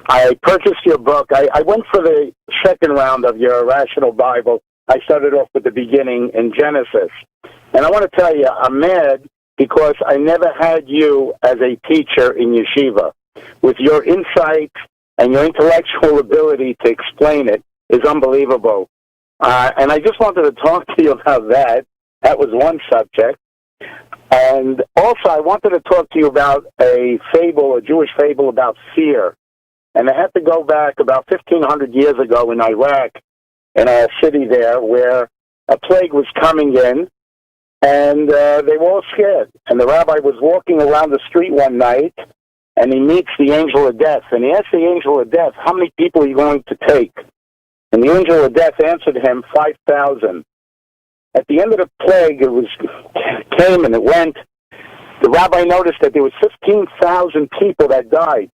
I purchased your book. I went for the second round of your Rational Bible. I started off with the beginning in Genesis. And I want to tell you, I'm mad because I never had you as a teacher in yeshiva. With your insight and your intellectual ability to explain it is unbelievable. And I just wanted to talk to you about that. That was one subject. And also, I wanted to talk to you about a fable, a Jewish fable about fear. And I had to go back about 1,500 years ago in Iraq, in a city there, where a plague was coming in, and they were all scared. And the rabbi was walking around the street one night, and he meets the angel of death. And he asked the angel of death, how many people are you going to take? And the angel of death answered him, 5,000. At the end of the plague, it came and it went. The rabbi noticed that there was 15,000 people that died.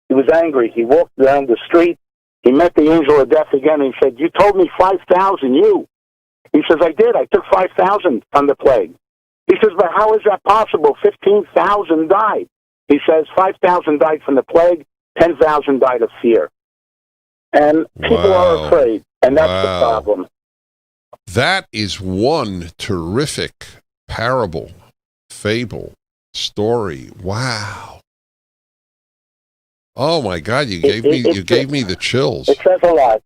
He was angry. He walked down the street. He met the angel of death again, and he said, you told me 5,000, you. He says, I did. I took 5,000 from the plague. He says, but how is that possible? 15,000 died. He says, 5,000 died from the plague, 10,000 died of fear. And people are afraid, and that's the problem. That is one terrific parable, fable, story. Wow. Oh my God, you gave me the chills. It says a lot.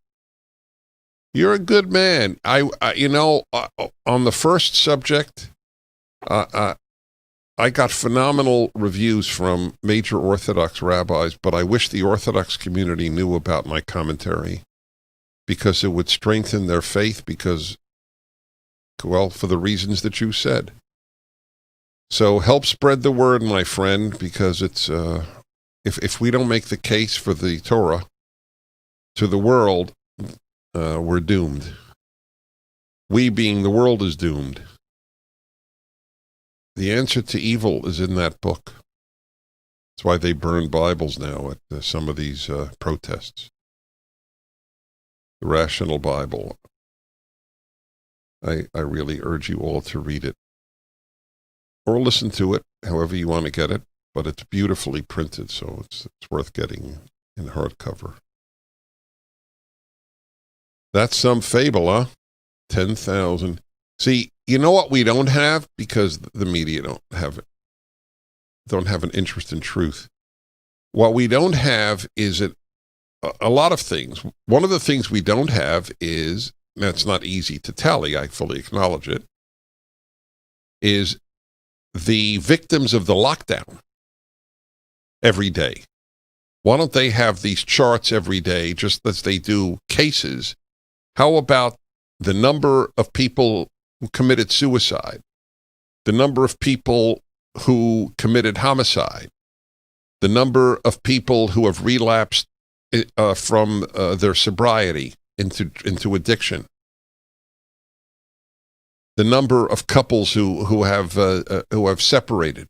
You're a good man. On the first subject, I got phenomenal reviews from major Orthodox rabbis, but I wish the Orthodox community knew about my commentary because it would strengthen their faith for the reasons that you said. So help spread the word, my friend, because it's if we don't make the case for the Torah to the world, we're doomed. We being the world is doomed. The answer to evil is in that book. That's why they burn Bibles now at some of these protests. The Rational Bible. I really urge you all to read it. Or listen to it, however you want to get it. But it's beautifully printed, so it's worth getting in hardcover. That's some fable, huh? 10,000. See, You know what we don't have, because the media don't have an interest in truth. What we don't have is a lot of things. One of the things we don't have is, that's not easy to tally, I fully acknowledge it, is the victims of the lockdown every day. Why don't they have these charts every day, just as they do cases? How about the number of people who committed suicide, the number of people who committed homicide, the number of people who have relapsed from their sobriety into addiction, the number of couples who have separated?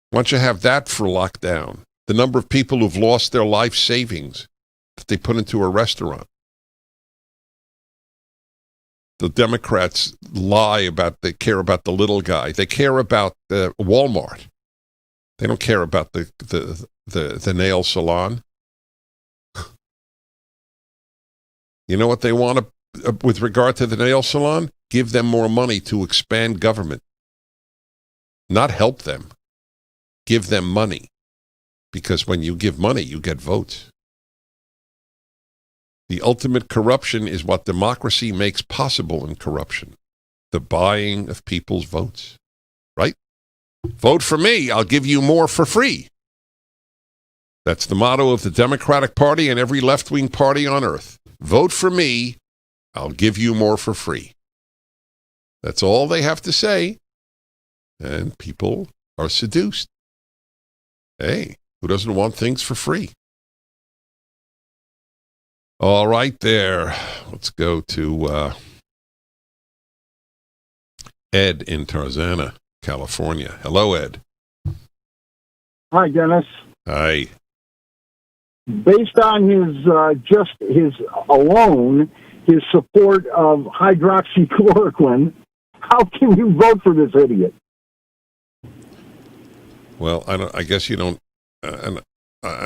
Why don't you have that for lockdown? The number of people who've lost their life savings that they put into a restaurant. The Democrats lie about they care about the little guy. They care about Walmart. They don't care about the nail salon. You know what they want with regard to the nail salon? Give them more money to expand government. Not help them. Give them money. Because when you give money, you get votes. The ultimate corruption is what democracy makes possible in corruption. The buying of people's votes. Right? Vote for me, I'll give you more for free. That's the motto of the Democratic Party and every left-wing party on earth. Vote for me, I'll give you more for free. That's all they have to say. And people are seduced. Hey, who doesn't want things for free? All right, there. Let's go to Ed in Tarzana, California. Hello, Ed. Hi, Dennis. Hi. Based on his support of hydroxychloroquine, how can you vote for this idiot? Well, I guess you don't,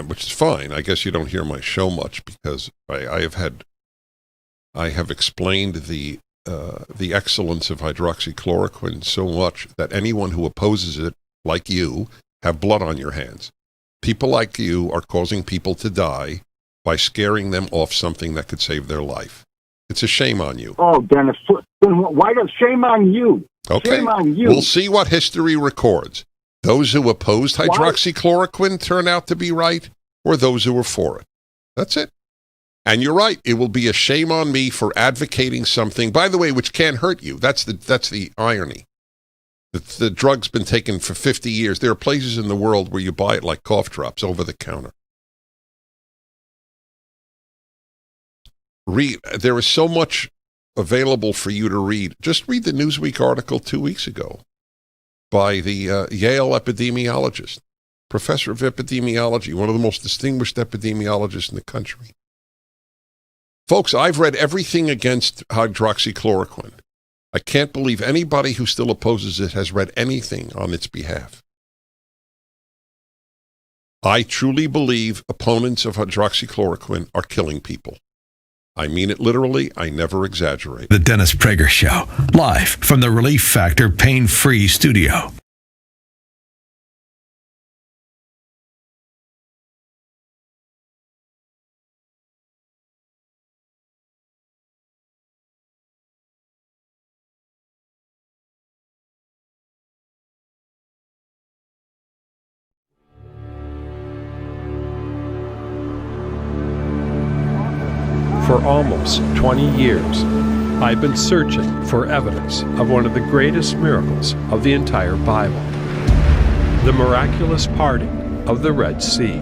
which is fine. I guess you don't hear my show much because I have explained the excellence of hydroxychloroquine so much that anyone who opposes it, like you, have blood on your hands. People like you are causing people to die by scaring them off something that could save their life. It's a shame on you. Oh, Dennis, why does shame on you? Okay, shame on you. We'll see what history records. Those who opposed hydroxychloroquine turn out to be right, or those who were for it. That's it. And you're right. It will be a shame on me for advocating something, by the way, which can't hurt you. That's the irony. The drug's been taken for 50 years. There are places in the world where you buy it like cough drops over the counter. There is so much available for you to read. Just read the Newsweek article 2 weeks ago by the Yale epidemiologist, professor of epidemiology, one of the most distinguished epidemiologists in the country. Folks, I've read everything against hydroxychloroquine. I can't believe anybody who still opposes it has read anything on its behalf. I truly believe opponents of hydroxychloroquine are killing people. I mean it literally. I never exaggerate. The Dennis Prager Show, live from the Relief Factor Pain-Free Studio. For almost 20 years, I've been searching for evidence of one of the greatest miracles of the entire Bible, the miraculous parting of the Red Sea.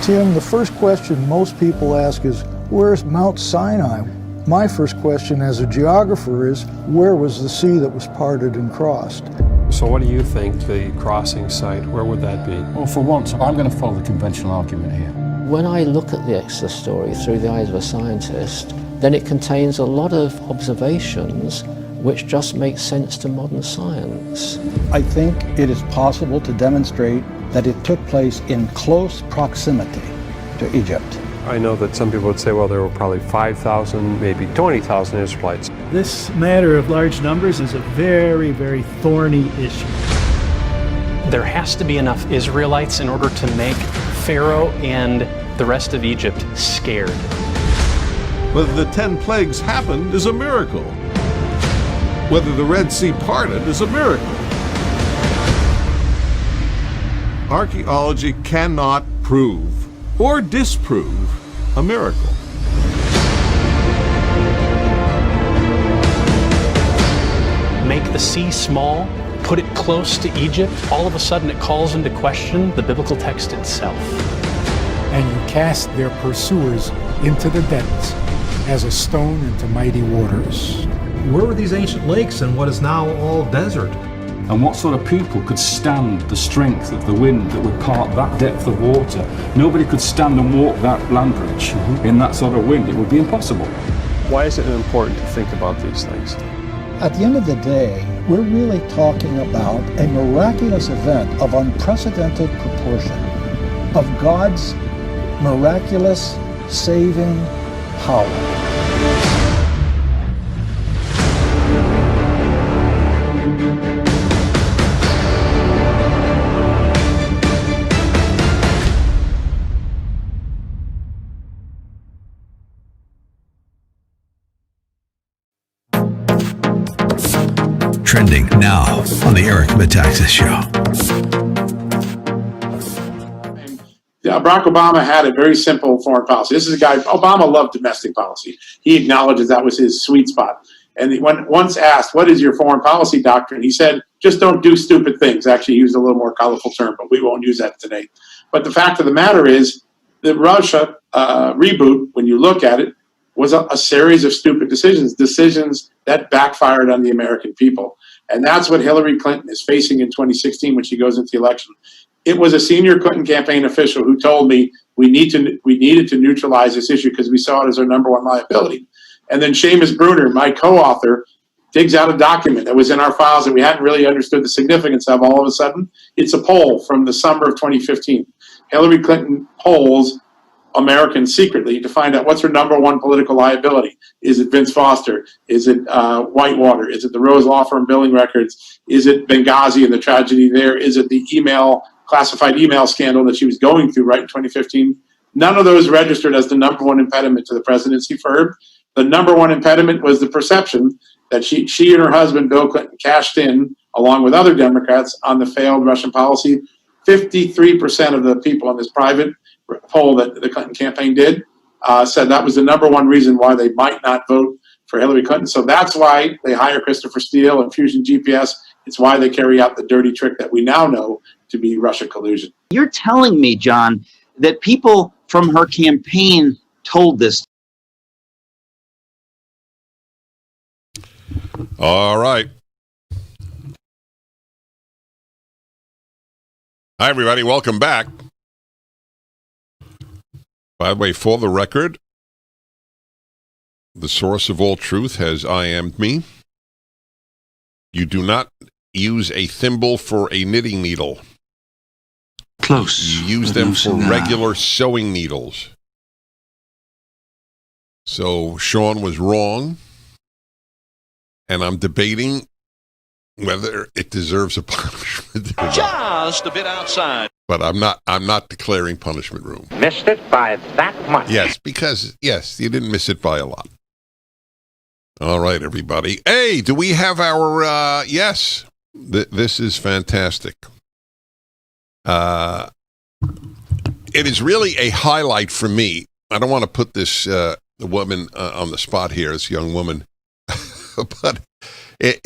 Tim, the first question most people ask is, where's Mount Sinai? My first question as a geographer is, where was the sea that was parted and crossed? So what do you think the crossing site, where would that be? Well, for once, I'm going to follow the conventional argument here. When I look at the Exodus story through the eyes of a scientist, then it contains a lot of observations which just make sense to modern science. I think it is possible to demonstrate that it took place in close proximity to Egypt. I know that some people would say, well, there were probably 5,000, maybe 20,000 Israelites. This matter of large numbers is a very, very thorny issue. There has to be enough Israelites in order to make Pharaoh and the rest of Egypt scared. Whether the 10 plagues happened is a miracle. Whether the Red Sea parted is a miracle. Archaeology cannot prove or disprove a miracle. Make the sea small, put it close to Egypt, all of a sudden it calls into question the biblical text itself. And you cast their pursuers into the depths as a stone into mighty waters. Where were these ancient lakes in what is now all desert? And what sort of people could stand the strength of the wind that would part that depth of water? Nobody could stand and walk that land bridge in that sort of wind. It would be impossible. Why is it important to think about these things? At the end of the day, we're really talking about a miraculous event of unprecedented proportion, of God's miraculous saving power. Trending now on the Eric Metaxas Show. Yeah, Barack Obama had a very simple foreign policy. This is a guy, Obama loved domestic policy. He acknowledges that was his sweet spot. And when once asked, what is your foreign policy doctrine? He said, just don't do stupid things. Actually, he used a little more colorful term, but we won't use that today. But the fact of the matter is, the Russia reboot, when you look at it, was a series of stupid decisions that backfired on the American people. And that's what Hillary Clinton is facing in 2016 when she goes into the election. It was a senior Clinton campaign official who told me we needed to neutralize this issue because we saw it as our number one liability. And then Seamus Bruner, my co-author, digs out a document that was in our files that we hadn't really understood the significance of. All of a sudden, it's a poll from the summer of 2015. Hillary Clinton polls Americans secretly to find out what's her number one political liability. Is it Vince Foster? Is it Whitewater? Is it the Rose Law Firm billing records? Is it Benghazi and the tragedy there? Is it the classified email scandal that she was going through right in 2015? None of those registered as the number one impediment to the presidency for her. The number one impediment was the perception that she and her husband, Bill Clinton, cashed in, along with other Democrats, on the failed Russian policy. 53% of the people in this private poll that the Clinton campaign did said that was the number one reason why they might not vote for Hillary Clinton. So that's why they hire Christopher Steele and Fusion GPS. It's why they carry out the dirty trick that we now know to be Russia collusion. You're telling me, John, that people from her campaign told this. All right. Hi, everybody. Welcome back. By the way, for the record, the source of all truth has IM'd me. You do not use a thimble for a knitting needle. Close. You use them for regular sewing needles. So Sean was wrong, and I'm debating whether it deserves a punishment. Just a bit outside. But I'm not declaring punishment room. Missed it by that much. Yes, because, yes, you didn't miss it by a lot. All right, everybody. Hey, do we have our, yes, this is fantastic. It is really a highlight for me. I don't want to put this the woman on the spot here, this young woman, but it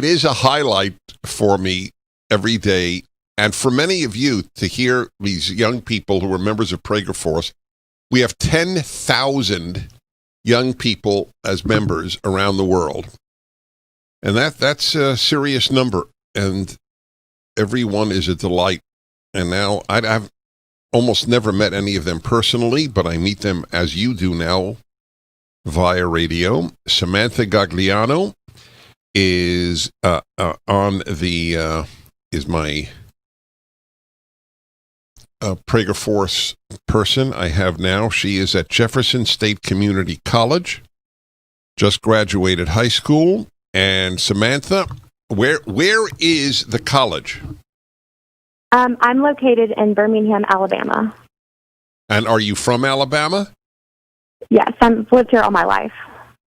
is a highlight for me every day. And for many of you to hear these young people who are members of PragerForce, we have 10,000 young people as members around the world. And that's a serious number. And everyone is a delight. And now I've almost never met any of them personally, but I meet them as you do now via radio. Samantha Gagliano is on the is my PragerForce person I have now. She is at Jefferson State Community College, just graduated high school. And Samantha, where is the college? I'm located in Birmingham, Alabama. And are you from Alabama? Yes, I've lived here all my life.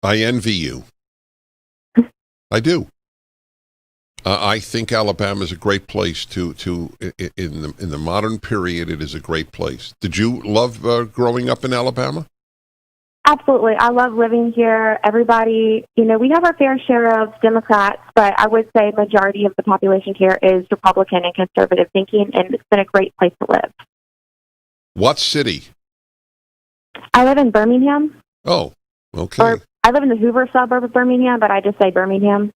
I envy you. I do. I think Alabama is a great place to in the modern period. It is a great place. Did you love growing up in Alabama? Absolutely. I love living here. Everybody, we have our fair share of Democrats, but I would say majority of the population here is Republican and conservative thinking, and it's been a great place to live. What city? I live in Birmingham. Oh, okay. Or I live in the Hoover suburb of Birmingham, but I just say Birmingham.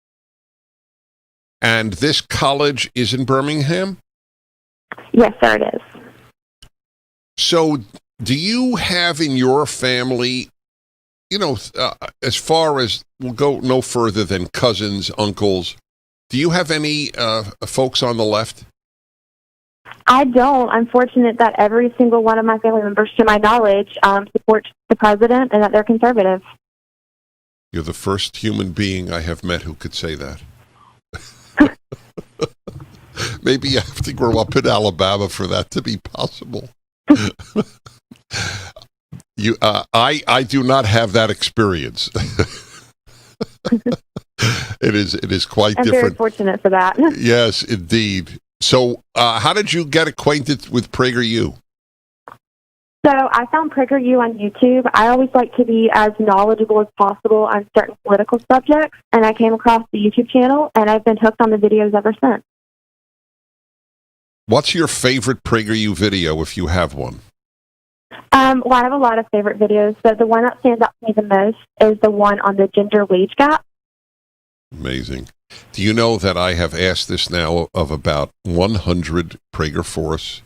And this college is in Birmingham? Yes, sir, it is. So do you have in your family, as far as, we'll go no further than cousins, uncles, do you have any folks on the left? I don't. I'm fortunate that every single one of my family members, to my knowledge, supports the president and that they're conservative. You're the first human being I have met who could say that. Maybe you have to grow up in Alabama for that to be possible. I do not have that experience. It is quite I'm different. very fortunate for that. Yes, indeed. So, how did you get acquainted with PragerU? So I found PragerU on YouTube. I always like to be as knowledgeable as possible on certain political subjects, and I came across the YouTube channel, and I've been hooked on the videos ever since. What's your favorite PragerU video, if you have one? Well, I have a lot of favorite videos, but the one that stands out to me the most is the one on the gender wage gap. Amazing. Do you know that I have asked this now of about 100 PragerForce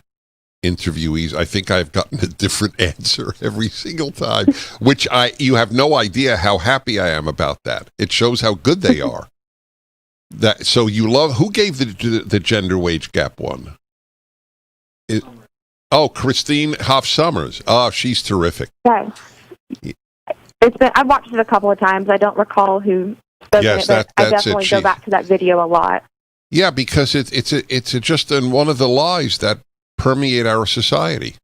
interviewees? I think I've gotten a different answer every single time, which you have no idea how happy I am about that. It shows how good they are. So you love, who gave the gender wage gap one? Christine Hoff Summers. Oh, she's terrific. Okay. I've watched it a couple of times. I don't recall who spoke in it, but I definitely go back to that video a lot. Yeah, because it's just one of the lies that permeate our society.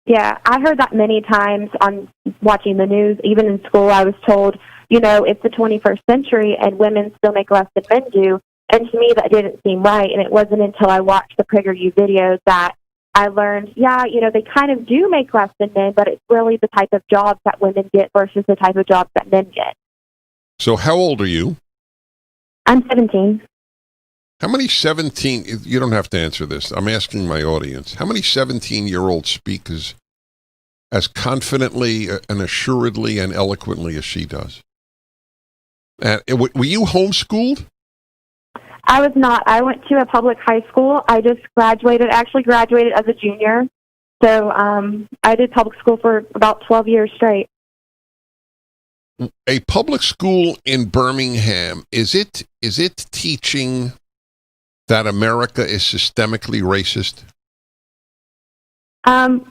Yeah, I heard that many times on watching the news. Even in school, I was told, it's the 21st century and women still make less than men do. And to me, that didn't seem right. And it wasn't until I watched the PragerU videos that I learned, they kind of do make less than men, but it's really the type of jobs that women get versus the type of jobs that men get. So how old are you? I'm 17. How many 17, you don't have to answer this, I'm asking my audience, how many 17-year-olds speak as confidently and assuredly and eloquently as she does? Were you homeschooled? I was not. I went to a public high school. I just graduated as a junior. So I did public school for about 12 years straight. A public school in Birmingham, is it teaching that America is systemically racist?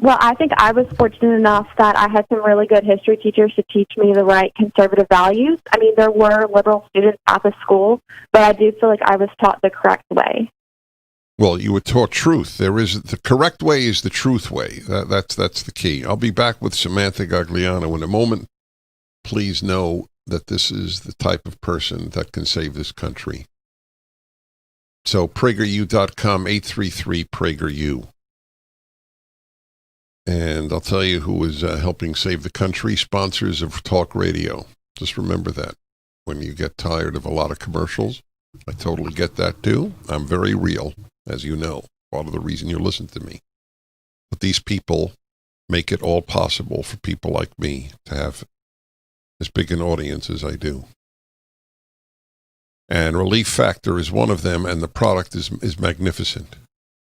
Well, I think I was fortunate enough that I had some really good history teachers to teach me the right conservative values. I mean, there were liberal students at the school, but I do feel like I was taught the correct way. Well, you were taught truth. The correct way is the truth way. That's the key. I'll be back with Samantha Gagliano in a moment. Please know that this is the type of person that can save this country. So, PragerU.com, 833-PragerU. And I'll tell you who is helping save the country, sponsors of talk radio. Just remember that when you get tired of a lot of commercials. I totally get that too. I'm very real, as you know, part of the reason you listen to me. But these people make it all possible for people like me to have as big an audience as I do. And Relief Factor is one of them, and the product is magnificent.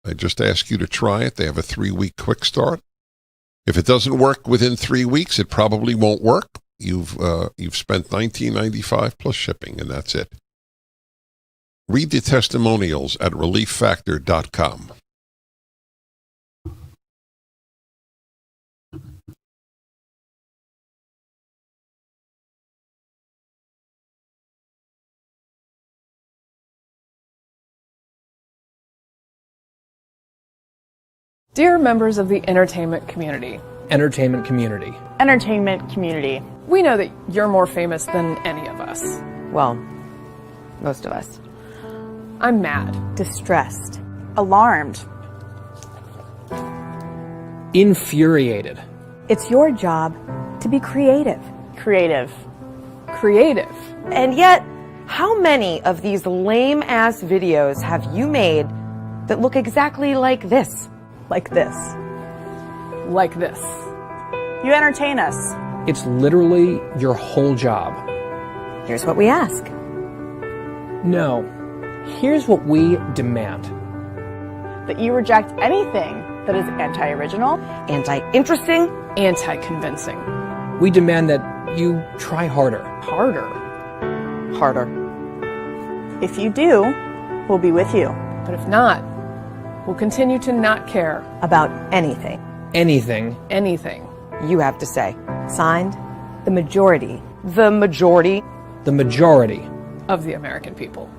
I just ask you to try it. They have a 3-week quick start. If it doesn't work within 3 weeks, it probably won't work. You've spent $19.95 plus shipping, and that's it. Read the testimonials at relieffactor.com. Dear members of the entertainment community. Entertainment community. Entertainment community. We know that you're more famous than any of us. Well, most of us. I'm mad. Distressed. Alarmed. Infuriated. It's your job to be creative. Creative. Creative. And yet, how many of these lame-ass videos have you made that look exactly like this? Like this. Like this. You entertain us. It's literally your whole job. Here's what we ask. No. Here's what we demand. That you reject anything that is anti-original, anti-interesting, anti-convincing. We demand that you try harder. Harder. Harder. If you do, we'll be with you. But if not, we'll continue to not care. About anything. Anything. Anything. You have to say. Signed, the majority. The majority. The majority. Of the American people.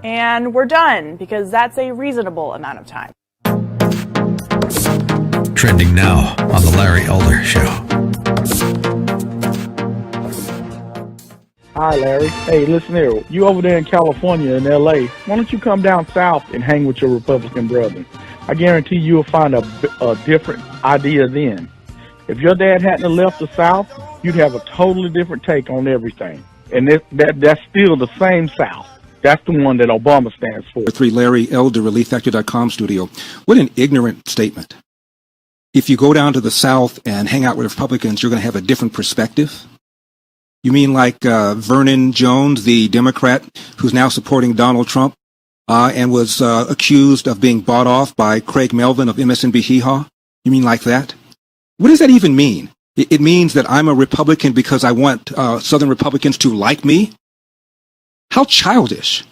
And we're done, because that's a reasonable amount of time. Trending now on The Larry Elder Show. Hi, Larry. Hey, listen here. You over there in California, in L.A., why don't you come down south and hang with your Republican brethren? I guarantee you'll find a different idea then. If your dad hadn't left the South, you'd have a totally different take on everything. And that's still the same South. That's the one that Obama stands for. 3 Larry Elder, ReliefFactor.com studio. What an ignorant statement. If you go down to the South and hang out with Republicans, you're going to have a different perspective? You mean like Vernon Jones, the Democrat who's now supporting Donald Trump and was accused of being bought off by Craig Melvin of MSNBC Hee-Haw? You mean like that? What does that even mean? It means that I'm a Republican because I want Southern Republicans to like me? How childish.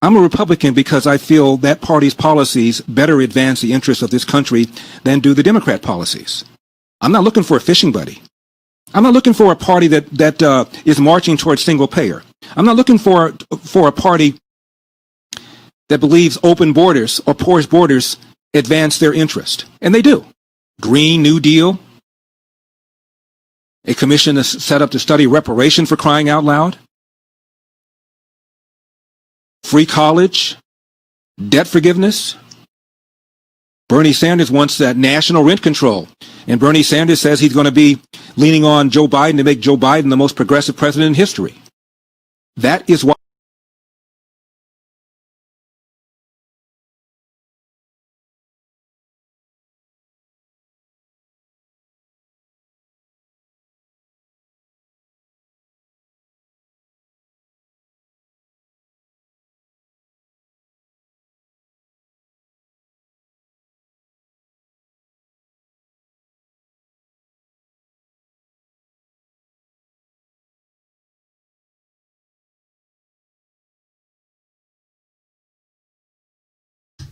I'm a Republican because I feel that party's policies better advance the interests of this country than do the Democrat policies. I'm not looking for a fishing buddy. I'm not looking for a party that is marching towards single payer. I'm not looking for a party that believes open borders or porous borders advance their interest. And they do. Green New Deal. A commission is set up to study reparation, for crying out loud. Free college, debt forgiveness. Bernie Sanders wants that national rent control. And Bernie Sanders says he's going to be leaning on Joe Biden to make Joe Biden the most progressive president in history. That is why.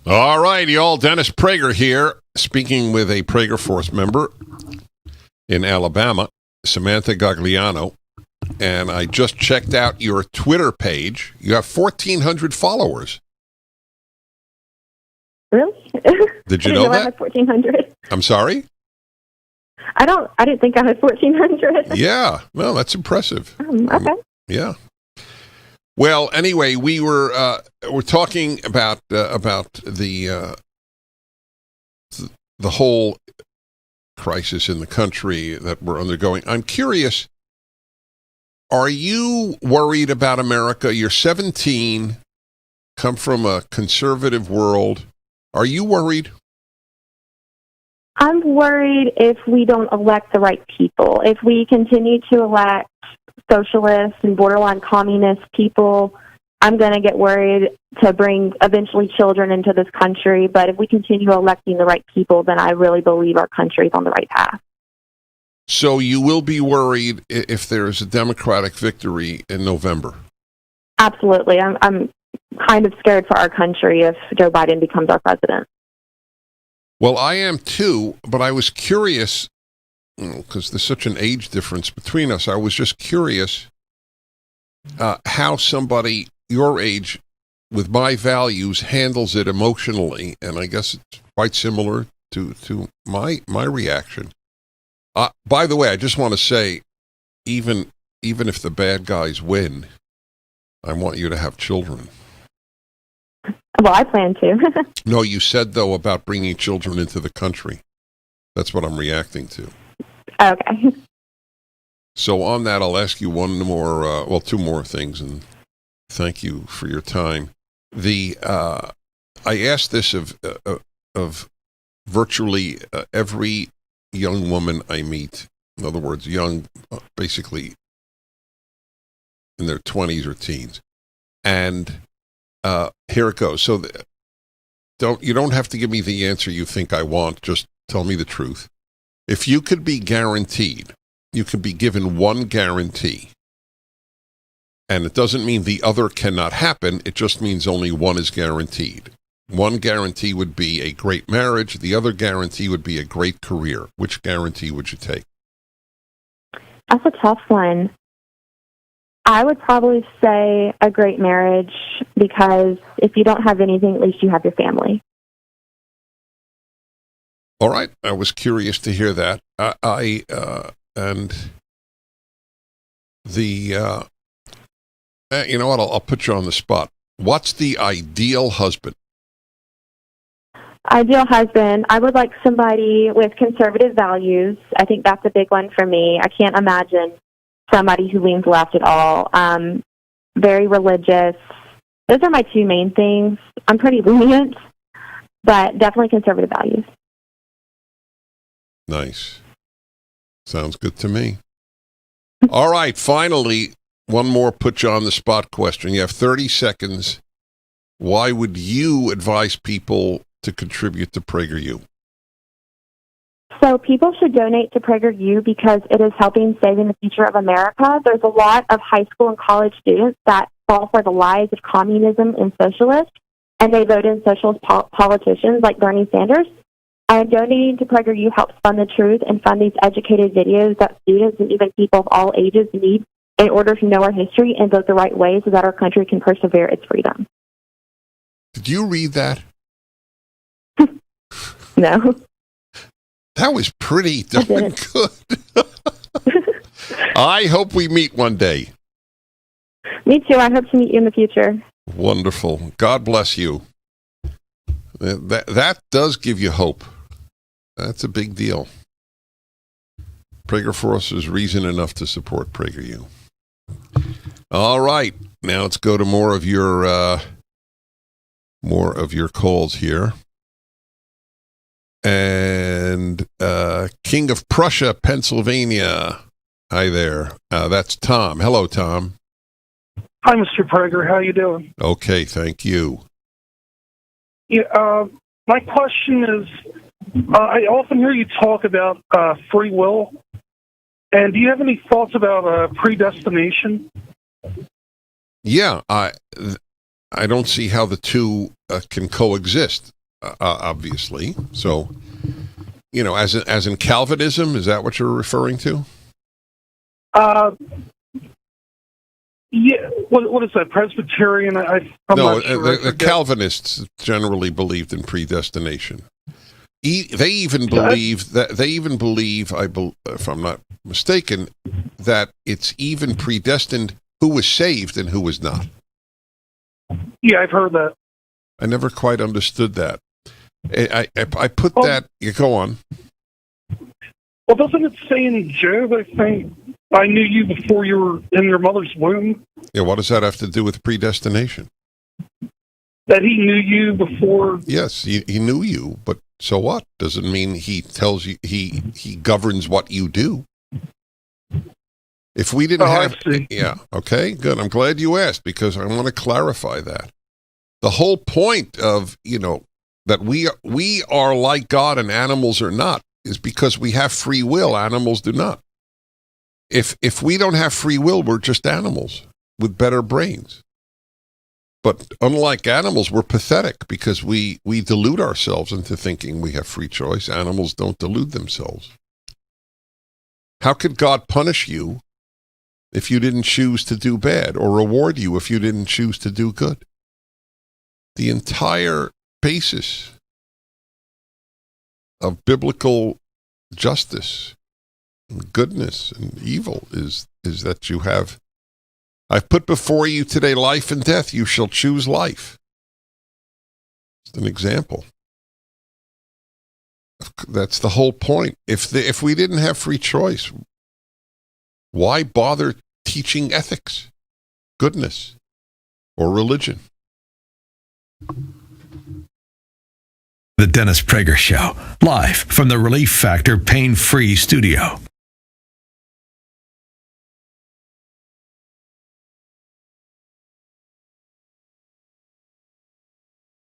All right, y'all. Dennis Prager here, speaking with a PragerForce member in Alabama, Samantha Gagliano. And I just checked out your Twitter page. You have 1,400 followers. Really? Did you know I that? had 1,400. I'm sorry? I didn't think I had 1,400. Yeah. Well, that's impressive. Okay. Yeah. Well, anyway, we're talking about the whole crisis in the country that we're undergoing. I'm curious, are you worried about America? You're 17, come from a conservative world. Are you worried? I'm worried if we don't elect the right people. If we continue to elect socialist and borderline communist people, I'm going to get worried to bring eventually children into this country. But if we continue electing the right people, then I really believe our country is on the right path. So you will be worried if there's a Democratic victory in November? Absolutely. I'm kind of scared for our country if Joe Biden becomes our president. Well, I am too, but I was curious, because there's such an age difference between us. I was just curious how somebody your age with my values, handles it emotionally, and I guess it's quite similar to my reaction. By the way, I just want to say, even if the bad guys win, I want you to have children. Well, I plan to. No, you said, though, about bringing children into the country. That's what I'm reacting to. Okay. So on that, I'll ask you two more things, and thank you for your time. I asked this of virtually every young woman I meet. In other words, young, basically in their 20s or teens. And here it goes. So you don't have to give me the answer you think I want. Just tell me the truth. If you could be guaranteed, you could be given one guarantee. And it doesn't mean the other cannot happen. It just means only one is guaranteed. One guarantee would be a great marriage. The other guarantee would be a great career. Which guarantee would you take? That's a tough one. I would probably say a great marriage, because if you don't have anything, at least you have your family. All right. I was curious to hear that. You know what? I'll put you on the spot. What's the ideal husband? Ideal husband, I would like somebody with conservative values. I think that's a big one for me. I can't imagine somebody who leans left at all. Very religious. Those are my two main things. I'm pretty lenient, but definitely conservative values. Nice. Sounds good to me. All right, finally, one more put you on the spot question. You have 30 seconds. Why would you advise people to contribute to PragerU? So people should donate to PragerU because it is helping saving the future of America. There's a lot of high school and college students that fall for the lies of communism and socialists, and they vote in socialist politicians like Bernie Sanders. And donating to PragerU helps fund the truth and fund these educated videos that students and even people of all ages need in order to know our history and vote the right way so that our country can persevere its freedom. Did you read that? No. That was pretty darn good. I hope we meet one day. Me too. I hope to meet you in the future. Wonderful. God bless you. That does give you hope. That's a big deal. PragerForce is reason enough to support PragerU. All right. Now let's go to more of your calls here. And King of Prussia, Pennsylvania. Hi there. That's Tom. Hello, Tom. Hi, Mr. Prager. How you doing? Okay, thank you. Yeah, my question is, I often hear you talk about free will, and do you have any thoughts about predestination? Yeah, I don't see how the two can coexist. Obviously, so as in Calvinism, is that what you're referring to? Yeah. What is that? Presbyterian? I'm not sure. The Calvinists generally believed in predestination. They even believe, if I'm not mistaken, that it's even predestined who was saved and who was not. Yeah, I've heard that. I never quite understood that. I put that. You go on. Well, doesn't it say in Job, I think, I knew you before you were in your mother's womb? Yeah, what does that have to do with predestination? That he knew you before? Yes, he knew you, but so what? Doesn't mean he tells you, he governs what you do. If we didn't have... Yeah, okay, good. I'm glad you asked, because I want to clarify that. The whole point of, that we are like God and animals are not, is because we have free will. Animals do not. If we don't have free will, we're just animals with better brains. But unlike animals, we're pathetic because we delude ourselves into thinking we have free choice. Animals don't delude themselves. How could God punish you if you didn't choose to do bad, or reward you if you didn't choose to do good? the entire basis of biblical justice and goodness and evil is that you have, I've put before you today life and death. You shall choose life. It's an example. That's the whole point. If we didn't have free choice, why bother teaching ethics, goodness, or religion? The Dennis Prager Show, live from the Relief Factor Pain-Free Studio.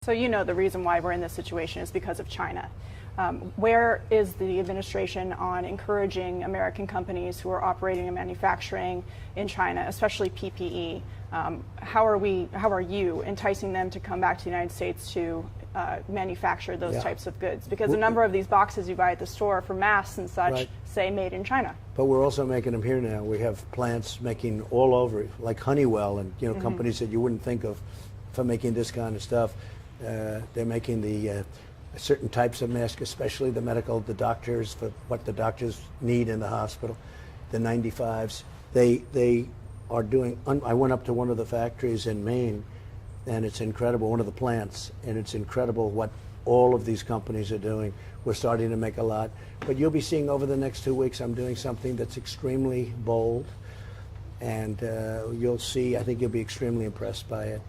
So you know the reason why we're in this situation is because of China. Where is the administration on encouraging American companies who are operating and manufacturing in China, especially PPE? How are you enticing them to come back to the United States to manufacture those types of goods? Because a number of these boxes you buy at the store for masks and such say made in China. But we're also making them here now. We have plants making all over, like Honeywell and companies that you wouldn't think of for making this kind of stuff. They're making the certain types of masks, especially the doctors, for what the doctors need in the hospital, the 95s. They are doing, I went up to one of the factories in Maine, and it's incredible, one of the plants, and it's incredible what all of these companies are doing. We're starting to make a lot. But you'll be seeing over the next 2 weeks, I'm doing something that's extremely bold, and you'll see, I think you'll be extremely impressed by it.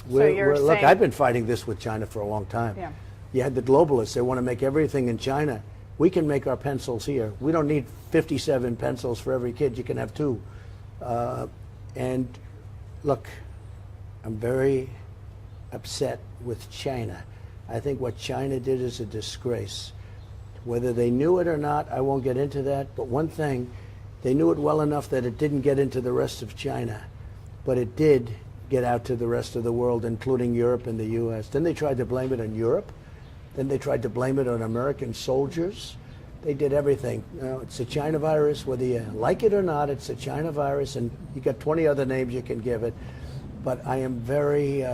Look, I've been fighting this with China for a long time. Yeah. You had the globalists. They want to make everything in China. We can make our pencils here. We don't need 57 pencils for every kid. You can have 2. And look, I'm very upset with China. I think what China did is a disgrace. Whether they knew it or not, I won't get into that. But one thing, they knew it well enough that it didn't get into the rest of China. But it did get out to the rest of the world, including Europe and the U.S. Then they tried to blame it on Europe. Then they tried to blame it on American soldiers. They did everything. It's a China virus, whether you like it or not, it's a China virus, and you got 20 other names you can give it. But I am very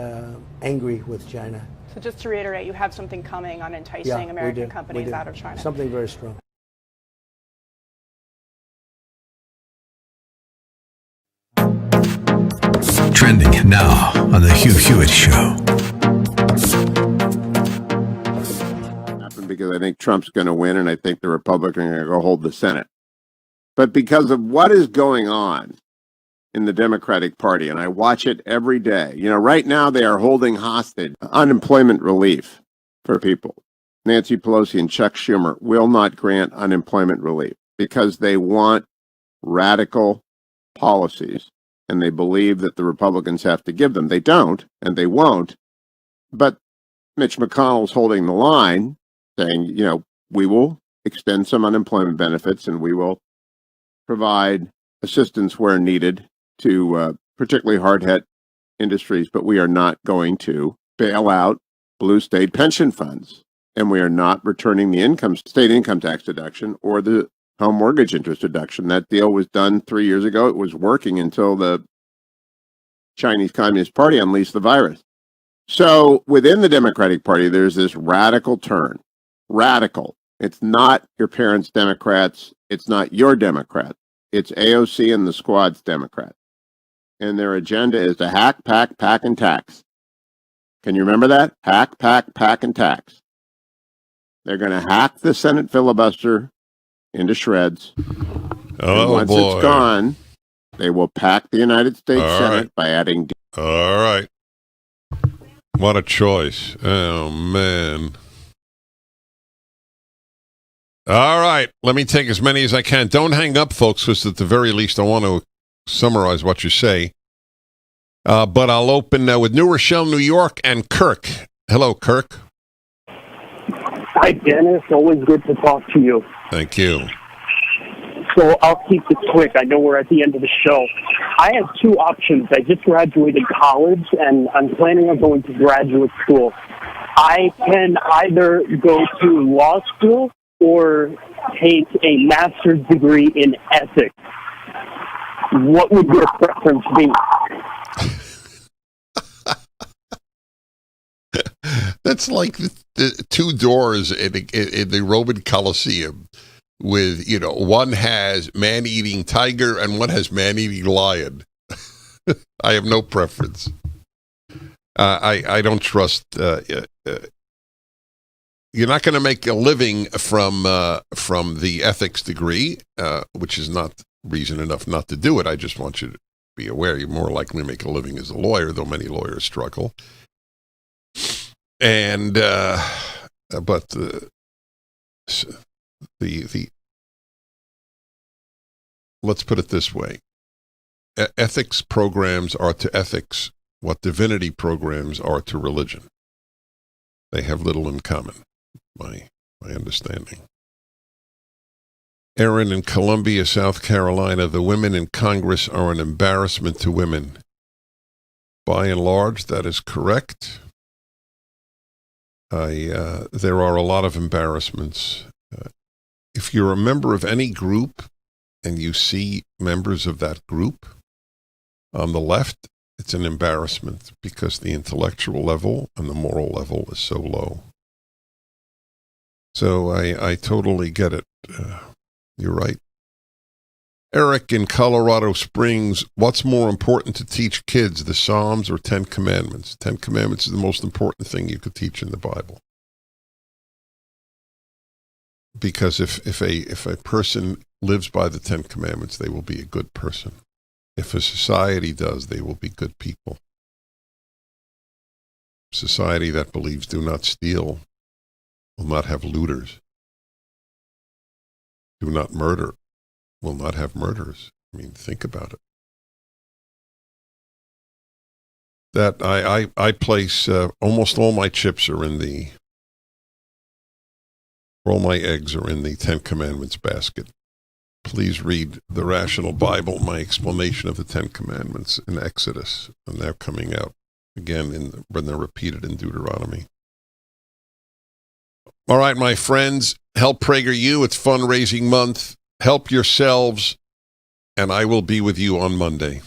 angry with China. So just to reiterate, you have something coming on enticing American companies out of China. Something very strong. Trending now on the Hugh Hewitt Show. Because I think Trump's going to win, and I think the Republicans are going to go hold the Senate. But because of what is going on in the Democratic Party, and I watch it every day, right now they are holding hostage unemployment relief for people. Nancy Pelosi and Chuck Schumer will not grant unemployment relief because they want radical policies, and they believe that the Republicans have to give them. They don't, and they won't. But Mitch McConnell's holding the line, saying, we will extend some unemployment benefits and we will provide assistance where needed to particularly hard-hit industries, but we are not going to bail out blue state pension funds, and we are not returning the state income tax deduction or the home mortgage interest deduction. That deal was done 3 years ago. It was working until the Chinese Communist Party unleashed the virus. So within the Democratic Party, there's this radical turn. Radical. It's not your parents' Democrats. It's not your Democrat. It's AOC and the squad's Democrat. And their agenda is to hack, pack, and tax. Can you remember that? Hack, pack, and tax. They're going to hack the Senate filibuster into shreds. And once it's gone, they will pack the United States Senate by adding... All right. What a choice. Oh, man. All right, let me take as many as I can. Don't hang up, folks, because at the very least I want to summarize what you say. But I'll open with New Rochelle, New York, and Kirk. Hello, Kirk. Hi, Dennis. Always good to talk to you. Thank you. So I'll keep it quick. I know we're at the end of the show. I have 2 options. I just graduated college, and I'm planning on going to graduate school. I can either go to law school or take a master's degree in ethics. What would your preference be? That's like the two doors in the Roman Colosseum with, one has man-eating tiger and one has man-eating lion. I have no preference. I don't trust. You're not going to make a living from the ethics degree, which is not reason enough not to do it. I just want you to be aware you're more likely to make a living as a lawyer, though many lawyers struggle. And but the let's put it this way: ethics programs are to ethics what divinity programs are to religion. They have little in common, my understanding. Aaron in Columbia, South Carolina, the women in Congress are an embarrassment to women. By and large, that is correct. There are a lot of embarrassments. If you're a member of any group and you see members of that group on the left, it's an embarrassment because the intellectual level and the moral level is so low. So I totally get it. You're right. Eric in Colorado Springs, what's more important to teach kids, the Psalms or 10 Commandments? 10 Commandments is the most important thing you could teach in the Bible. Because if a person lives by the 10 Commandments, they will be a good person. If a society does, they will be good people. Society that believes do not steal will not have looters. Do not murder will not have murderers. I mean, think about it. That I place almost all my chips are in the, all my eggs are in the 10 Commandments basket. Please read the Rational Bible, my explanation of the 10 Commandments in Exodus, and they're coming out again when they're repeated in Deuteronomy. All right, my friends, help PragerU. It's fundraising month. Help yourselves, and I will be with you on Monday.